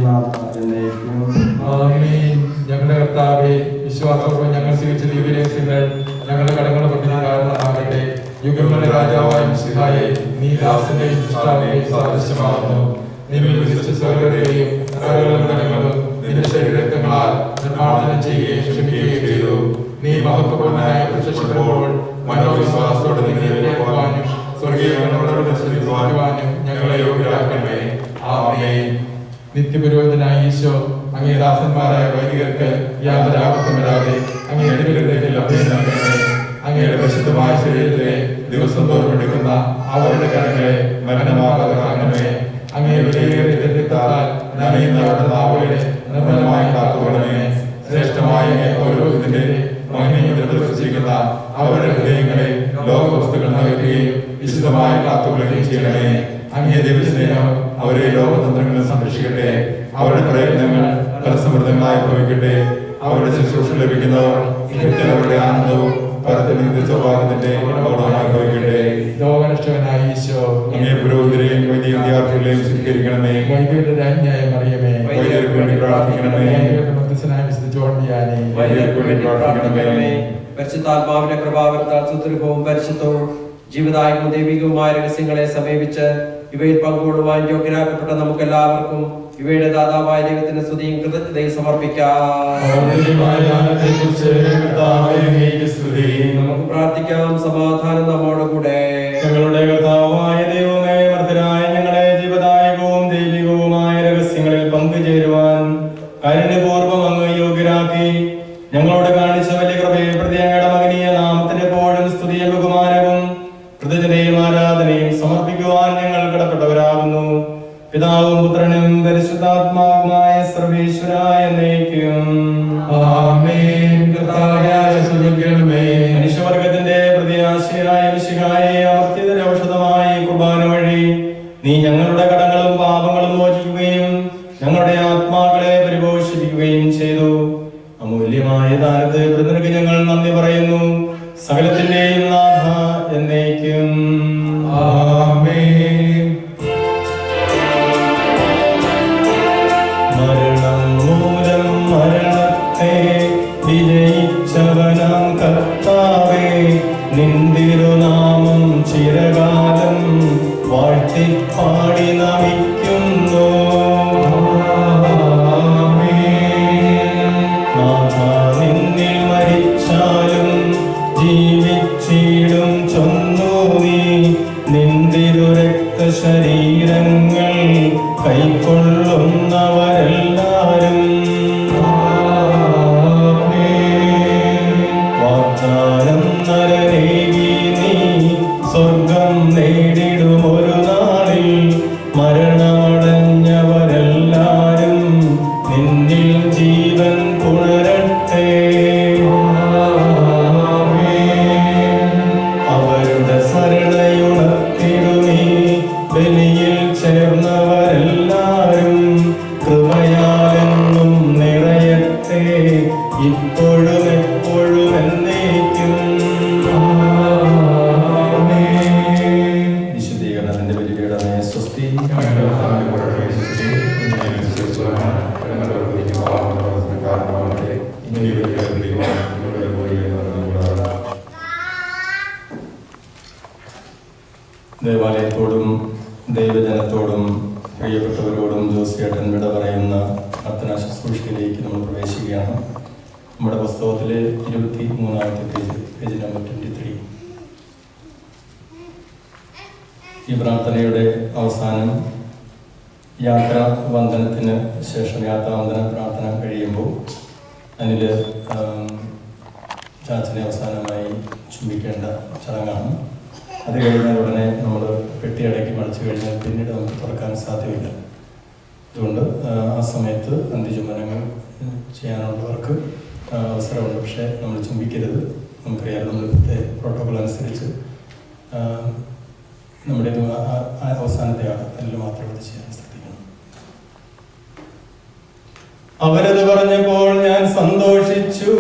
ഞങ്ങളുടെ കർത്താവെ വിശ്വാസപൂർവ്വം ഞങ്ങൾ സ്വീകരിച്ച ദിവ്യരഹസ്യങ്ങൾ ഞങ്ങളുടെ കടങ്ങളുടെ പ്രതിക്ക് കാരണമാകട്ടെ. യുഗങ്ങളുടെ രാജാവായ മിശിഹായെ നീ ദാസന്റെയും സൃഷ്ടാവിന്റെയും സാദൃശ്യമാകുന്നു. നിന്നിൽ വിശ്വസിച്ച സകലരുടെയും സകലങ്ങളും കടങ്ങളും നിന്റെ ശരീരരക്തങ്ങളാൽ നിർമ്മാർജ്ജനം ചെയ്യുകയും ക്ഷമിക്കുകയും ചെയ്തു. നീ മഹത്വപൂർണ്ണനായ പ്രത്യക്ഷപ്പെടുമ്പോൾ മനോവിശ്വാസത്തോടെ നിന്നെ വിലക്കുവാനും സ്വർഗീയ ഗണങ്ങളോട് ശ്രദ്ധിക്കുവാനും ഞങ്ങളെ യോഗ്യരാക്കണമേ. ആമേൻ. നിത്യപുരോഹിതനായ ഈശോ അങ്ങേ ദാസന്മാരായ വൈദികർക്ക് യാതൊരു ആപത്തും വരാതെ അങ്ങയുടെ വിരുദ്ധത്തിൽ അഭയം നൽകണമേ. അങ്ങയുടെ പരിശുദ്ധമായ ശരീരത്തിലെ ദിവസം തോറും എടുക്കുന്ന അവരുടെ കരങ്ങളെ മരണമാകാതെ കാണണമേ. അങ്ങയെ വിലയേറിയ രക്തത്താൽ നനയുന്ന അവരുടെ നാവുകളെ നിർമ്മലമായി കാത്തുകൊള്ളണമേ. ശ്രേഷ്ഠമായ പൗരോഹിത്യത്തിന്റെ മഹിമയിൽ പ്രദർശിച്ചിരിക്കുന്ന അവരുടെ ഹൃദയങ്ങളെ ലോകവസ്തുക്കൾ നൽകുകയും വിശുദ്ധമായി കാത്തുകൊള്ളുകയും ചെയ്യണമേ. അങ്ങേ ദൈവസ്നേഹം അവരെ ലോകതന്ത്രങ്ങളിൽ സംരക്ഷിക്കട്ടെ. അവരുടെ പ്രയത്നങ്ങൾ ഫലസമൃദ്ധങ്ങളായി ഭവിക്കട്ടെ. അവരുടെ ശുശ്രൂഷ ലഭിക്കുന്നവർ അവരുടെ ആനന്ദവും പരത്തിൽ നിന്ന് സൗഭാഗ്യത്തിന്റെ ഗൗരവമായി ഭവിക്കട്ടെ. ലോകരക്ഷകനായ ഈശോ അങ്ങേ പുരോഹിതരെയും വൈദിക വിദ്യാർത്ഥികളെയും സ്വീകരിക്കണമേ. വൈദികരുടെ രാജ്ഞിയായ മറിയമേ, വൈദികർക്ക് വേണ്ടി പ്രാർത്ഥിക്കണമേ. മധ്യസ്ഥനായ വിശുദ്ധ ജോർജിയാനി, വൈദികർക്ക് വേണ്ടി പ്രാർത്ഥിക്കണമേ. പരിശുദ്ധാത്മാവിന്റെ കൃപാവരത്താൽ സുദൃഢവും പരിശുദ്ധവും ജീവദായകവും ദൈവികവുമായ രഹസ്യങ്ങളെ സമീപിച്ച് ഇവയിൽ പങ്കുകൊള്ളുവാൻ യോഗ്യരാക്കപ്പെട്ട നമുക്ക് എല്ലാവർക്കും ഇവയുടെ ദാതാവായ ദൈവത്തിന് സ്തുതിയും കൃതജ്ഞതയും സമർപ്പിക്കാം. നമുക്ക് പ്രാർത്ഥിക്കാം. സമാധാനം നമ്മോടുകൂടെ. ഞങ്ങളുടെ കർത്താവായ ദൈവമേ, മർത്യരായ ഞങ്ങളെ ജീവദായകവും ദൈവികവുമായ രഹസ്യങ്ങളിൽ പങ്കുചേരുവാൻ കാരുണ്യപൂർവ്വം അങ്ങ് യോഗ്യരാക്കി. ഞങ്ങളോട് കാണിച്ച വലിയ കൃപയെ പ്രതി അങ്ങയുടെ മകനീയ നാമത്തിന് എപ്പോഴും സ്തുതിയും ബഹുമാനവും കൃതജ്ഞതയും ആരാധനയും സമർപ്പിക്കുവാൻ ഞങ്ങൾ കടപ്പെട്ടവരാകുന്നു. പിതാവും പുത്രനും പരിശുദ്ധാത്മാവുമായ സർവേശ്വരായ എന്നേക്കും ആമേൻ. മനുഷ്യവർഗത്തിന്റെ പ്രത്യാശയായ മിശിഹായെ അമർത്യതര ഔഷധമായ കുർബാന വഴി നീ ഞങ്ങളുടെ കടങ്ങളും പാപങ്ങളും മോചിക്കുകയും ഞങ്ങളുടെ ആത്മാക്കളെ പരിപോഷിപ്പിക്കുകയും ചെയ്തു. അമൂല്യമായ ദാനത്തെ പ്രതിനിധിക്ക് ഞങ്ങൾ നന്ദി പറയുന്നു. സകലത്തിന്റെയും നാഥ എന്നേക്കും ആമേൻ. മരണം മൂലം മരണത്തെ വിജയിച്ചവനാം കർത്താവേ, നിന്തിരുനാമം ചിരകാലം വാഴ്ത്തിപ്പാടി നമിക്കുന്നു. നിന്നിൽ മരിച്ചാലും ജീവിച്ചിടും ചൊന്നു നീ, നിന്തിരു രക്തശരീരങ്ങൾ കൈക്കൊള്ളുന്നവരെല്ലാരും വാഗ്ദാനം നരനേകി നീ സ്വർഗം നേടിടും ഒരു നാളിൽ. മരണമടഞ്ഞവരെല്ലാരും നിന്നിൽ ജീവൻ പുണരട്ടെ. അവരുടെ സ്മരണയുണർത്തിടുമീ ബലിയിൽ ചേർന്നവരെല്ലാരും കൃപയാലെന്നും നിറയട്ടെ, ഇപ്പോഴും എപ്പോഴും എന്നേക്കും. വിശുദ്ധീകരണത്തിന്റെ ബലിപീഠമേ സ്വസ്തി. ദേവാലയത്തോടും ദൈവജനത്തോടും പ്രിയപ്പെട്ടവരോടും ജോസിയേട്ടൻ വിട പറയുന്ന പ്രാർത്ഥനാ ശുശ്രൂഷയിലേക്ക് നമ്മൾ പ്രവേശിക്കുകയാണ്. നമ്മുടെ പുസ്തകത്തിലെ 23-ാമത്തെ പേജ് നമ്പർ 23. ഈ പ്രാർത്ഥനയുടെ അവസാനം യാത്രാവന്ദനത്തിന് ശേഷം യാത്രാവന്ദന പ്രാർത്ഥന കഴിയുമ്പോൾ അതിൽ ചാച്ചനെ അവസാനമായി ചുംബിക്കേണ്ട ചടങ്ങാണ്. അത് കഴിഞ്ഞാൽ ഉടനെ നമ്മൾ പെട്ടിയടക്കി മടച്ചു കഴിഞ്ഞാൽ പിന്നീട് നമുക്ക് തുറക്കാൻ സാധ്യമല്ല. അതുകൊണ്ട് ആ സമയത്ത് അന്ത്യചുംബനങ്ങൾ ചെയ്യാനുള്ളവർക്ക് അവസരമുണ്ട്. പക്ഷേ നമ്മൾ ചുംബിക്കരുത്. നമുക്കറിയാം, നമ്മൾ ഇപ്പോഴത്തെ പ്രോട്ടോകോൾ അനുസരിച്ച് നമ്മുടെ അവസാനത്തെ അതിൽ മാത്രം ഇത് ചെയ്യാൻ ശ്രദ്ധിക്കണം. അവരത് പറഞ്ഞപ്പോൾ ഞാൻ സന്തോഷിച്ചു.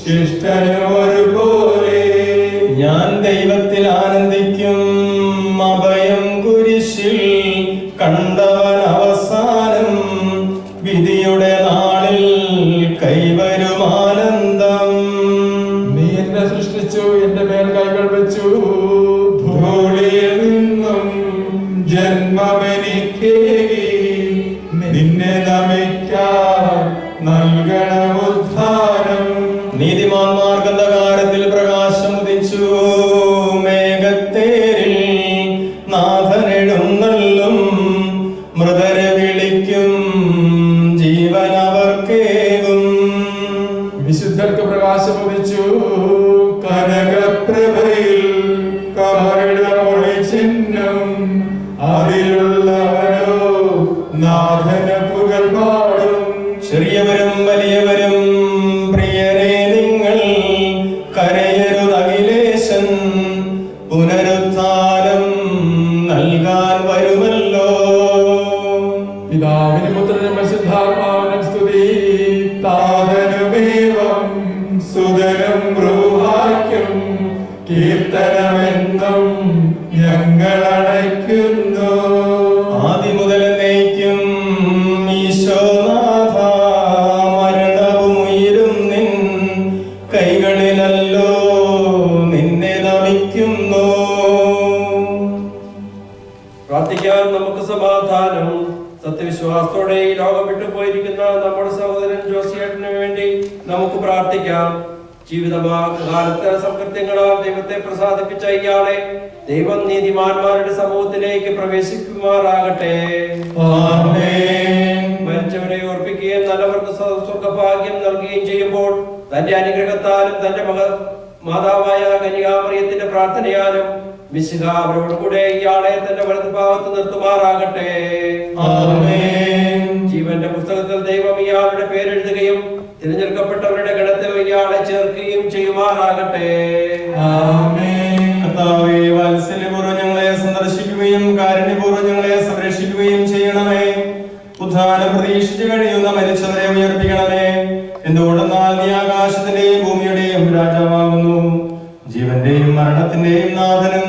ശിഷ്ടനും ഒരുപോലെ. ഞാൻ ദൈവത്തിൽ ആനന്ദിക്കും, അഭയം കുരിശിൽ കണ്ടവൻ അവസാനം, വിധിയുടെ നാളിൽ കൈവരും ആനന്ദം. നീ എന്നെ സൃഷ്ടിച്ചു, എന്റെ മേൽ കൈകൾ വെച്ചു, ധൂളിയിൽ നിന്നും ജന്മമെനിക്കേകി, നിന്നെ നമിക്കാൻ നൽകണം ഉദ്ധാരം. നീതിമാന്മാർക്ക് അന്ധകാരത്തിൽ പ്രകാശം ഉദിച്ചു, മേഘത്തേരിൽ നാഥൻ എഴുന്നള്ളും, മൃതരെ വിളിക്കും, ജീവൻ അവർക്കേകും. വിശുദ്ധർക്ക് പ്രകാശം ഉദിച്ചു, കനകപ്രഭയിൽ കവരുടെ മൊഴി ചിഹ്നം, അതിലുള്ളവരോ നാഥന പുകൾ പാടും. ചെറിയവരും വലിയവരും പ്രിയരെ നിങ്ങൾ കരയരുതഖിലേശൻ, പുനരുത്ഥാനം നൽകാൻ വരുമല്ലോ. പിതാവിനും പുത്രനും പരിശുദ്ധാത്മാവിനും സ്തുതി. താതനുമേവം സുതനും റൂഹായ്ക്കും കീർത്തനമെന്നും ഞങ്ങൾ അടയ്ക്കുന്നു. ആദ്യം മുതൽ എന്നേക്കും ഈശോനാഥ, മരണവും ഉയിരും നിൻ കൈകളിലല്ലോ, നിന്നെ നമിക്കുന്നു. പ്രാർത്ഥിക്കാൻ നമുക്ക് സമാധാനം. സത്യവിശ്വാസത്തോടെ ഈ ലോകം വിട്ടുപോയിരിക്കുന്ന നമ്മുടെ സഹോദരൻ ജോസിയേട്ടന് വേണ്ടി നമുക്ക് പ്രാർത്ഥിക്കാം. ജീവിതകാലത്ത് സൽകൃത്യങ്ങളാൽ ദൈവത്തെ പ്രസാദിപ്പിച്ച ഇയാളെ ദൈവം നീതിമാന്മാരുടെ സമൂഹത്തിലേക്ക് പ്രവേശിക്കുമാറാകട്ടെ. മരിച്ചവരെ ഓർപ്പിക്കുകയും നല്ലവർക്ക് സ്വർഗഭാഗ്യം നൽകുകയും ചെയ്യുമ്പോൾ തന്റെ അനുഗ്രഹത്താലും തന്റെ മാതാവായ കന്യകാമറിയത്തിന്റെ പ്രാർത്ഥനയാലും മിശിഹ അവരോടുകൂടെ ഇയാളെ തന്റെ വലതുഭാഗത്ത് നിർത്തുമാറാകട്ടെ. ജീവന്റെ പുസ്തകത്തിൽ ദൈവം ഇയാളുടെ പേരെഴുതുകയും തിരഞ്ഞെടുക്കപ്പെട്ടവരുടെ ഗണത്തിൽ ഇയാളെ ചേർക്കുകയും ചെയ്യുമാറാകട്ടെ. കർത്താവേ, വാത്സല്യപൂർവ്വം ഞങ്ങളെ സന്ദർശിക്കുകയും കാരുണ്യപൂർവ്വം ഞങ്ങളെ സംരക്ഷിക്കുകയും ചെയ്യണമേ. ഉദ്ധാനം പ്രതീക്ഷിച്ചു കഴിയുന്ന മരിച്ചവരെ ഉയർപ്പിക്കണമേ. എന്തുകൊണ്ടെന്നാൽ നീ ആകാശത്തിന്റെയും ഭൂമിയുടെയും രാജാവാകുന്നു. ജീവന്റെയും മരണത്തിന്റെയും നാഥനും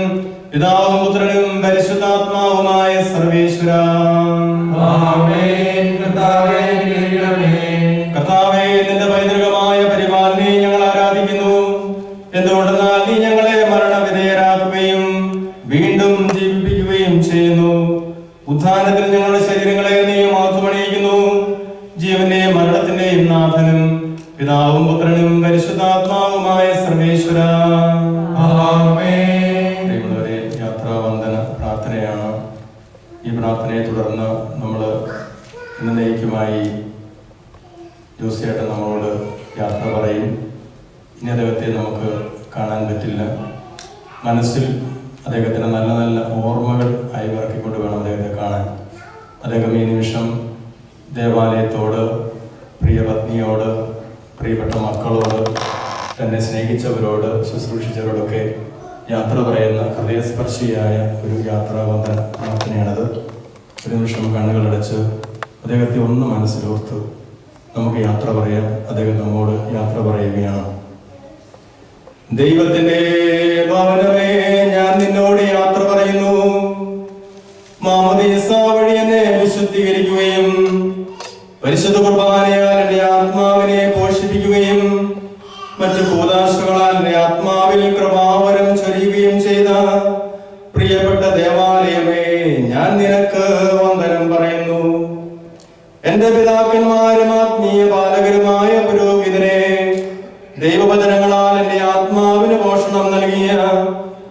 പിതാവും പുത്രനും പരിശുദ്ധാത്മാവുമായ സർവേശ്വര. കർത്താവേ, നിന്റെ പൈതൃകമായ പരിപാലനയെ ഞങ്ങൾ ആരാധിക്കുന്നു. എന്തുകൊണ്ടെന്നാൽ നീ ഞങ്ങളെ മരണവിധേയരാക്കുകയും വീണ്ടും ജീവിപ്പിക്കുകയും ചെയ്യുന്നു. ഉത്ഥാനത്തിൽ ഞങ്ങളുടെ ശരീരങ്ങളെ നീ മഹത്വമണിയിക്കുന്നു. ജീവന്റെയും മരണത്തിന്റെയും നാഥനും പിതാവും പുത്രനും പരിശുദ്ധാത്മാവുമായ സർവേശ്വര. പ്രിയമുള്ളവരെ, യാത്രാവന്ദന പ്രാർത്ഥനയാണ്. ഈ പ്രാർത്ഥനയെ തുടർന്ന് നമ്മൾ എന്നേക്കുമായി ജോസിയേട്ടൻ നമ്മളോട് യാത്ര പറയും. ഇനി അദ്ദേഹത്തെ നമുക്ക് കാണാൻ പറ്റില്ല. മനസ്സിൽ അദ്ദേഹത്തിന് നല്ല നല്ല ഓർമ്മകൾ അയവിറക്കിക്കൊണ്ട് വേണം അദ്ദേഹത്തെ കാണാൻ. അദ്ദേഹം ഈ നിമിഷം ദേവാലയത്തോട്, പ്രിയപത്നിയോട്, പ്രിയപ്പെട്ട മക്കളോട്, തന്നെ സ്നേഹിച്ചവരോട്, ശുശ്രൂഷിച്ചവരോടൊക്കെ യാത്ര പറയുന്ന ഹൃദയസ്പർശിയായ ഒരു യാത്രാവന്ദന പ്രാർത്ഥനയാണത്. ഒരു നിമിഷം കണ്ണുകളടച്ച് അദ്ദേഹത്തെ ഒന്ന് മനസ്സിലോർത്ത് നമുക്ക് യാത്ര പറയാം. അദ്ദേഹം നമ്മോട് യാത്ര പറയുകയാണ്. ദൈവത്തിന്റെ ഭവനമേ, ഞാൻ നിന്നോട് യാത്ര പറയുന്നു. മാമോദീസ വഴി എന്നെ വിശുദ്ധീകരിക്കുകയും പരിശുദ്ധ കുർബാനയാൽ എന്റെ ആത്മാവിനെ പോഷിപ്പിക്കുകയും മറ്റു കൂദാശകളാൽ എന്റെ ആത്മാവിൽ കൃപാവരം ചൊരിയുകയും ചെയ്ത പ്രിയപ്പെട്ട ദേവാലയമേ, ഞാൻ നിനക്ക് വന്ദനം പറയുന്നു. എന്റെ പിതാക്കന്മാരും ആത്മീയ പാലകരുമായ പുരോഹിതരെ, ദൈവവചനങ്ങളാൽ എന്റെ ആത്മാവിന് പോഷണം നൽകിയ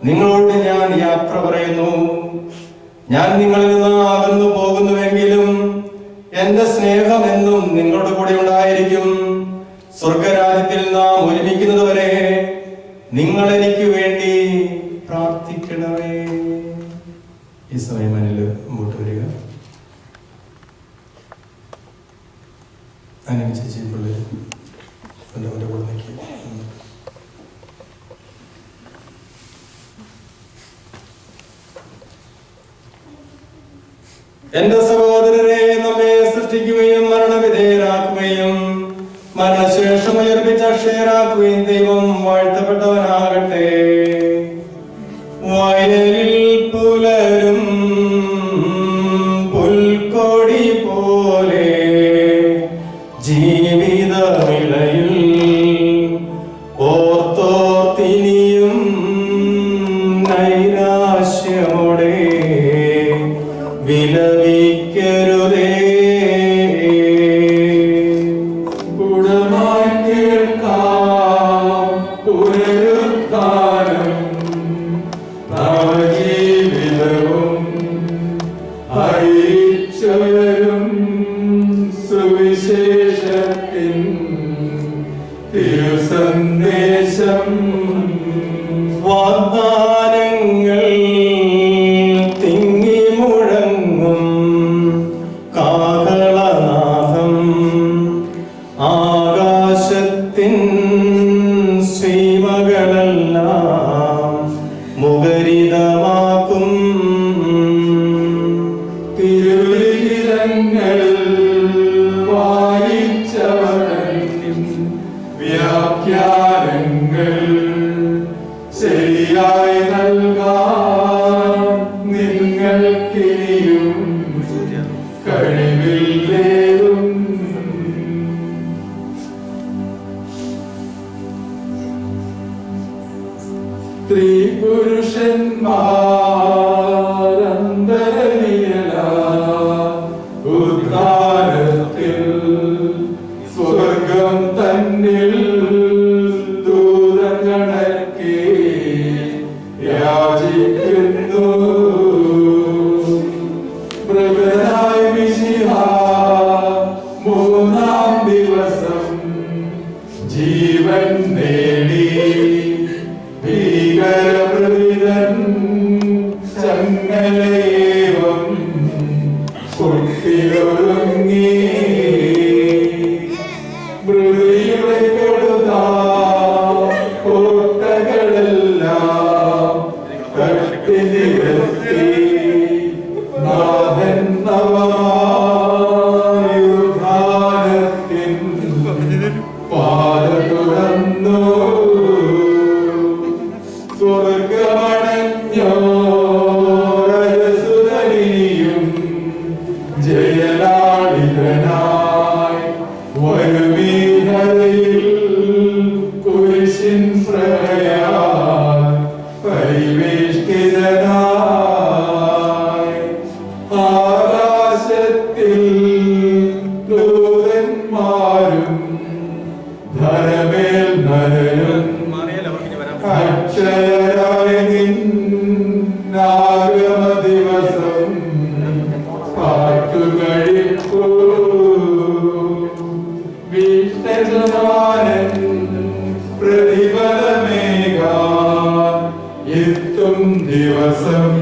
നിങ്ങളോട് ഞാൻ യാത്ര പറയുന്നു. ഞാൻ നിങ്ങളിൽ നിന്ന് അകന്നു പോകുന്നുവെങ്കിലും എന്റെ സ്നേഹം എന്നും നിങ്ങളുടെ കൂടെ ഉണ്ടായിരിക്കും. സ്വർഗരാജ്യത്തിൽ നാം ഒരുമിക്കുന്നത് വരെ നിങ്ങൾ എനിക്ക് വേണ്ടി പ്രാർത്ഥിക്കണമേ. ഈ സമയം അനില് മുമ്പോട്ട് വരിക. അനിൽ ചേച്ചി പിള്ളേർ എൻ്റെ കൂടെ നിൽക്കുക. എന്റെ സഹോദരരെ, നമ്മെ സൃഷ്ടിക്കുകയും മരണവിധേയരാക്കുകയും മരണശേഷം ഉയർപ്പിച്ച പ്രേക്ഷകരാക്കുകയും ദൈവം വാഴ്ത്തപ്പെട്ടവനാകട്ടെ. വയലിൽ പുലരും പുൽക്കൊടി പോലെ ജീവിതവിളയിൽ ഓർത്തോർത്തിനിയും നൈരാശ്യമോടെ വിലപിക്കരുതേ. ഗുണമായി കേൾക്കാം പുനരുത്ഥാനം, നവജീവിതവും അറിയിച്ചവരും സുവിശേഷത്തിൻ തിരുസന്ദേശം. വാഗ്ദാനങ്ങൾ തിങ്ങി മുഴങ്ങും കാഹളനാദം ആകാശത്തിൻ സീമകളെല്ലാം മുഖരിതമാക്കും. തിരുലിഖിതങ്ങൾ വായിച്ചവൻ വ്യാഖ്യാനങ്ങൾ ശരിയായി നൽകാൻ നിങ്ങൾക്കിനിയും കഴിവില്ലേതും. സ്ത്രീ പുരുഷന്മാരന്തരനിയല ഉദ്ധാരത്തിൽ സ്വർഗം തന്നിൽ ദൂതഗണക്കെ യാചിക്കുന്നു. മൃഗനായി മിശിഹ മൂന്നാം ദിവസം ജീവൻ നേടി ഭീകരപ്രതിതൻ ചങ്ങലയേവം കുട്ടിയൊരുങ്ങി. മൃതിയുടെ കെടുതാ കോട്ടകളെല്ലാം തട്ടി നിരത്തി നാഥൻ നവമായുധാനത്തിൻ പാത തുറന്നു. സ്വർഗമണഞ്ഞോരസുതനിയും ജയലാളിതനായി വരുമീഹരയിൽ കുരിശിൻ പ്രഭയാൽ പരിവേഷ്ടിതനായി. ആകാശത്തിൽ ദൂതന്മാരും ധരമേൽ നരരും അക്ഷയരായി നിന്നാഗമ ദിവസം പാട്ടുകഴിപ്പൂ. വിഷ്ണുജമാനൻ പ്രതിഫലമേകാൻ എത്തും ദിവസം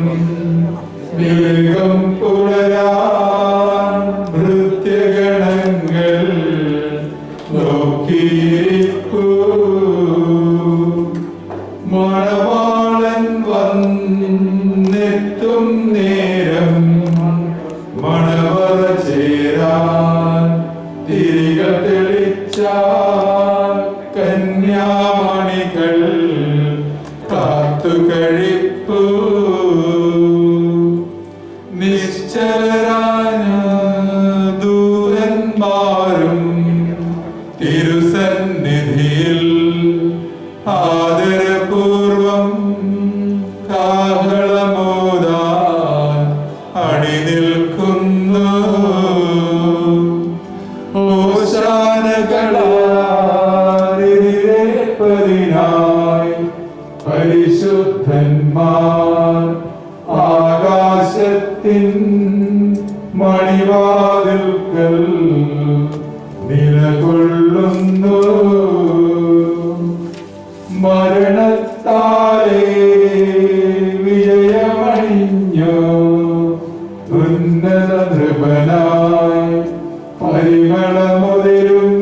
മിരുകം പുലരാൻ ഭൃത്യഗണങ്ങൾ നോക്കിയിരിപ്പൂ. മണവാളൻ വന്നെത്തും നേരം മണവറ ചേരാൻ തിരികൾ തെളിച്ച കന്യാമണികൾ കാത്തുകഴിപ്പൂ. നിശ്ചലരാന ദൂതന്മാരും തിരുസന്നിധിയിൽ ആദരപൂർവം കാഹളമോദാൻ അണിനിൽക്കുന്നു. ഓശാനകളായി പരിശുദ്ധന്മാർ ആകാശത്തിൻ മണിവാതിൽക്കൽ നിലകൊള്ളുന്നു. മരണത്താലേ വിജയമണിഞ്ഞു ഉന്നത നൃപനായി പരിമളമുതിരും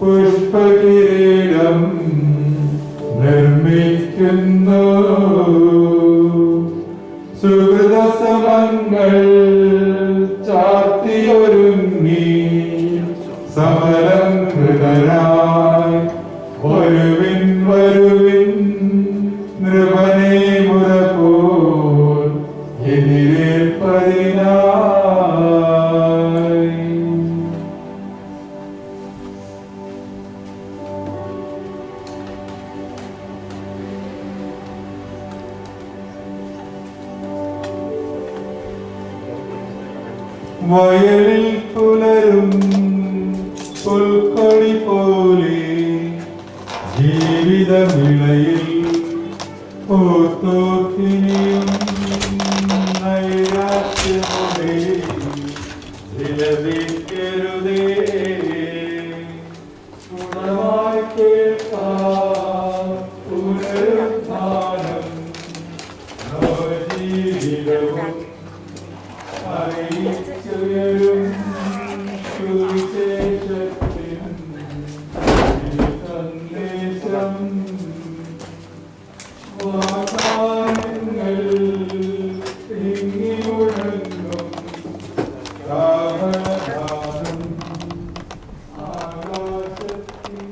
പുഷ്പകിരീടം നിർമ്മിക്കുന്നു. സുഹൃതസമങ്ങൾ ചാർത്തിയൊരുങ്ങി സമലംകൃതരായി വയലിൽ പുലരും പുൽക്കൊടി പോലെ ജീവിതവിളയിൽ ഓർത്തോക്കിനിയും നൈരാശ്യമോടെ വിലപിക്കരുതേ. ഗുണമായി കേൾക്കാം പുനരുത്ഥാനം നവജീവിതവും അറിയിച്ചുയരും സുവിശേഷത്തിൻ സന്ദേശം. വാഗ്ദാനങ്ങൾ തിങ്ങിയുഴങ്ങും കാഹളനാദം ആകാശത്തിൻ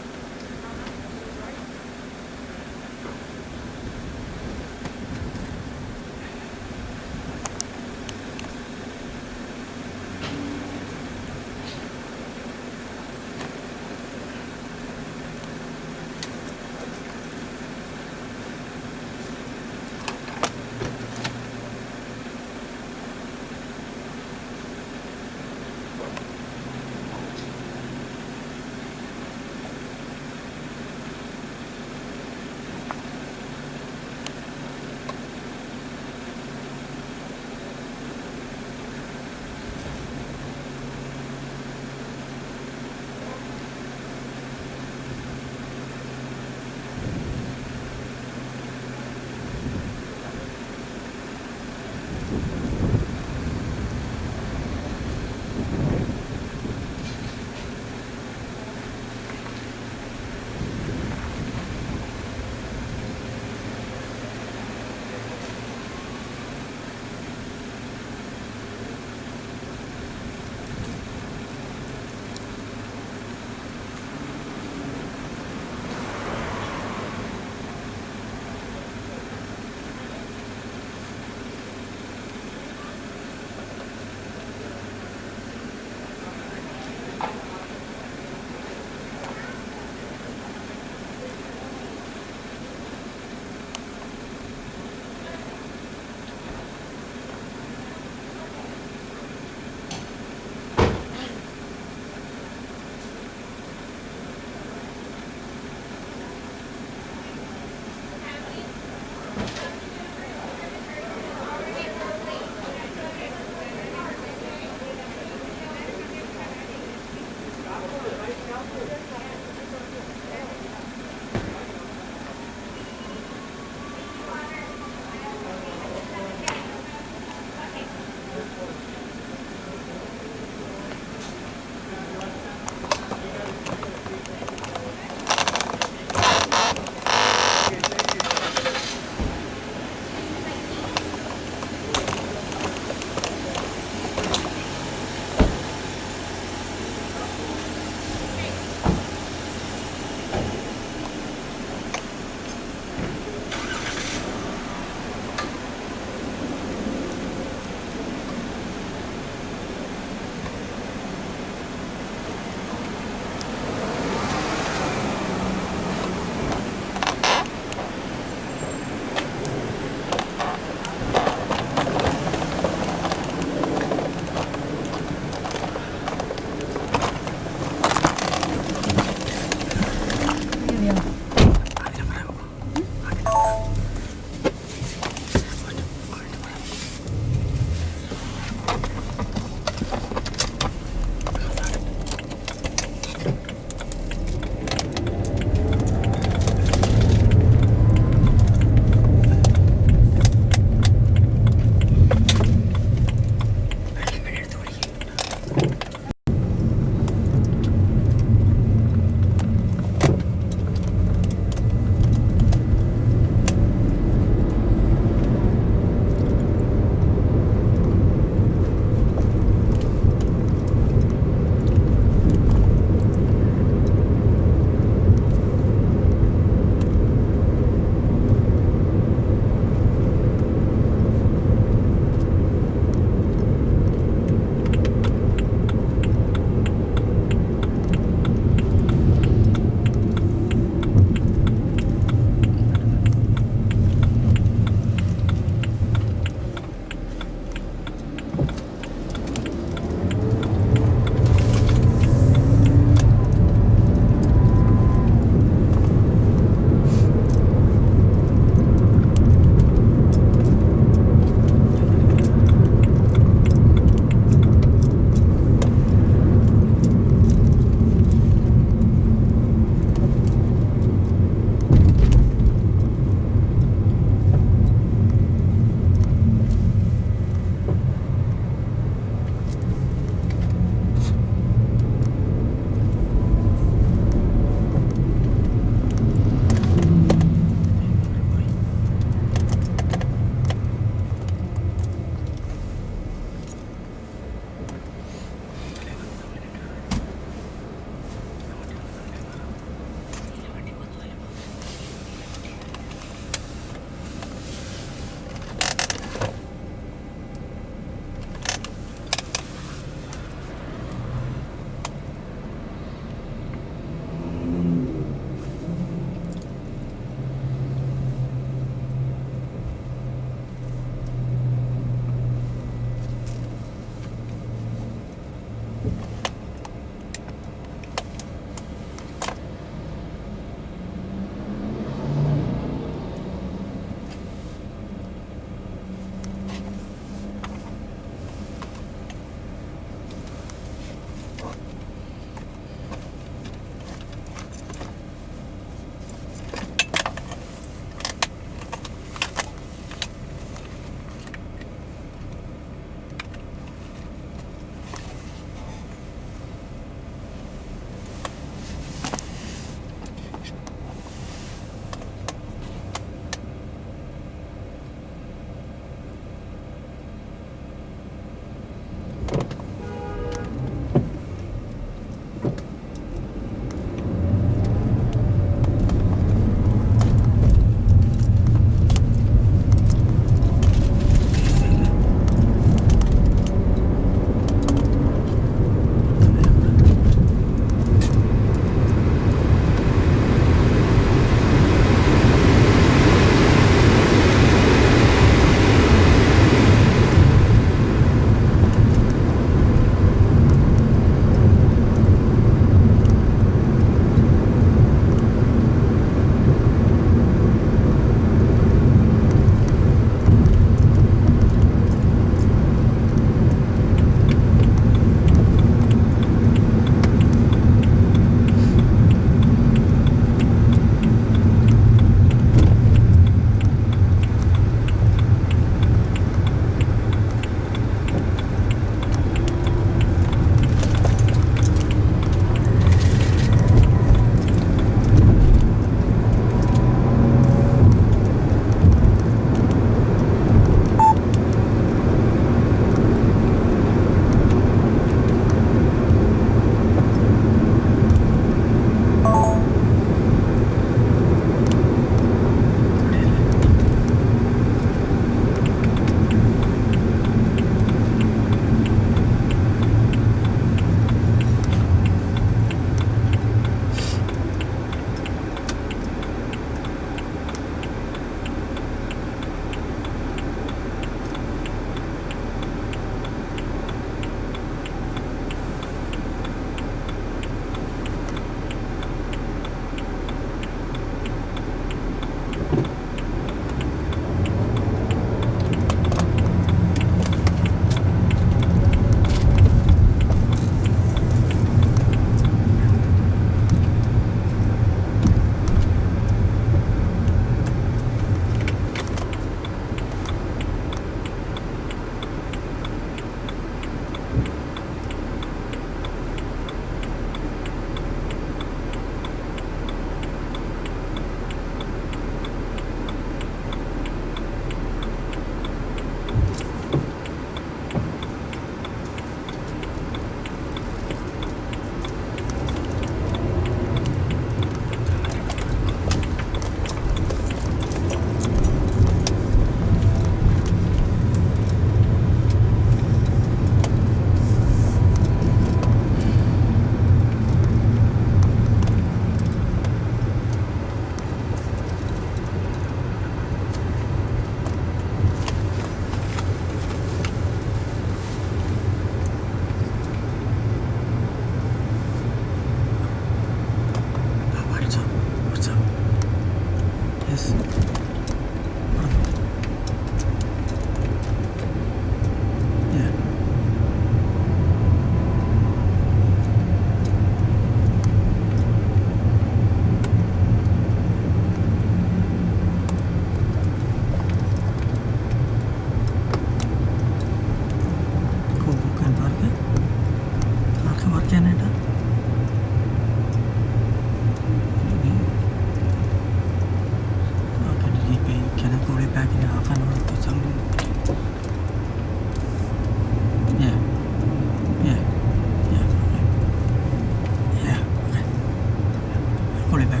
Call it back.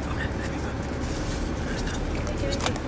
Okay, let me go.